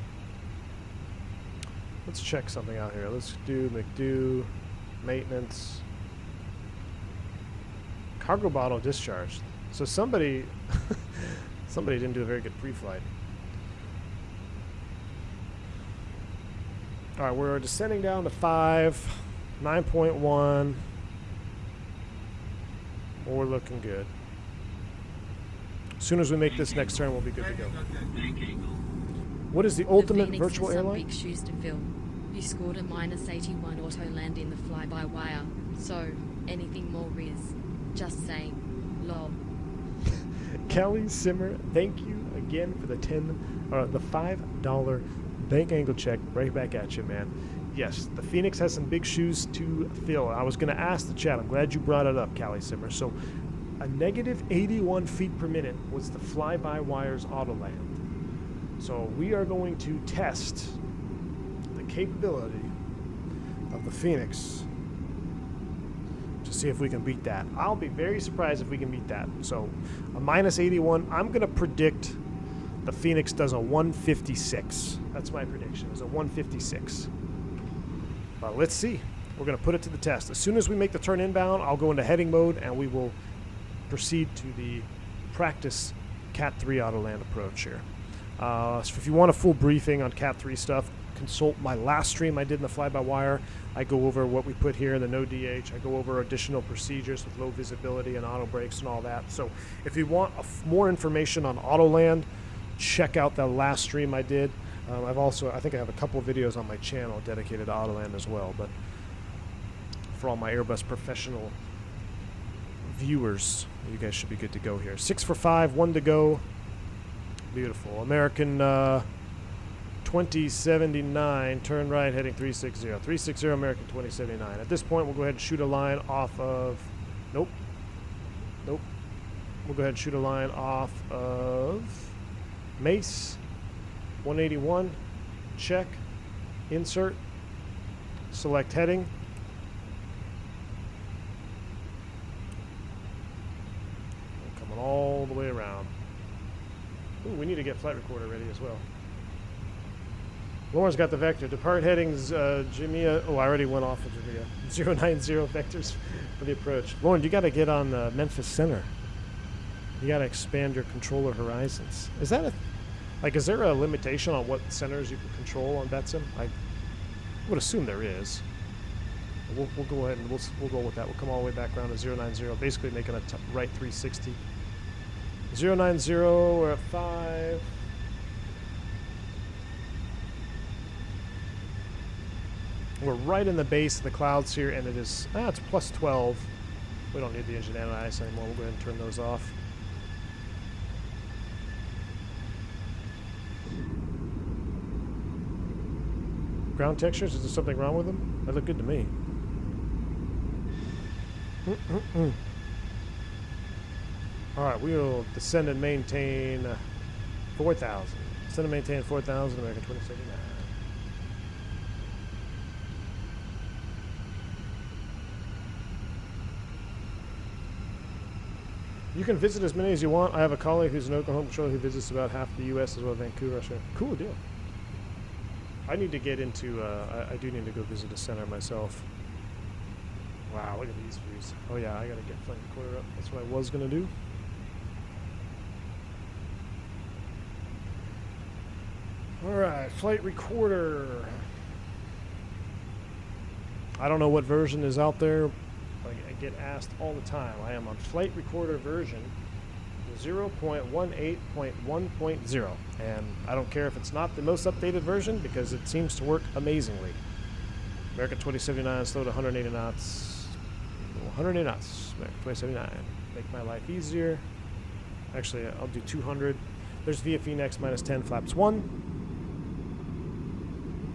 Let's check something out here. Let's do McDo, maintenance. Cargo bottle discharged. So somebody... somebody didn't do a very good pre-flight. All right, we're descending down to 5, 9.1. We're looking good. As soon as we make this next turn, we'll be good to go. What is the ultimate FENIX virtual has some airline? big shoes to fill. You scored a -81 auto land in the fly-by-wire, so anything more is just saying, lol. Kelly Simmer, thank you again for the the $5 bank angle check. Right back at you, man. Yes, the FENIX has some big shoes to fill. I was going to ask the chat. I'm glad you brought it up, Kelly Simmer. So, a negative 81 feet per minute was the fly-by-wires auto land. So we are going to test the capability of the FENIX to see if we can beat that. I'll be very surprised if we can beat that. So a -81, I'm going to predict the FENIX does a 156. That's my prediction, is a 156. But let's see. We're going to put it to the test. As soon as we make the turn inbound, I'll go into heading mode and we will proceed to the practice Cat 3 auto land approach here. So if you want a full briefing on Cat 3 stuff, consult my last stream I did in the fly-by-wire. I go over what we put here in the no DH. I go over additional procedures with low visibility and auto brakes and all that. So if you want more information on auto land, check out that last stream I did. I think I have a couple of videos on my channel dedicated to auto land as well. But for all my Airbus professional viewers, you guys should be good to go here. 6 for 5, 1 to go. Beautiful. American 2079, turn right, heading 360. 360, American 2079. At this point, we'll go ahead and shoot a line off of... Nope. We'll go ahead and shoot a line off of Mace 181. Check. Insert. Select heading. Coming all the way around. Ooh, we need to get flight recorder ready as well. Lauren's got the vector. Depart headings, Jamia. Oh, I already went off of Jamia. 090 vectors for the approach. Lauren, you got to get on Memphis Center. You got to expand your controller horizons. Is that is there a limitation on what centers you can control on Betsim? I would assume there is. We'll go ahead and we'll go with that. We'll come all the way back around to 090, basically making a right 360. 090, we're at 5. We're right in the base of the clouds here, and it is, it's plus 12. We don't need the engine anti-ice anymore. We'll go ahead and turn those off. Ground textures, is there something wrong with them? They look good to me. Alright, we'll descend and maintain 4,000. Descend and maintain 4,000, American 2079. You can visit as many as you want. I have a colleague who's an Oklahoma patrol who visits about half the U.S. as well as Vancouver, Australia. Cool deal. I need to get into, I do need to go visit a center myself. Wow, look at these views. Oh yeah, I gotta get flight recorder up. That's what I was gonna do. Alright, flight recorder. I don't know what version is out there. I get asked all the time. I am on flight recorder version 0.18.1.0, and I don't care if it's not the most updated version because it seems to work amazingly. American 2079 slow to 180 knots. 180 knots. American 2079. Make my life easier. Actually, I'll do 200. There's via FENIX -10 flaps 1.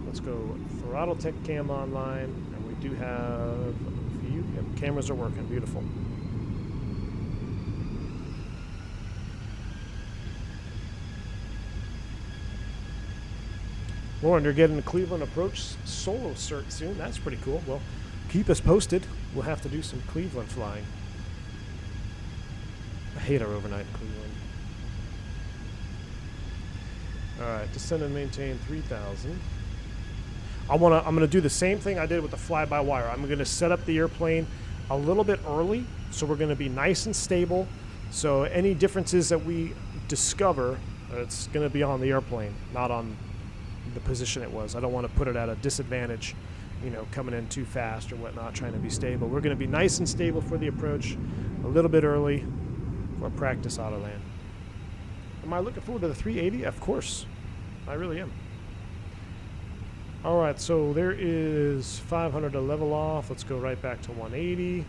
Let's go Throttletek cam online, and we do have view. Yep, cameras are working. Beautiful. Lauren, you're getting the Cleveland approach solo cert soon. That's pretty cool. Well, keep us posted. We'll have to do some Cleveland flying. I hate our overnight in Cleveland. All right, descend and maintain 3,000. I'm gonna do the same thing I did with the fly-by-wire. I'm gonna set up the airplane a little bit early, so we're gonna be nice and stable. So any differences that we discover, it's gonna be on the airplane, not on the position it was. I don't want to put it at a disadvantage, you know, coming in too fast or whatnot, trying to be stable. We're going to be nice and stable for the approach, a little bit early for practice auto land. Am I looking forward to the 380? Of course. I really am. All right, so there is 500 to level off. Let's go right back to 180.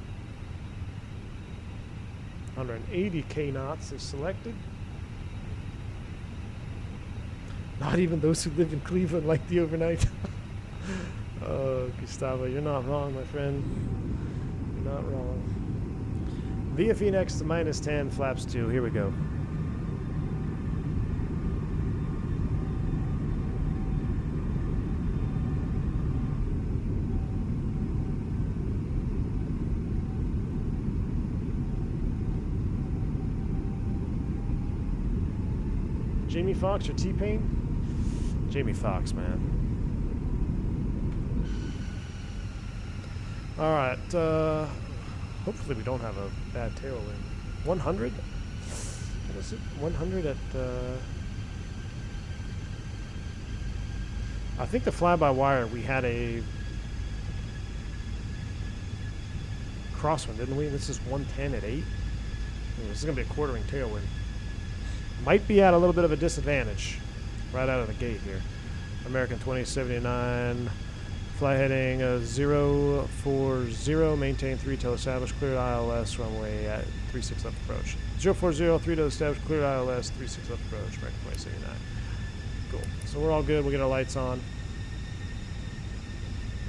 180 K knots is selected. Not even those who live in Cleveland like the overnight. Oh, Gustavo, you're not wrong, my friend. You're not wrong. Via FENIX to -10, flaps 2. Here we go. Jamie Foxx or T-Pain? Jamie Foxx, man. All right. Hopefully we don't have a bad tailwind. 100? What is it? 100 at... I think the fly-by-wire, we had a crosswind, didn't we? This is 110 at 8. This is going to be a quartering tailwind. Might be at a little bit of a disadvantage right out of the gate here. American 2079, fly heading 040, maintain 3 till established, cleared ILS, runway at 36 left approach. 040, 3 till established, cleared ILS, 36 left approach, American 2079. Cool. So we're all good. We'll get our lights on.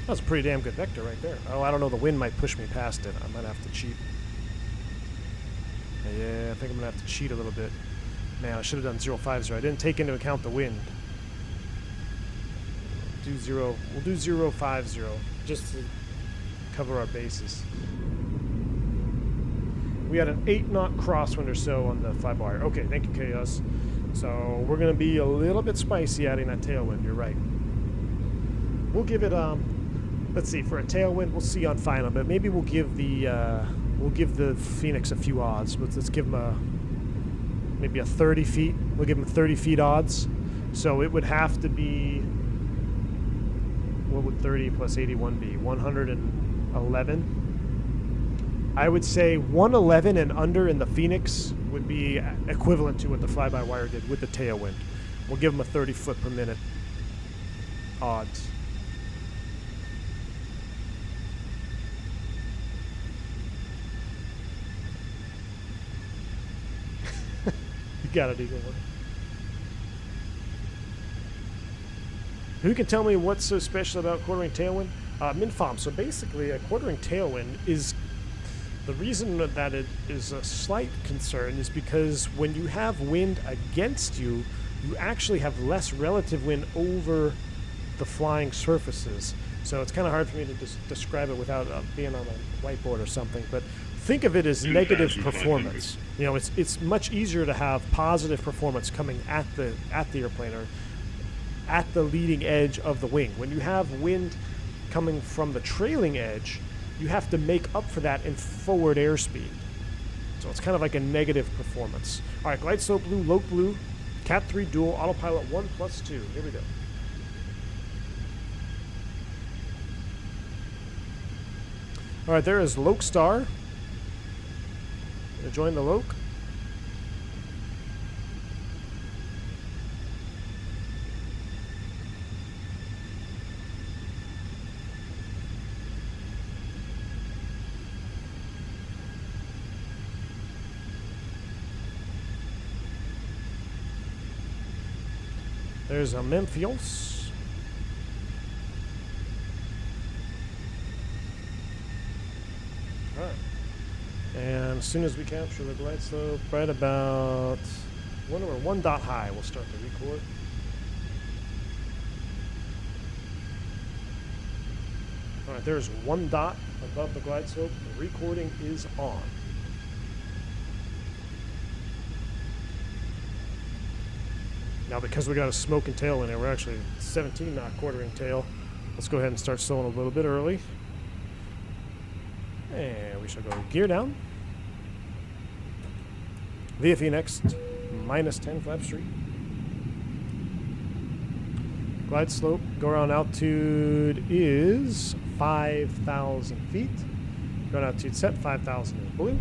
That's a pretty damn good vector right there. Oh, I don't know. The wind might push me past it. I might have to cheat. Yeah, I think I'm going to have to cheat a little bit. Man, I should have done 050. I didn't take into account the wind. We'll do 050 just to cover our bases. We had an 8-knot crosswind or so on the flyby. Okay, thank you, Chaos. So we're going to be a little bit spicy adding that tailwind. You're right. We'll give it let's see, for a tailwind, we'll see on final, but maybe we'll give the FENIX a few odds. Let's give them maybe a 30 feet. We'll give them 30 feet odds. So it would have to be, what would 30 plus 81 be? 111. I would say 111 and under in the FENIX would be equivalent to what the fly-by-wire did with the tailwind. We'll give them a 30 foot per minute odds. Got it, Eagle One. Who can tell me what's so special about quartering tailwind? Minfom. So basically, a quartering tailwind is the reason that it is a slight concern is because when you have wind against you, you actually have less relative wind over the flying surfaces. So it's kind of hard for me to describe it without being on a whiteboard or something, but think of it as negative performance. You know, it's much easier to have positive performance coming at the airplane or at the leading edge of the wing. When you have wind coming from the trailing edge, you have to make up for that in forward airspeed. So it's kind of like a negative performance. All right, glide slope blue, lope blue, Cat 3 dual, autopilot 1+2. Here we go. All right, there is Loke Star. Gonna join the Loke. There's a Memphios. All right. And as soon as we capture the glide slope, right about when we're 1 dot high, we'll start the record. All right, there's 1 dot above the glide slope. The recording is on. Now, because we got a smoking tail in there, we're actually 17 knot quartering tail. Let's go ahead and start slowing a little bit early. And we shall go gear down. VFE next, -10 flap street. Glide slope, go around altitude is 5,000 feet. Go around altitude set, 5,000 is blue.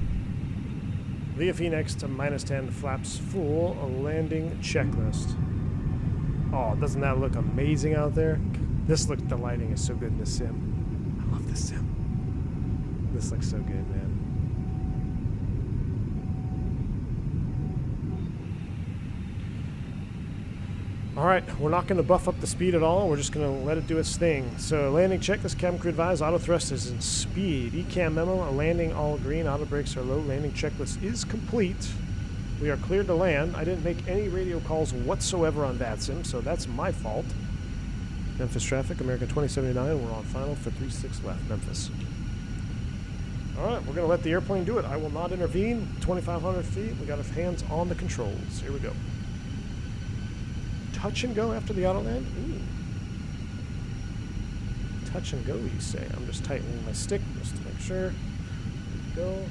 VFE next to -10 flaps full, a landing checklist. Oh, doesn't that look amazing out there? The lighting is so good in this sim. I love this sim. This looks so good, man. All right, we're not going to buff up the speed at all. We're just going to let it do its thing. So landing checklist, cabin crew advised, auto thrust is in speed. ECAM memo, landing all green, auto brakes are low, landing checklist is complete. We are cleared to land. I didn't make any radio calls whatsoever on that sim, so that's my fault. Memphis traffic, American 2079, we're on final for 36 left, Memphis. All right, we're going to let the airplane do it. I will not intervene. 2,500 feet, we got our hands on the controls. Here we go. Touch and go after the auto land? Ooh. Touch and go, you say. I'm just tightening my stick just to make sure. Go.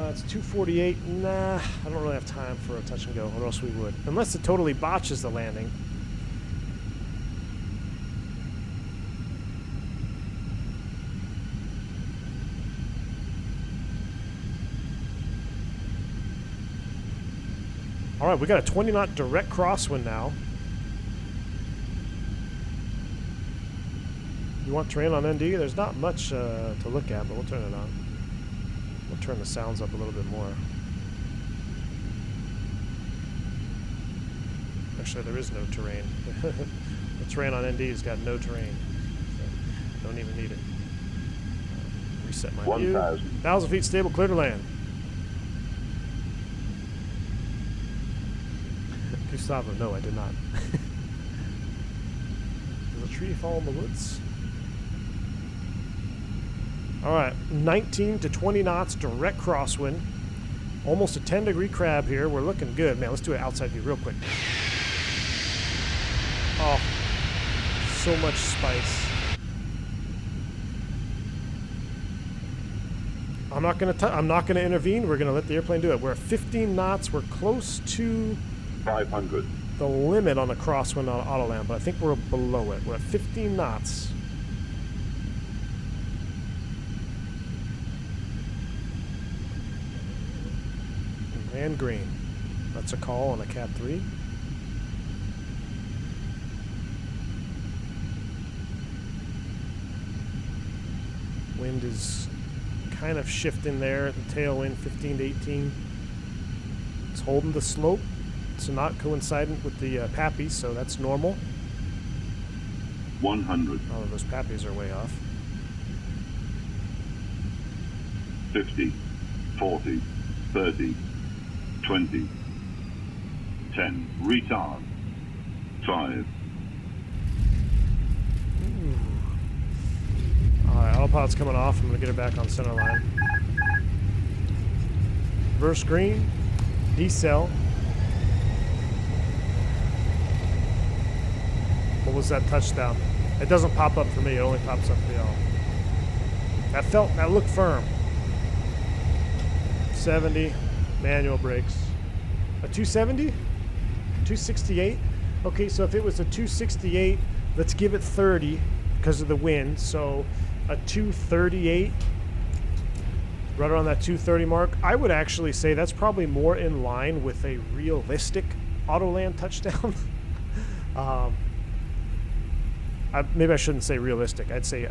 It's 2:48. Nah, I don't really have time for a touch and go, or else we would. Unless it totally botches the landing. All right, we got a 20 knot direct crosswind now. You want terrain on ND? There's not much to look at, but we'll turn it on. We'll turn the sounds up a little bit more. Actually, there is no terrain. The terrain on ND's got no terrain. So don't even need it. Reset my view. 1,000 feet stable, clear to land. Gustavo, no, I did not. Does a tree fall in the woods? All right, 19 to 20 knots, direct crosswind. Almost a 10-degree crab here. We're looking good. Man, let's do an outside view real quick. Oh, so much spice. I'm not gonna intervene. We're gonna let the airplane do it. We're at 15 knots. We're close to 500. The limit on the crosswind on Autoland, but I think we're below it. We're at 15 knots. And green. That's a call on a Cat 3. Wind is kind of shifting there. The tailwind 15 to 18. It's holding the slope. It's not coincident with the pappies, so that's normal. 100. Oh, those pappies are way off. 50, 40, 30, 20, 10, retard, 5. Alright, autopilot's coming off. I'm going to get her back on center line. Reverse green, decel. What was that touchdown? It doesn't pop up for me, it only pops up for y'all. That looked firm. 70, manual brakes. A 270? 268? Okay, so if it was a 268, let's give it 30 because of the wind. So a 238, right around that 230 mark. I would actually say that's probably more in line with a realistic auto land touchdown. Maybe I shouldn't say realistic. I'd say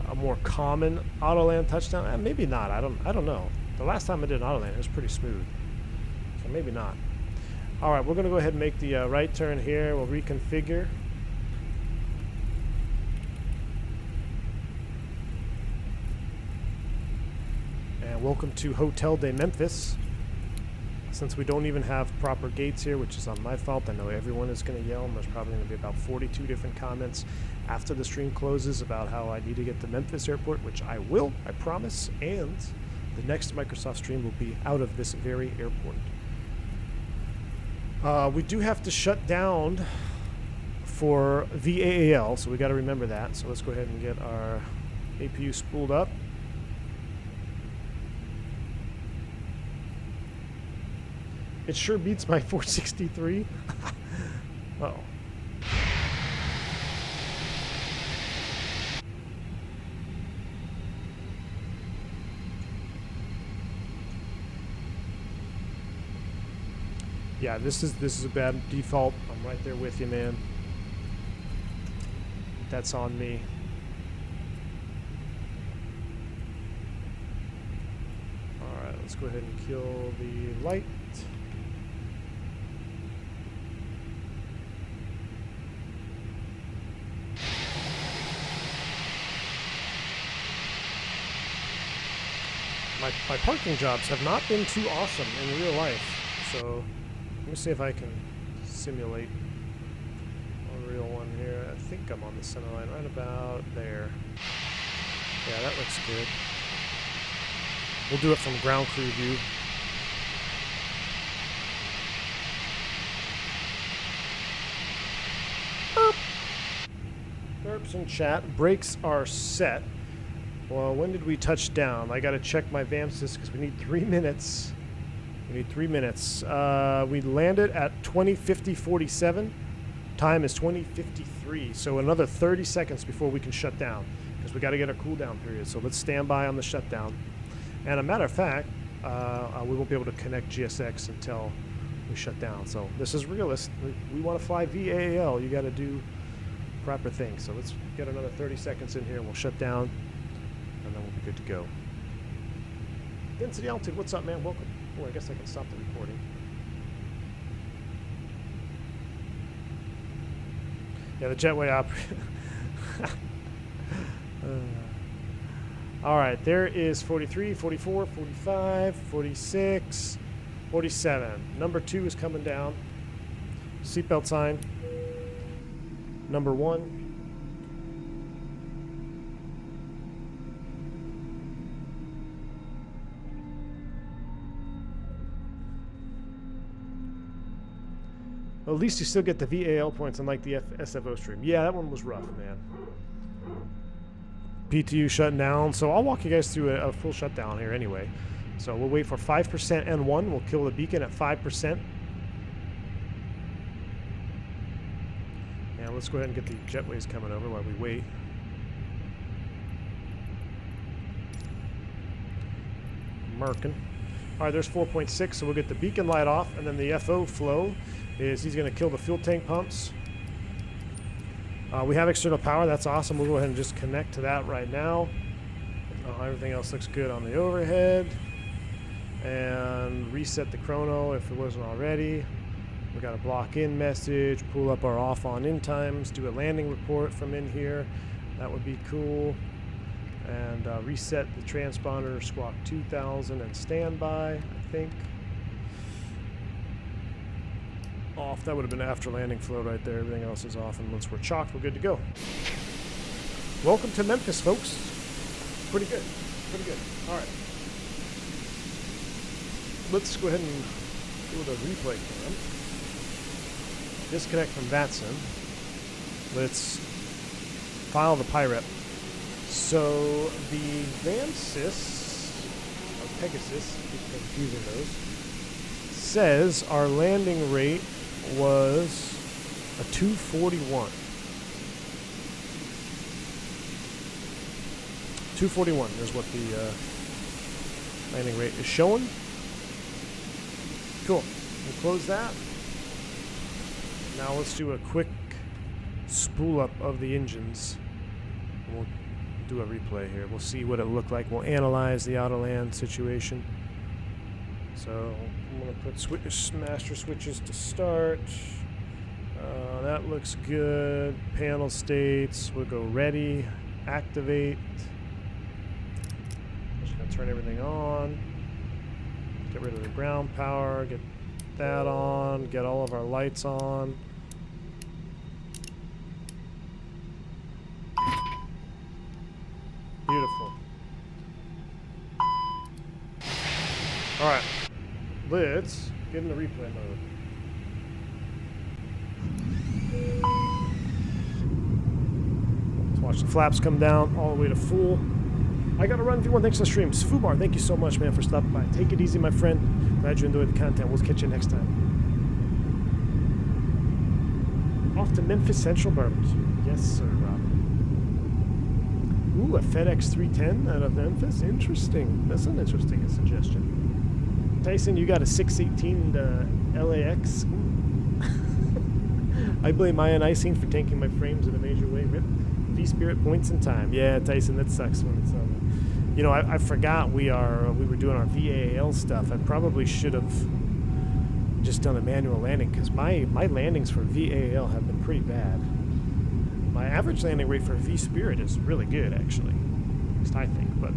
a more common auto land touchdown. Maybe not. I don't know. The last time I did an auto land, it was pretty smooth. So maybe not. All right, we're going to go ahead and make the right turn here. We'll reconfigure. And welcome to Hotel de Memphis. Since we don't even have proper gates here, which is on my fault, I know everyone is going to yell, and there's probably going to be about 42 different comments after the stream closes about how I need to get to Memphis Airport, which I will, I promise, and the next Microsoft stream will be out of this very airport. We do have to shut down for VAAL, so we got to remember that. So let's go ahead and get our APU spooled up. It sure beats my 463. Uh-oh. Yeah, this is a bad default. I'm right there with you, man. That's on me. All right, let's go ahead and kill the light. My parking jobs have not been too awesome in real life, so let me see if I can simulate a real one here. I think I'm on the center line right about there. Yeah, that looks good. We'll do it from ground crew view. Burps in chat. Brakes are set. Well, when did we touch down? I gotta check my VAMSys because we need 3 minutes. We need 3 minutes. We landed at 20:50:47. Time is 20:53. So another 30 seconds before we can shut down because we got to get a cooldown period. So let's stand by on the shutdown. And a matter of fact, we won't be able to connect GSX until we shut down. So this is realist. We want to fly VAAL. You got to do proper things. So let's get another 30 seconds in here and we'll shut down. And then we'll be good to go. Density Altitude, what's up, man? Welcome. Oh, I guess I can stop the recording. Yeah, the jetway operator. All right, there is 43, 44, 45, 46, 47. Number 2 is coming down. Seatbelt sign. Number 1. Well, at least you still get the VAL points unlike the SFO stream. Yeah, that one was rough, man. PTU shutting down. So I'll walk you guys through a full shutdown here anyway. So we'll wait for 5% N1. We'll kill the beacon at 5%. And let's go ahead and get the jetways coming over while we wait. Merkin. All right, there's 4.6, so we'll get the beacon light off, and then the FO flow is he's going to kill the fuel tank pumps. We have external power. That's awesome. We'll go ahead and just connect to that right now. Everything else looks good on the overhead. And reset the chrono if it wasn't already. We got a block in message, pull up our off on in times, do a landing report from in here. That would be cool. And reset the transponder, squawk 2000 and standby, I think. Off. That would have been after landing flow right there. Everything else is off, and once we're chocked, we're good to go. Welcome to Memphis, folks. Pretty good. Pretty good. All right. Let's go ahead and do the replay cam. Disconnect from VATSIM. Let's file the PIREP So the Vansis, or Pegasus, keep confusing those, says our landing rate was a 241. 241 is what the landing rate is showing. Cool. We'll close that. Now let's do a quick spool up of the engines. We'll do a replay here. We'll see what it looked like. We'll analyze the auto-land situation. So I'm going to put master switches to start. That looks good. Panel states. We'll go ready. Activate. Just going to turn everything on. Get rid of the ground power. Get that on. Get all of our lights on. Beautiful. Alright. Let's get in the replay mode. Let's watch the flaps come down all the way to full. I gotta run. V1, thanks for the stream. Fubar, thank you so much, man, for stopping by. Take it easy, my friend. Glad you enjoyed the content. We'll catch you next time. Off to Memphis Central Barbecue. Yes, sir, Rob. Ooh, a FedEx 310 out of Memphis. Interesting. That's an interesting suggestion. Tyson, you got a 618 LAX. I blame de-icing for tanking my frames in a major way. Rip. V-Spirit points in time. Yeah, Tyson, that sucks when it's you know, I forgot we were doing our VAL stuff. I probably should have just done a manual landing because my landings for VAL have been pretty bad. My average landing rate for V-Spirit is really good, actually. At least I think, but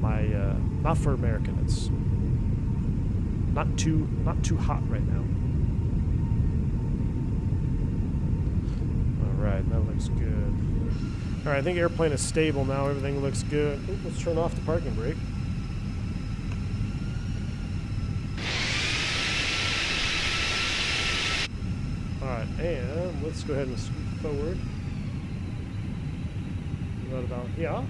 my not for American. It's not too hot right now. All right, that looks good. All right, I think airplane is stable now. Everything looks good. Ooh, let's turn off the parking brake. All right, and let's go ahead and scoot forward. What about here?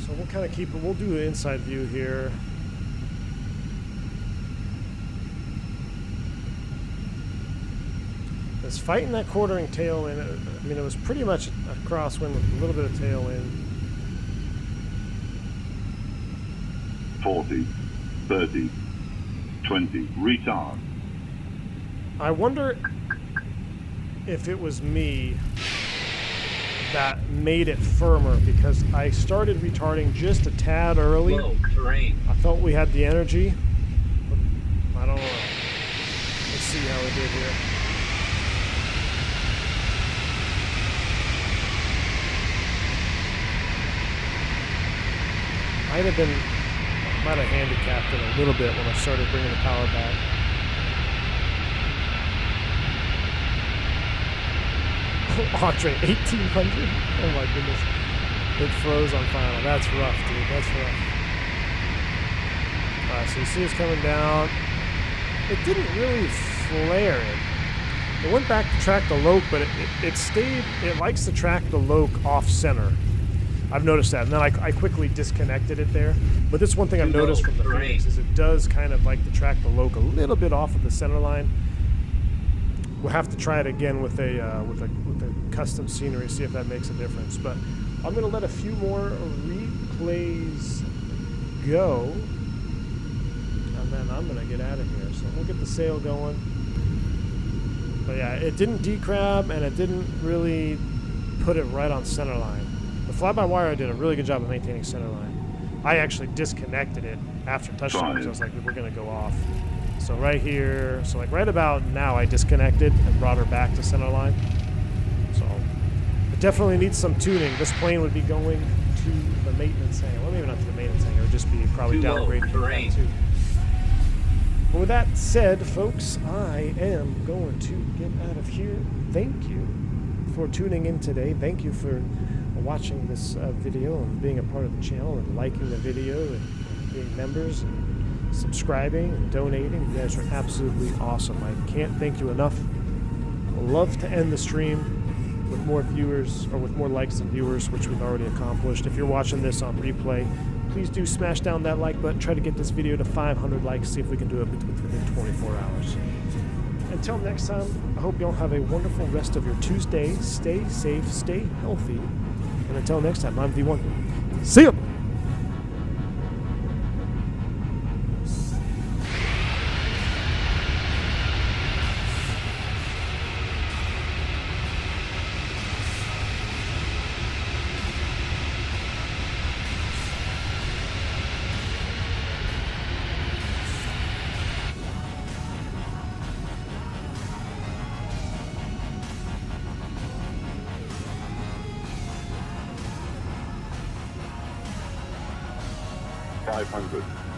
So we'll kind of keep it. We'll do an inside view here. It's fighting that quartering tail in. I mean, it was pretty much a crosswind with a little bit of tail in. 40, 30, 20, retard. I wonder if it was me that made it firmer because I started retarding just a tad early. Low terrain. I felt we had the energy. But I don't know. Let's see how we did here. Might have handicapped it a little bit when I started bringing the power back. Andre, 1800? Oh my goodness. It froze on final. That's rough, dude. That's rough. Alright, so you see us coming down. It didn't really flare it. It went back to track the loc, but it stayed. It likes to track the loc off center. I've noticed that, and then I quickly disconnected it there. But this one thing I've noticed from the FENIX is it does kind of like to track the loc a little bit off of the center line. We'll have to try it again with a custom scenery, see if that makes a difference. But I'm gonna let a few more replays go, and then I'm gonna get out of here. So we'll get the sail going. But yeah, it didn't decrab, and it didn't really put it right on center line. The fly-by-wire did a really good job of maintaining center line. I actually disconnected it after touchdown because I was like, we're going to go off. So right here, so like right about now, I disconnected and brought her back to center line. So it definitely needs some tuning. This plane would be going to the maintenance hangar. Well, maybe not to the maintenance hangar. It would just be probably downgraded to that too. But with that said, folks, I am going to get out of here. Thank you for tuning in today. Thank you for watching this video and being a part of the channel and liking the video and being members and subscribing and donating. You guys are absolutely awesome. I can't thank you enough. love to end the stream with more viewers, or with more likes than viewers, which we've already accomplished. If you're watching this on replay, please do smash down that like button. Try to get this video to 500 likes. See if we can do it within 24 hours. Until next time, I hope you all have a wonderful rest of your Tuesday. Stay safe, stay healthy. And until next time, I'm V1. See ya! $500.